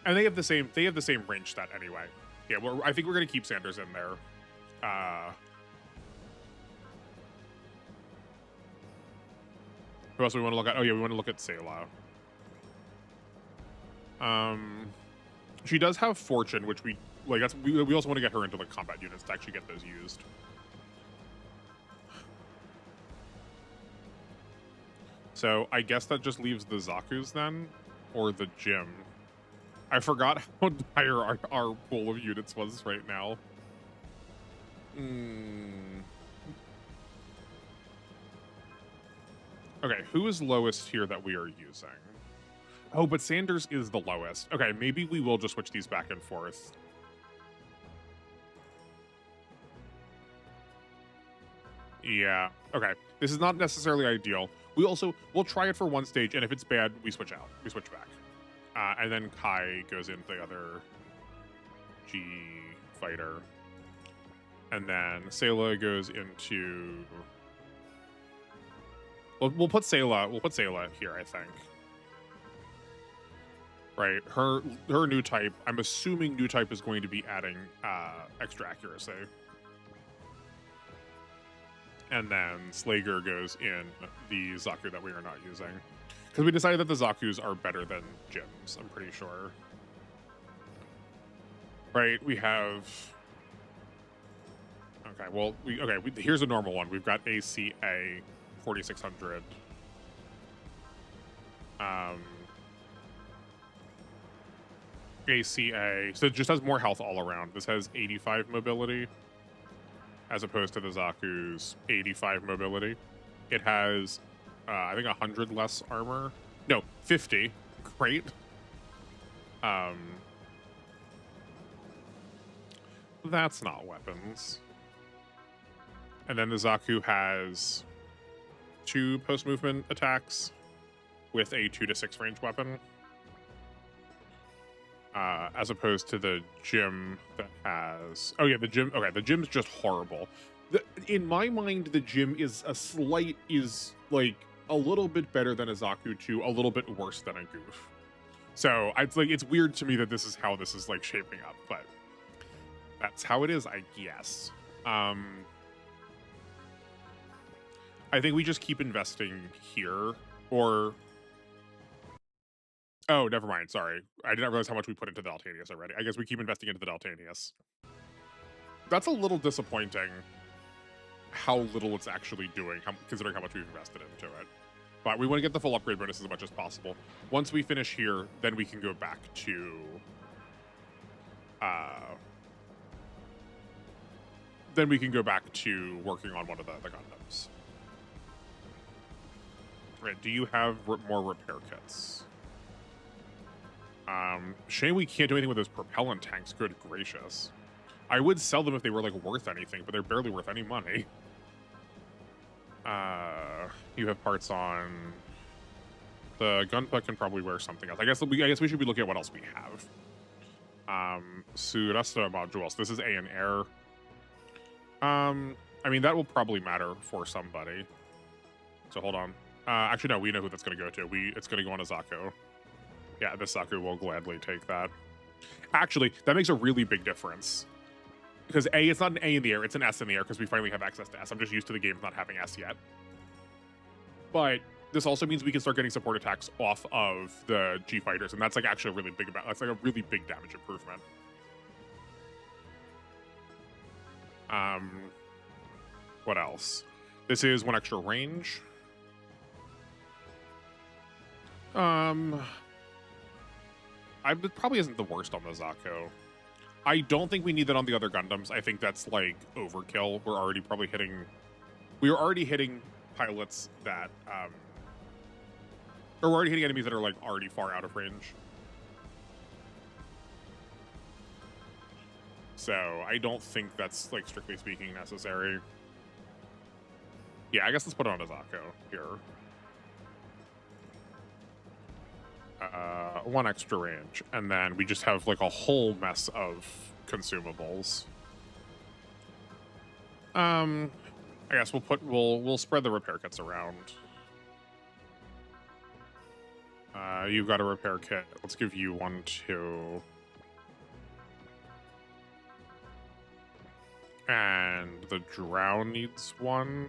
And they have the same range stat anyway. Yeah, I think we're going to keep Sanders in there. Who else do we want to look at? Oh yeah, we want to look at Sayla. She does have Fortune, which we like. We also want to get her into the combat units to actually get those used. So I guess that just leaves the Zaku's then, or the gym. I forgot how dire our pool of units was right now. Okay, who is lowest here that we are using? Oh, but Sanders is the lowest. Okay, maybe we will just switch these back and forth. Yeah, okay. This is not necessarily ideal. We'll try it for one stage, and if it's bad, we switch out. We switch back. And then Kai goes into the other G fighter. And then Sayla goes into... We'll put Sayla here, I think. Right, her new type, I'm assuming new type is going to be adding extra accuracy. And then Slager goes in the Zaku that we are not using. Because we decided that the Zakus are better than Jims, I'm pretty sure. Right, we have... Okay, well, here's a normal one. We've got ACA 4600. ACA, so it just has more health all around. This has 85 mobility, as opposed to the Zaku's 85 mobility. It has, I think, 100 less armor. No, 50. Great. That's not weapons. And then the Zaku has 2 post-movement attacks with a 2 to 6 range weapon. As opposed to the gym that has... Oh yeah, the gym... Okay, the gym's just horrible. In my mind, the gym is like a little bit better than a Zaku to a little bit worse than a Goof. So it's weird to me that this is how this is like shaping up, but that's how it is, I guess. I think we just keep investing here, or Oh, never mind. Sorry. I didn't realize how much we put into the Daltanius already. I guess we keep investing into the Daltanius. That's a little disappointing how little it's actually doing, considering how much we've invested into it. But we want to get the full upgrade bonus as much as possible. Once we finish here, then we can go back to... then we can go back to working on one of the Gundams. Right, do you have more repair kits? Shame we can't do anything with those propellant tanks, good gracious. I would sell them if they were, like, worth anything, but they're barely worth any money. You have parts on... The Gunpla can probably wear something else. I guess we should be looking at what else we have. Surasta modules. This is A and Air. I mean, that will probably matter for somebody. So hold on. Actually, no, we know who that's going to go to. It's going to go on a Zaku. Yeah, the Zaku will gladly take that. Actually, that makes a really big difference. Because A, it's not an A in the air, it's an S in the air, because we finally have access to S. I'm just used to the game not having S yet. But this also means we can start getting support attacks off of the G fighters, and that's like actually a really big that's like a really big damage improvement. What else? This is 1 extra range. It probably isn't the worst on the Zaku. I don't think we need that on the other Gundams. I think that's like overkill. We are already hitting pilots that, or we're already hitting enemies that are like already far out of range. So I don't think that's like strictly speaking necessary. Yeah, I guess let's put it on a Zaku here. 1 extra range, and then we just have like a whole mess of consumables. I guess we'll spread the repair kits around. You've got a repair kit. Let's give you 1 too. And the Drow needs 1.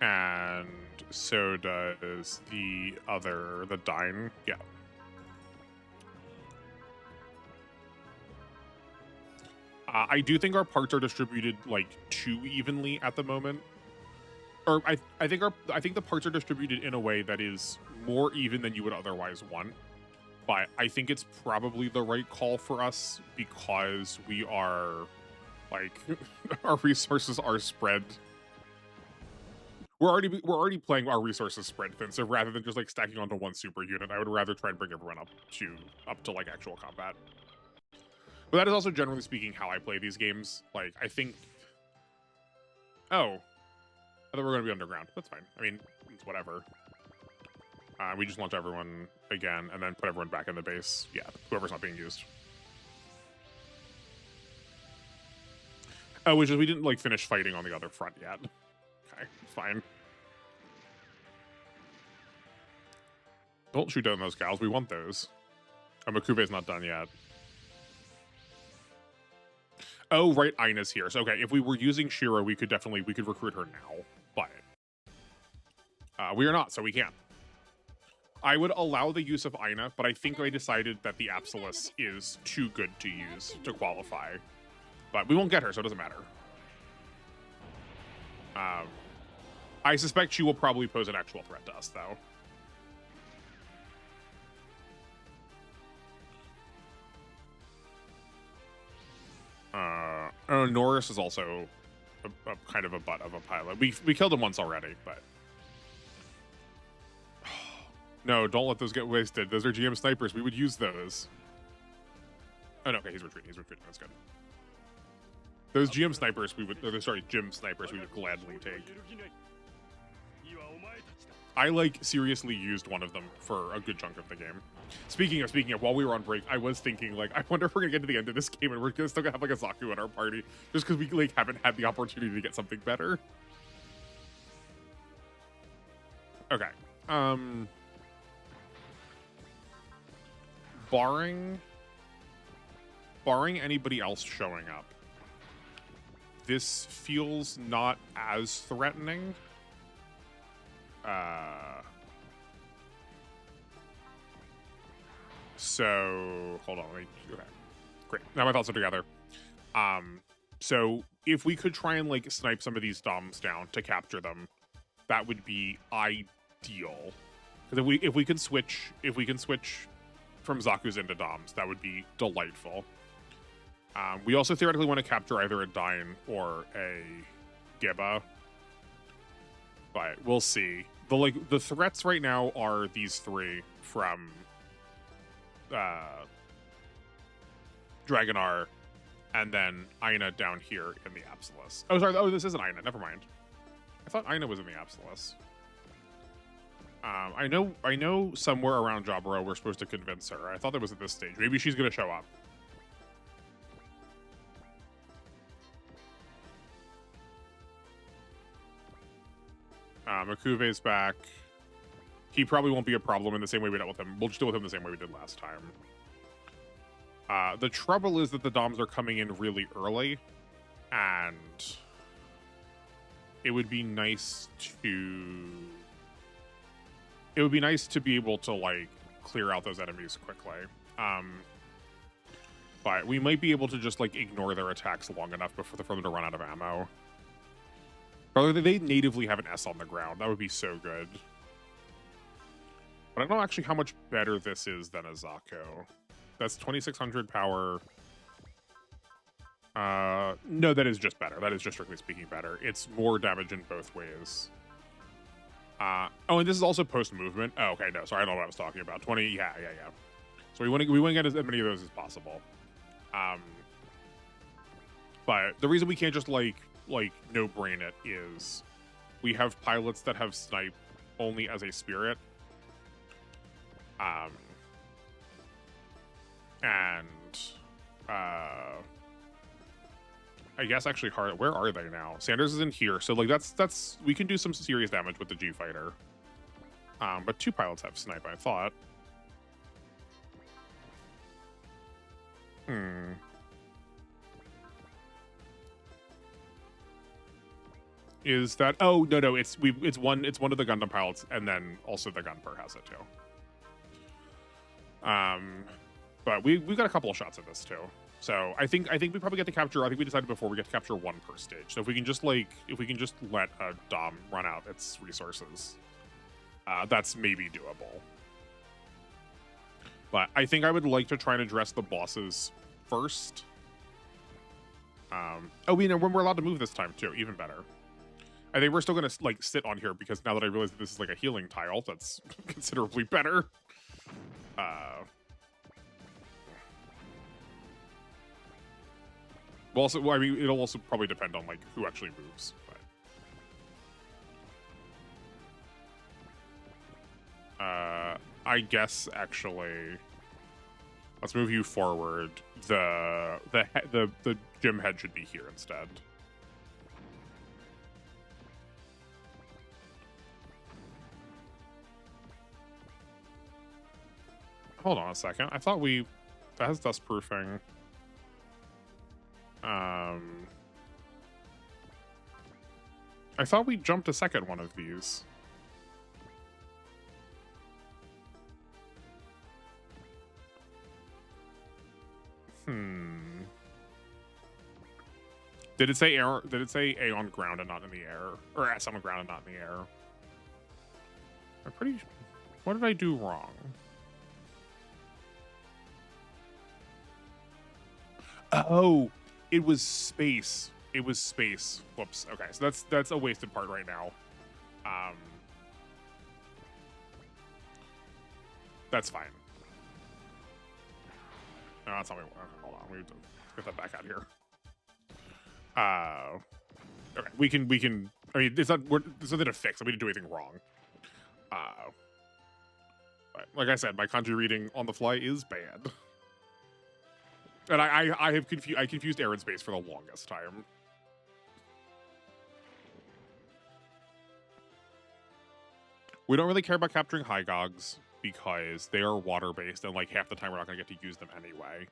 And so does the Dine. Yeah. I do think our parts are distributed like too evenly at the moment. Or I think the parts are distributed in a way that is more even than you would otherwise want. But I think it's probably the right call for us because we are like our resources are spread. We're already playing our resources spread thin, so rather than just like stacking onto 1 super unit, I would rather try and bring everyone up to like actual combat. But that is also generally speaking how I play these games. Like I think, oh, I thought we were going to be underground. That's fine. I mean, it's whatever. We just launch everyone again and then put everyone back in the base. Yeah, whoever's not being used. Oh, which is we didn't like finish fighting on the other front yet. Okay, fine. Don't shoot down those cows. We want those. Oh, Makuve's not done yet. Oh, right, Ina's here. So, okay, if we were using Shira, we could recruit her now, but we are not, so we can't. I would allow the use of Ina, but I think I decided that the Absolus is too good to use to qualify. But we won't get her, so it doesn't matter. I suspect she will probably pose an actual threat to us, though. Oh, Norris is also a kind of a butt of a pilot. We killed him once already, but... No, don't let those get wasted. Those are GM snipers. We would use those. Oh, no, okay, he's retreating. That's good. Those GM snipers GM snipers we would gladly take. I, like, seriously used one of them for a good chunk of the game. Speaking of, while we were on break, I was thinking, like, I wonder if we're gonna get to the end of this game and we're still gonna have, like, a Zaku in our party, just because we, like, haven't had the opportunity to get something better. Okay. Barring anybody else showing up, this feels not as threatening. So hold on. Okay, great. Now my thoughts are together. So if we could try and like snipe some of these DOMs down to capture them, that would be ideal. Because if we can switch from Zaku's into DOMs, that would be delightful. We also theoretically want to capture either a Dine or a Giba, but we'll see. The threats right now are these three from Dragonar, and then Aina down here in the Absolus. Oh, sorry. Oh, this isn't Aina. Never mind. I thought Aina was in the Absolus. I know somewhere around Jab-uro we're supposed to convince her. I thought that was at this stage. Maybe she's going to show up. Akuve's back. He probably won't be a problem in the same way we dealt with him. We'll just deal with him the same way we did last time. The trouble is that the DOMs are coming in really early, and it would be nice to be able to like clear out those enemies quickly. But we might be able to just like ignore their attacks long enough for them to run out of ammo. Probably they natively have an S on the ground. That would be so good. But I don't know actually how much better this is than a Zaku. That's 2600 power. No, that is just better. That is just strictly speaking better. It's more damage in both ways. Oh, and this is also post movement. Oh, okay, no, sorry, I don't know what I was talking about. 20, yeah. So we want to get as many of those as possible. But the reason we can't just like no brain it is we have pilots that have snipe only as a spirit. I guess actually where are they now? Sanders is in here, so like that's we can do some serious damage with the G fighter. But two pilots have snipe, I thought. Is that? Oh no, it's one of the Gundam pilots, and then also the Gunper has it too. But we've got a couple of shots at this too. So I think we probably get to capture. I think we decided before we get to capture one per stage. So if we can just let a DOM run out its resources, that's maybe doable. But I think I would like to try and address the bosses first. Oh, when we're allowed to move this time too, even better. I think we're still gonna like sit on here because now that I realize that this is like a healing tile, that's considerably better. Well, I mean, it'll also probably depend on like who actually moves. But I guess actually, let's move you forward. The gym head should be here instead. Hold on a second. I thought that has dust proofing. I thought we jumped a second one of these. Did it say air? Did it say A on ground and not in the air, or S on the ground and not in the air? I'm pretty. What did I do wrong? Oh, it was space. It was space. Whoops. Okay, so that's a wasted part right now. That's fine. No, that's not what we want. Hold on, we need to get that back out here. Okay, we can. I mean, there's nothing to fix. We didn't do anything wrong. But like I said, my kanji reading on the fly is bad. And I confused air and space for the longest time. We don't really care about capturing high gogs because they are water based, and like half the time we're not gonna get to use them anyway.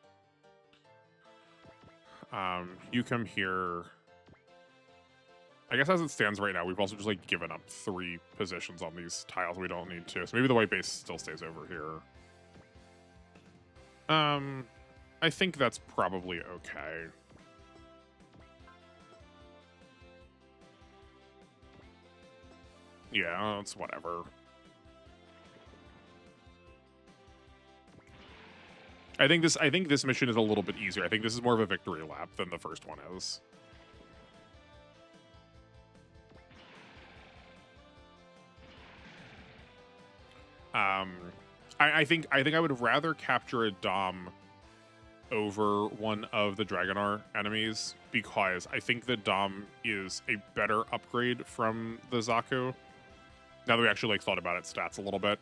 You come here. I guess as it stands right now, we've also just like given up 3 positions on these tiles we don't need to. So maybe the white base still stays over here. I think that's probably okay. Yeah, it's whatever. I think this mission is a little bit easier. I think this is more of a victory lap than the first one is. I think I would rather capture a Dom over one of the Dragonar enemies because I think the Dom is a better upgrade from the Zaku. Now that we actually like thought about its stats a little bit,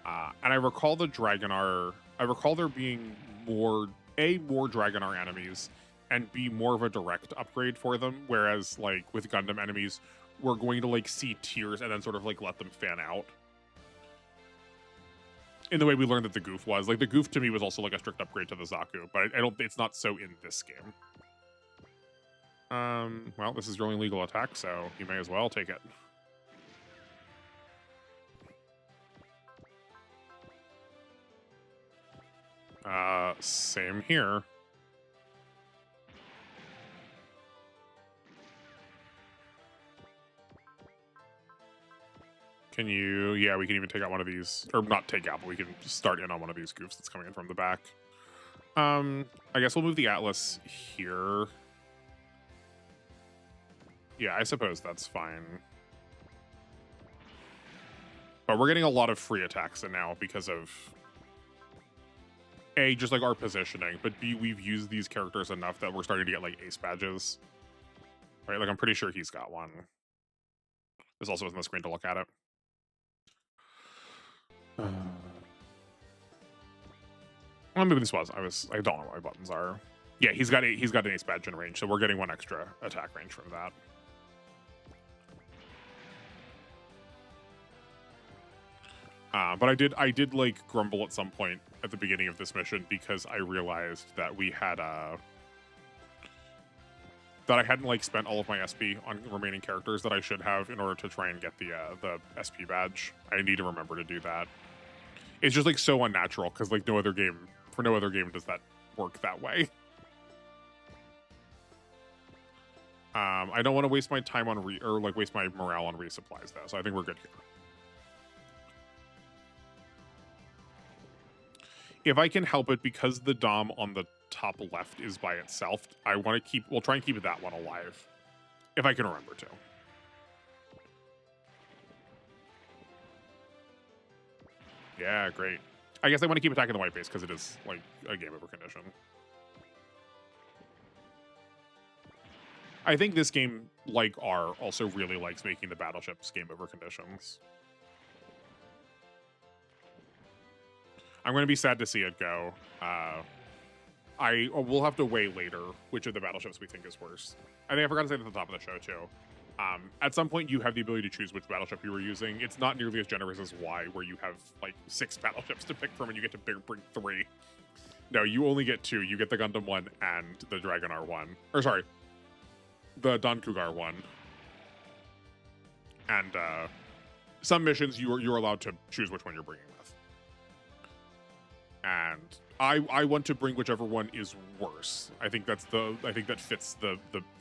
and I recall the Dragonar. I recall there being more Dragonar enemies, and B more of a direct upgrade for them. Whereas like with Gundam enemies, we're going to like see tiers and then sort of like let them fan out. In the way we learned that the Goof was. Like, the Goof to me was also like a strict upgrade to the Zaku, but I don't, it's not so in this game. Well, this is your only legal attack, so you may as well take it. Same here. Can you, yeah, we can even take out one of these, or not take out, but we can start in on one of these goofs that's coming in from the back. I guess we'll move the Atlas here. Yeah, I suppose that's fine. But we're getting a lot of free attacks in now because of A, just like our positioning, but B, we've used these characters enough that we're starting to get like ace badges. Right, like I'm pretty sure he's got one. This also isn't the screen to look at it. Well, maybe this was. I don't know what my buttons are. Yeah, he's got an ace badge in range, so we're getting one extra attack range from that. But I did like grumble at some point at the beginning of this mission because I realized that we had that I hadn't like spent all of my SP on remaining characters that I should have in order to try and get the SP badge. I need to remember to do that. It's just like so unnatural because like no other game does that work that way. I don't want to waste my time on waste my morale on resupplies though, so I think we're good here. If I can help it, because the Dom on the top left is by itself, we'll try and keep that one alive. If I can remember to. Yeah, great. I guess I want to keep attacking the white base because it is like a game over condition. I think this game, like R, also really likes making the battleships game over conditions. I'm going to be sad to see it go. We'll have to weigh later which of the battleships we think is worse. I think I forgot to say at the top of the show too. At some point, you have the ability to choose which battleship you were using. It's not nearly as generous as Y, where you have like 6 battleships to pick from and you get to bring 3. No, you only get 2. You get the Gundam one and the Dragonar one. Or sorry, the Don Cougar one. And some missions you're allowed to choose which one you're bringing with. And I want to bring whichever one is worse. I think that fits the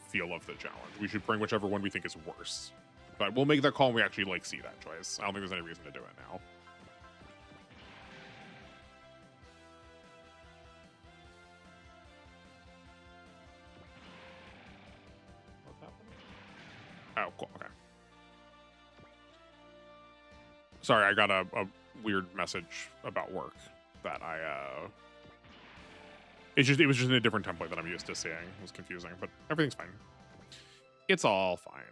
feel of the challenge. We should bring whichever one we think is worse. But we'll make that call when we actually like see that choice. I don't think there's any reason to do it now. Oh, cool. Okay. Sorry, I got a weird message about work that it was just in a different template that I'm used to seeing. It was confusing, but everything's fine. It's all fine.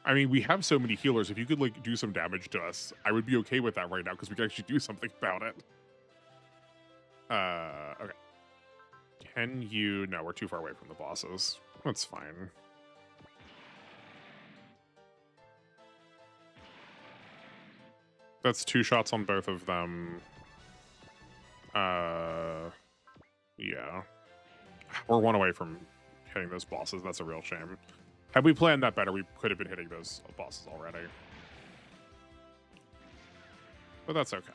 I mean, we have so many healers. If you could like do some damage to us, I would be okay with that right now because we could actually do something about it. Okay. Can you? No, we're too far away from the bosses. That's fine. That's 2 shots on both of them. Yeah. We're 1 away from hitting those bosses. That's a real shame. Had we planned that better, we could have been hitting those bosses already. but that's okay.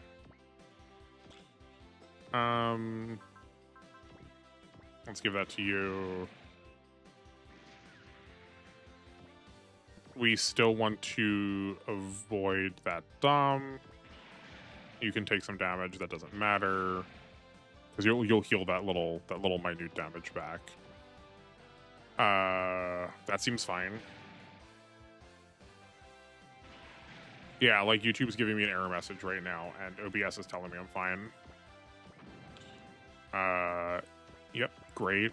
Let's give that to you. We still want to avoid that Dom. You can take some damage. That doesn't matter because you'll heal that little minute damage back. That seems fine. Yeah, like YouTube's giving me an error message right now, and OBS is telling me I'm fine. Yep, great.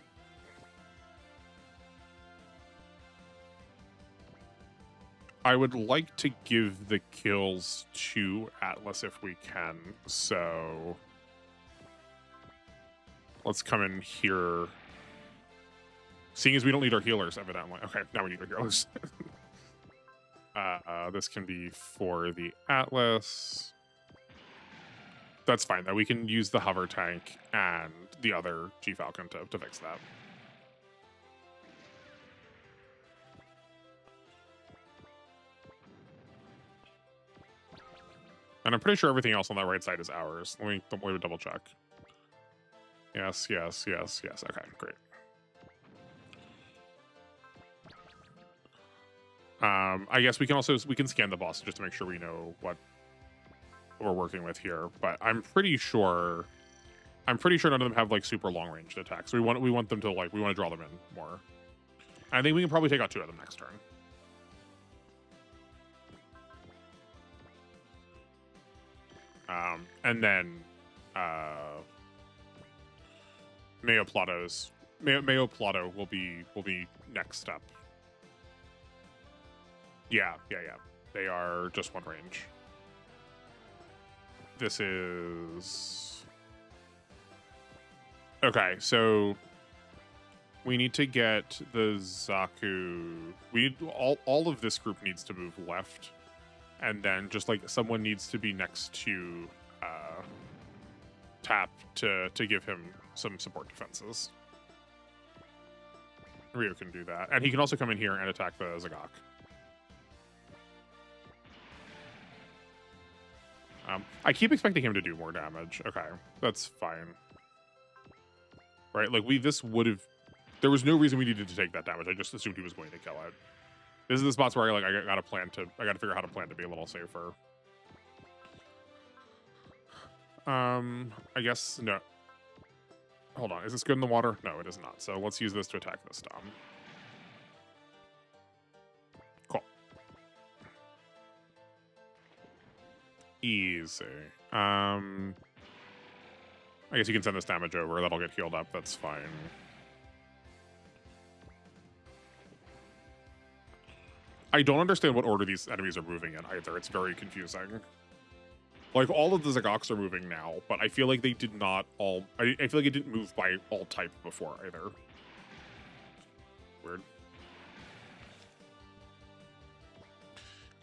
I would like to give the kills to Atlas if we can, so let's come in here. Seeing as we don't need our healers, evidently. Okay, now we need our healers. This can be for the Atlas. That's fine, though. We can use the hover tank and the other G-Falcon to fix that. And I'm pretty sure everything else on that right side is ours. Let me double check. Yes, yes, yes, yes. Okay, great. I guess we can scan the boss just to make sure we know what we're working with here. But I'm pretty sure none of them have like super long ranged attacks. We want them to we want to draw them in more. I think we can probably take out 2 of them next turn. And then Mayo Plato will be next step. Yeah. They are just 1 range. This is okay. So we need to get the Zaku. We need all of this group needs to move left, and then just like someone needs to be next to Tap to give him some support defenses. Rio can do that, and he can also come in here and attack the Zagok. I keep expecting him to do more damage. Okay, that's fine. Right, like there was no reason we needed to take that damage. I just assumed he was going to kill it. This is the spots where I gotta figure out how to plan to be a little safer. I guess no. Hold on, is this good in the water? No, it is not. So let's use this to attack this Dom. Cool. Easy. I guess you can send this damage over. That'll get healed up. That's fine. I don't understand what order these enemies are moving in either. It's very confusing. Like, all of the Zagoks are moving now, but I feel like they did not all... I feel like it didn't move by all type before either. Weird.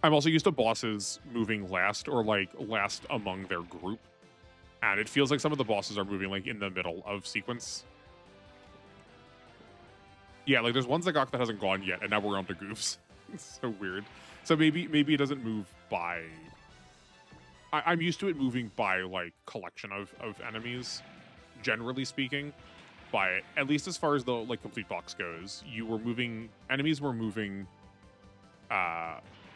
I'm also used to bosses moving last, or like last among their group. And it feels like some of the bosses are moving like in the middle of sequence. Yeah, like there's one Zagok that hasn't gone yet, and now we're on to Goofs. It's so weird. So maybe it doesn't move by... I'm used to it moving by like collection of enemies, generally speaking. But at least as far as the like complete box goes, enemies were moving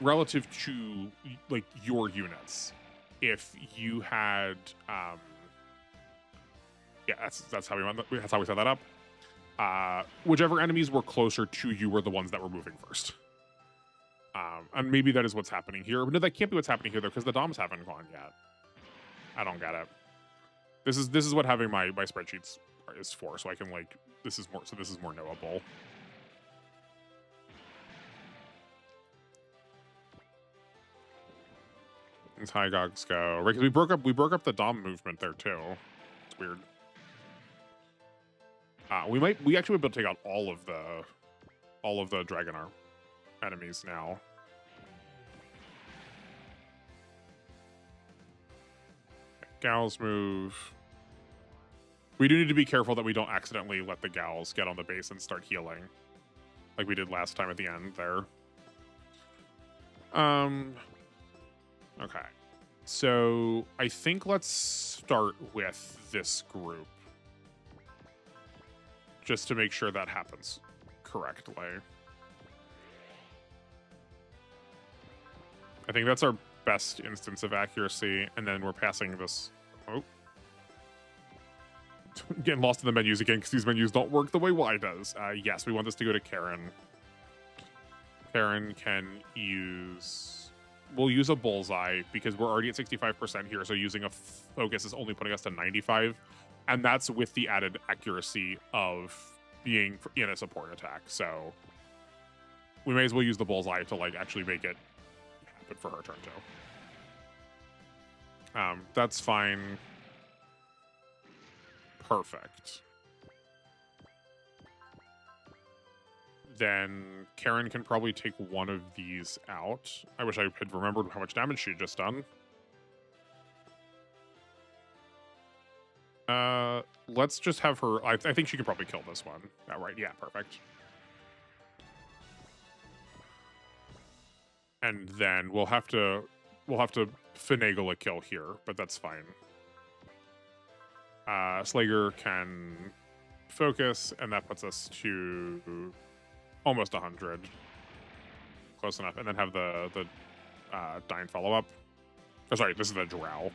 relative to like your units. If you had yeah, that's how we set that up. Whichever enemies were closer to you were the ones that were moving first. And maybe that is what's happening here. But no, that can't be what's happening here though, because the DOMs haven't gone yet. I don't get it. This is what having my spreadsheets is for, so I can like this is more knowable. Let's high gogs go. Right, because we broke up the DOM movement there too. It's weird. We actually would be able to take out all of the Dragonar enemies now. Gals move. We do need to be careful that we don't accidentally let the Gals get on the base and start healing, like we did last time at the end there. Okay. So I think let's start with this group, just to make sure that happens correctly. I think that's our best instance of accuracy, and then we're passing this. Oh. Getting lost in the menus again because these menus don't work the way Y does. Yes, we want this to go to Karen. Karen can use... We'll use a bullseye because we're already at 65% here, so using a focus is only putting us to 95. And that's with the added accuracy of being in a support attack. So we may as well use the bullseye to like actually make it happen for her turn too. That's fine. Perfect. Then Karen can probably take one of these out. I wish I had remembered how much damage she had just done. Let's just have her... I think she could probably kill this one. Oh, right, yeah, perfect. And then we'll have to finagle a kill here, but that's fine. Slager can focus, and that puts us to almost 100. Close enough. And then have the Dyne follow up. Oh, sorry, this is the Drow.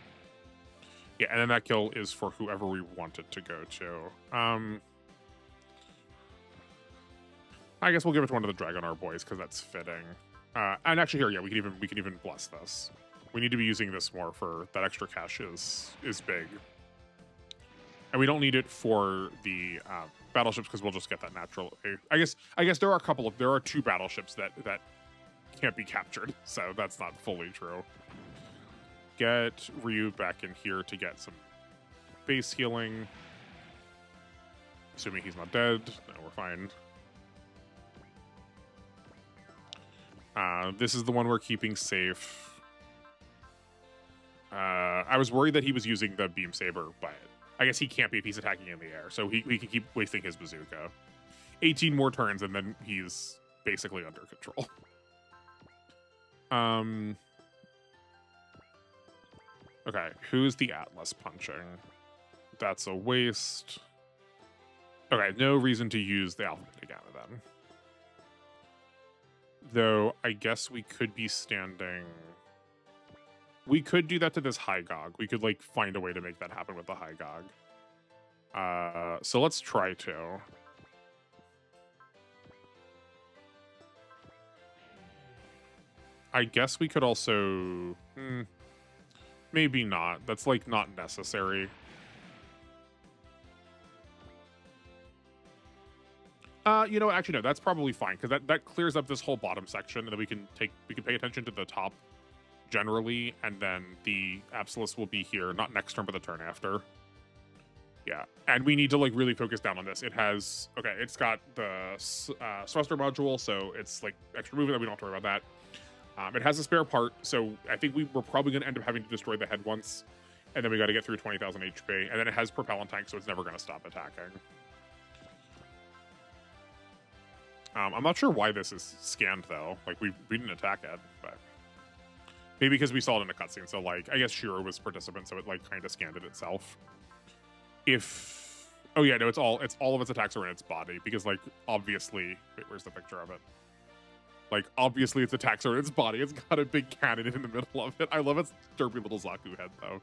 Yeah, and then that kill is for whoever we want it to go to. I guess we'll give it to one of the Dragonar boys because that's fitting. And actually here, yeah, we can even bless this. We need to be using this more for that extra cash is big. And we don't need it for the battleships because we'll just get that natural. I guess there are two battleships that can't be captured, so that's not fully true. Get Ryu back in here to get some base healing. Assuming he's not dead. No, we're fine. This is the one we're keeping safe. I was worried that he was using the beam saber, but I guess he can't be if he's attacking in the air, so he can keep wasting his bazooka. 18 more turns, and then he's basically under control. Okay, who's the Atlas punching? That's a waste. Okay, no reason to use the alphabetic gamma then. Though, I guess we could be standing... We could do that to this High Gog. We could, like, find a way to make that happen with the High Gog. So let's try to. I guess we could also... maybe not. That's, like, not necessary. You know, actually, no, that's probably fine, because that clears up this whole bottom section, and then we can pay attention to the top generally, and then the Absolus will be here, not next turn, but the turn after. Yeah, and we need to, like, really focus down on this. It has... Okay, it's got the thruster module, so it's, like, extra movement that we don't have to worry about that. It has a spare part, so I think we're probably going to end up having to destroy the head once, and then we got to get through 20,000 HP, and then it has propellant tank, so it's never going to stop attacking. I'm not sure why this is scanned, though. Like, we didn't attack it, but... Maybe because we saw it in a cutscene, so, like, I guess Shiro was participant, so it, like, kind of scanned it itself. If... Oh, yeah, no, it's all of its attacks are in its body, because, like, obviously... Wait, where's the picture of it? Like, obviously its attacks are in its body. It's got a big cannon in the middle of it. I love its derpy little Zaku head, though.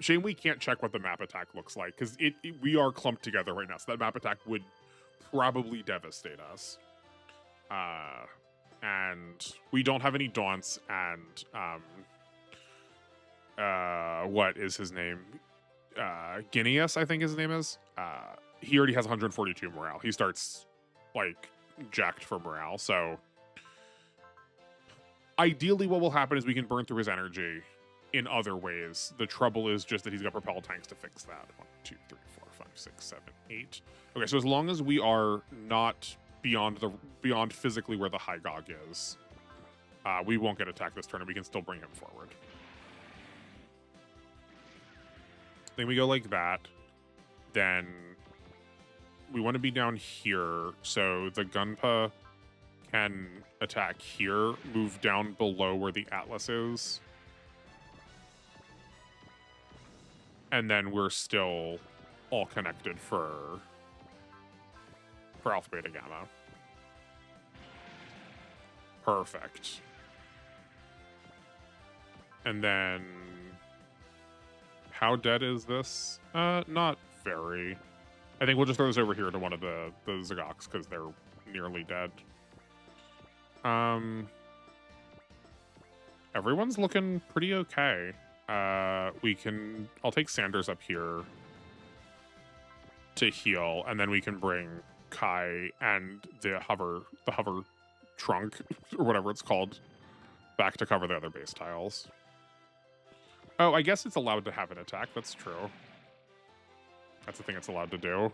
Shame we can't check what the map attack looks like, because we are clumped together right now, so that map attack would probably devastate us. And we don't have any Daunts, and what is his name? Guineas, I think his name is. He already has 142 morale. He starts, like, jacked for morale, so ideally what will happen is we can burn through his energy in other ways. The trouble is just that he's got propel tanks to fix that. 1, 2, 3, 4, 5, 6, 7, 8. Okay, so as long as we are not beyond physically where the High Gog is, we won't get attacked this turn, and we can still bring him forward. Then we go like that. Then we want to be down here, so the Gunpa can attack here, move down below where the Atlas is, And then we're still all connected for Alpha, Beta, Gamma. Perfect. And then, how dead is this? Not very. I think we'll just throw this over here to one of the Zagoks because they're nearly dead. Everyone's looking pretty okay. I'll take Sanders up here to heal, and then we can bring Kai and the hover trunk or whatever it's called back to cover the other base tiles. Oh, I guess it's allowed to have an attack. That's true. That's the thing it's allowed to do.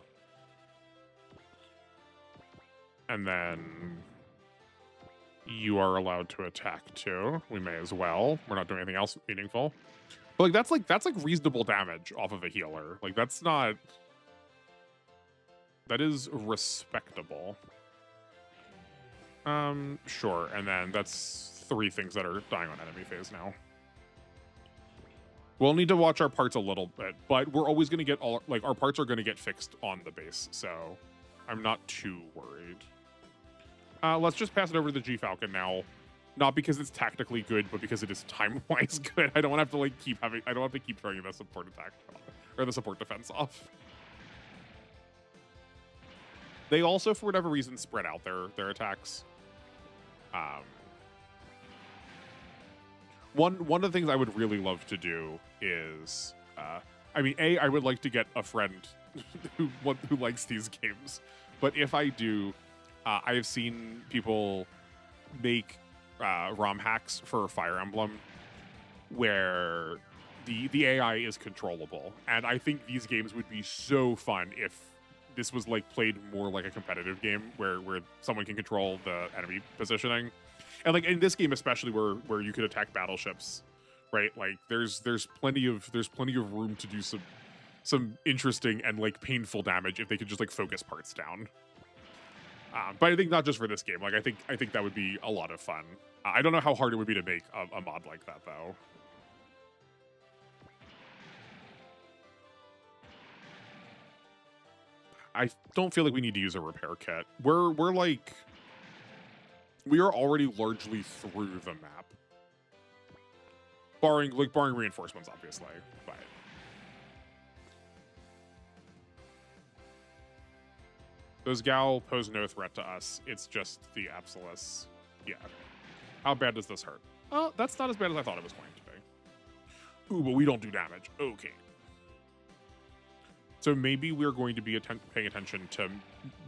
And then you are allowed to attack too. We may as well. We're not doing anything else meaningful. But that's like reasonable damage off of a healer. Like that is respectable. Sure. And then that's 3 things that are dying on enemy phase now. We'll need to watch our parts a little bit, but we're always going to get our parts are going to get fixed on the base, so I'm not too worried. Let's just pass it over to the G-Falcon now. Not because it's tactically good, but because it is time-wise good. I don't have to keep throwing the support attack or the support defense off. They also, for whatever reason, spread out their attacks. One of the things I would really love to do is, I would like to get a friend who likes these games. But if I do, I have seen people make ROM hacks for Fire Emblem where the AI is controllable, and I think these games would be so fun if this was played more like a competitive game where someone can control the enemy positioning. And in this game especially where you could attack battleships, right? There's plenty of room to do some interesting and painful damage if they could just focus parts down. But I think not just for this game. I think that would be a lot of fun. I don't know how hard it would be to make a mod like that though. I don't feel like we need to use a repair kit. We are already largely through the map. Barring reinforcements, obviously, but those Gal pose no threat to us. It's just the Absolus. Yeah. How bad does this hurt? Oh, that's not as bad as I thought it was going to be. Ooh, but we don't do damage. Okay. So maybe we're going to be paying attention to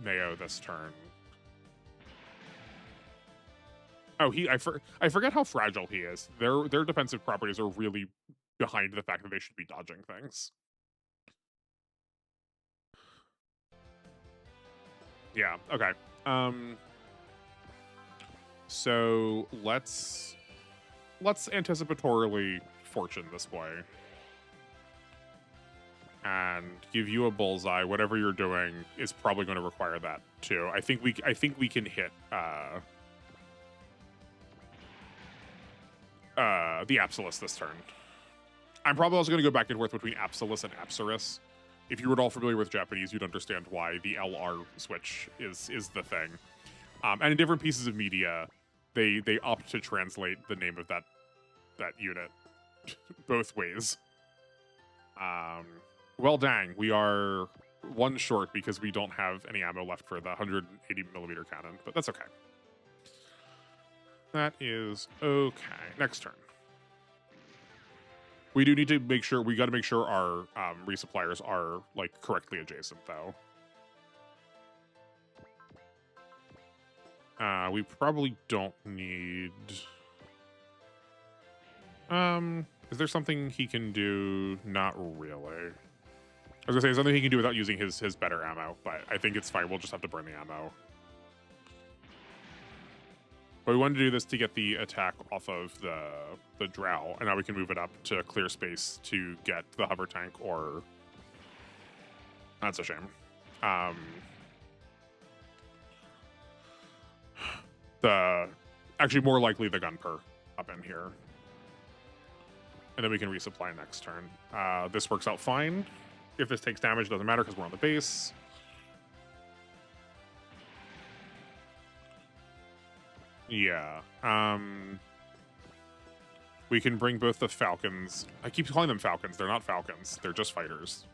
Mayo this turn. Oh, I forget how fragile he is. Their defensive properties are really behind the fact that they should be dodging things. Yeah, okay. So let's anticipatorily fortune this way. And give you a bullseye. Whatever you're doing is probably going to require that too. I think we can hit the Absolus this turn. I'm probably also going to go back and forth between Absolus and Apsaris. If you were at all familiar with Japanese, you'd understand why the LR switch is the thing. And in different pieces of media, they opt to translate the name of that unit both ways. Well, dang, we are 1 short because we don't have any ammo left for the 180mm cannon, but that's okay. That is okay. Next turn. We do need to make sure, we got to make sure our resuppliers are correctly adjacent though. We probably don't need... is there something he can do? Not really. I was gonna say, there's something he can do without using his better ammo, but I think it's fine. We'll just have to burn the ammo. But we wanted to do this to get the attack off of the drow, and now we can move it up to clear space to get the hover tank, or... That's a shame. Actually, more likely the gunper up in here. and then we can resupply next turn. This works out fine. If this takes damage, it doesn't matter because we're on the base. Yeah. We can bring both the Falcons. I keep calling them Falcons. They're not Falcons. They're just fighters.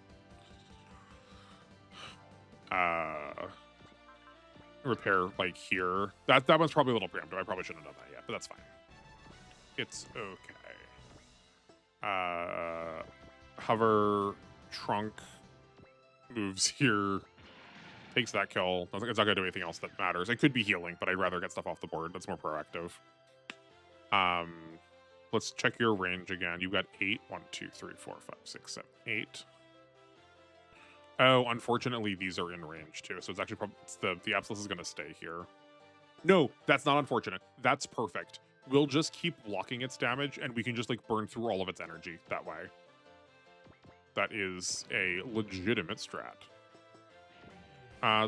Repair, like, here. That one's probably a little preemptive. I probably shouldn't have done that yet, but that's fine. It's okay. Hover, trunk, moves here, takes that kill. It's not going to do anything else that matters. It could be healing, but I'd rather get stuff off the board. That's more proactive. Let's check your range again. You've got 8. 1, 2, 3, 4, 5, 6, 7, 8. Oh, unfortunately, these are in range too. So it's actually probably the Absolus is going to stay here. No, that's not unfortunate. That's perfect. We'll just keep blocking its damage, and we can just like burn through all of its energy that way. That is a legitimate strat.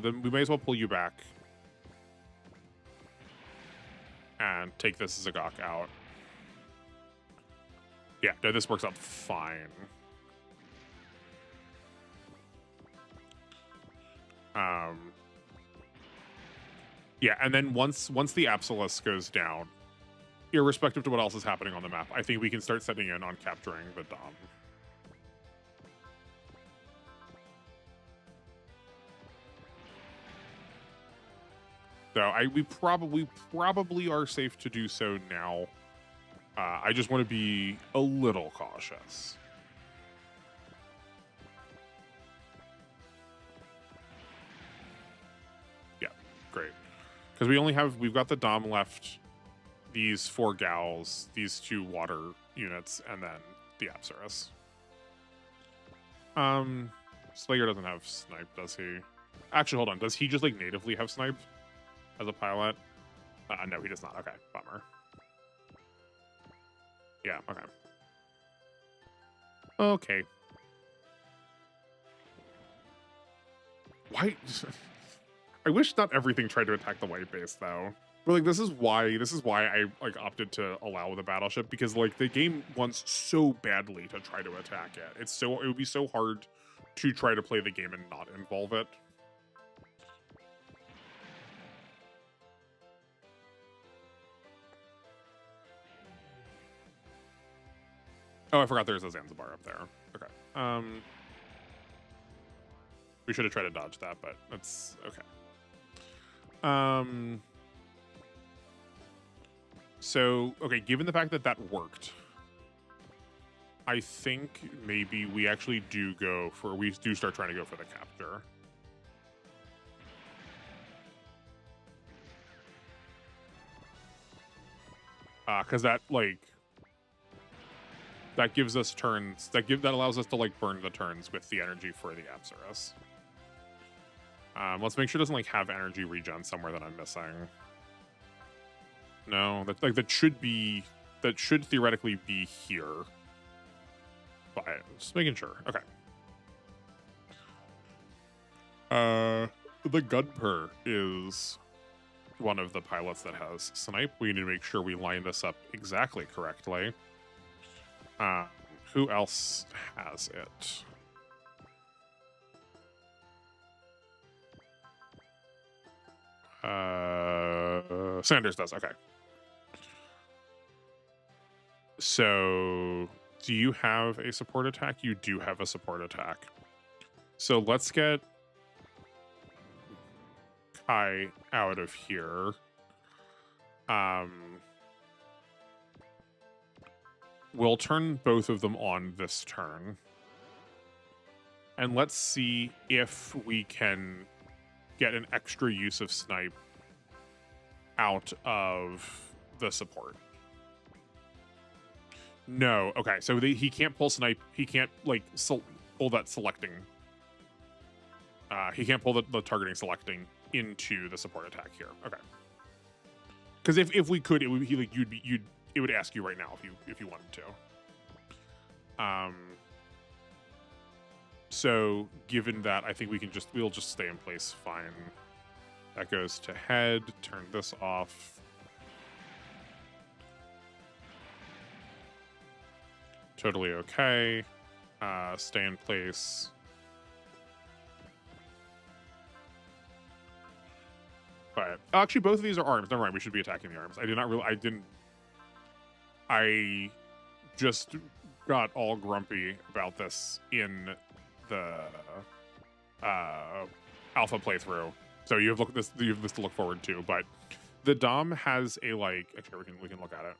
Then we may as well pull you back and take this Zagok out. Yeah, no, this works out fine. Yeah, and then once the Absolus goes down, irrespective to what else is happening on the map, I think we can start setting in on capturing the Dom. So we probably are safe to do so now. I just want to be a little cautious. Yeah, great. Because we've got the Dom left, these 4 Gals, these 2 water units, and then the Apsaris. Slayer doesn't have snipe, does he? Actually, hold on. Does he just like natively have snipe as a pilot? No, he does not. Okay, bummer. Yeah, okay. Okay. Why? I wish not everything tried to attack the white base though. But like this is why I like opted to allow the battleship, because like the game wants so badly to try to attack it. It would be so hard to try to play the game and not involve it. Oh, I forgot there's a Zanzibar up there. Okay. We should have tried to dodge that, but that's okay. So, okay, given the fact that that worked, I think maybe we actually do start trying to go for the capture. Because that, like, that gives us turns, that allows us to, like, burn the turns with the energy for the Apsaris. Let's make sure it doesn't, like, have energy regen somewhere that I'm missing. No, that should theoretically be here. But just making sure. Okay. The Gunper is one of the pilots that has snipe. We need to make sure we line this up exactly correctly. Who else has it? Sanders does. Okay. So, do you have a support attack? You do have a support attack. So let's get Kai out of here. We'll turn both of them on this turn. And let's see if we can get an extra use of snipe out of the support. No, okay, so he can't pull snipe. He can't, like, pull that selecting. He can't pull the targeting selecting into the support attack here. Okay. Because if we could, it would be like it would ask you right now if you wanted to. So given that, I think we'll just stay in place fine. That goes to head. Turn this off. Totally okay. Stay in place. But actually, both of these are arms. Never mind. We should be attacking the arms. I did not really. I didn't. I just got all grumpy about this in the alpha playthrough. So you have this to look forward to. But the Dom has a like. Actually, we can look at it.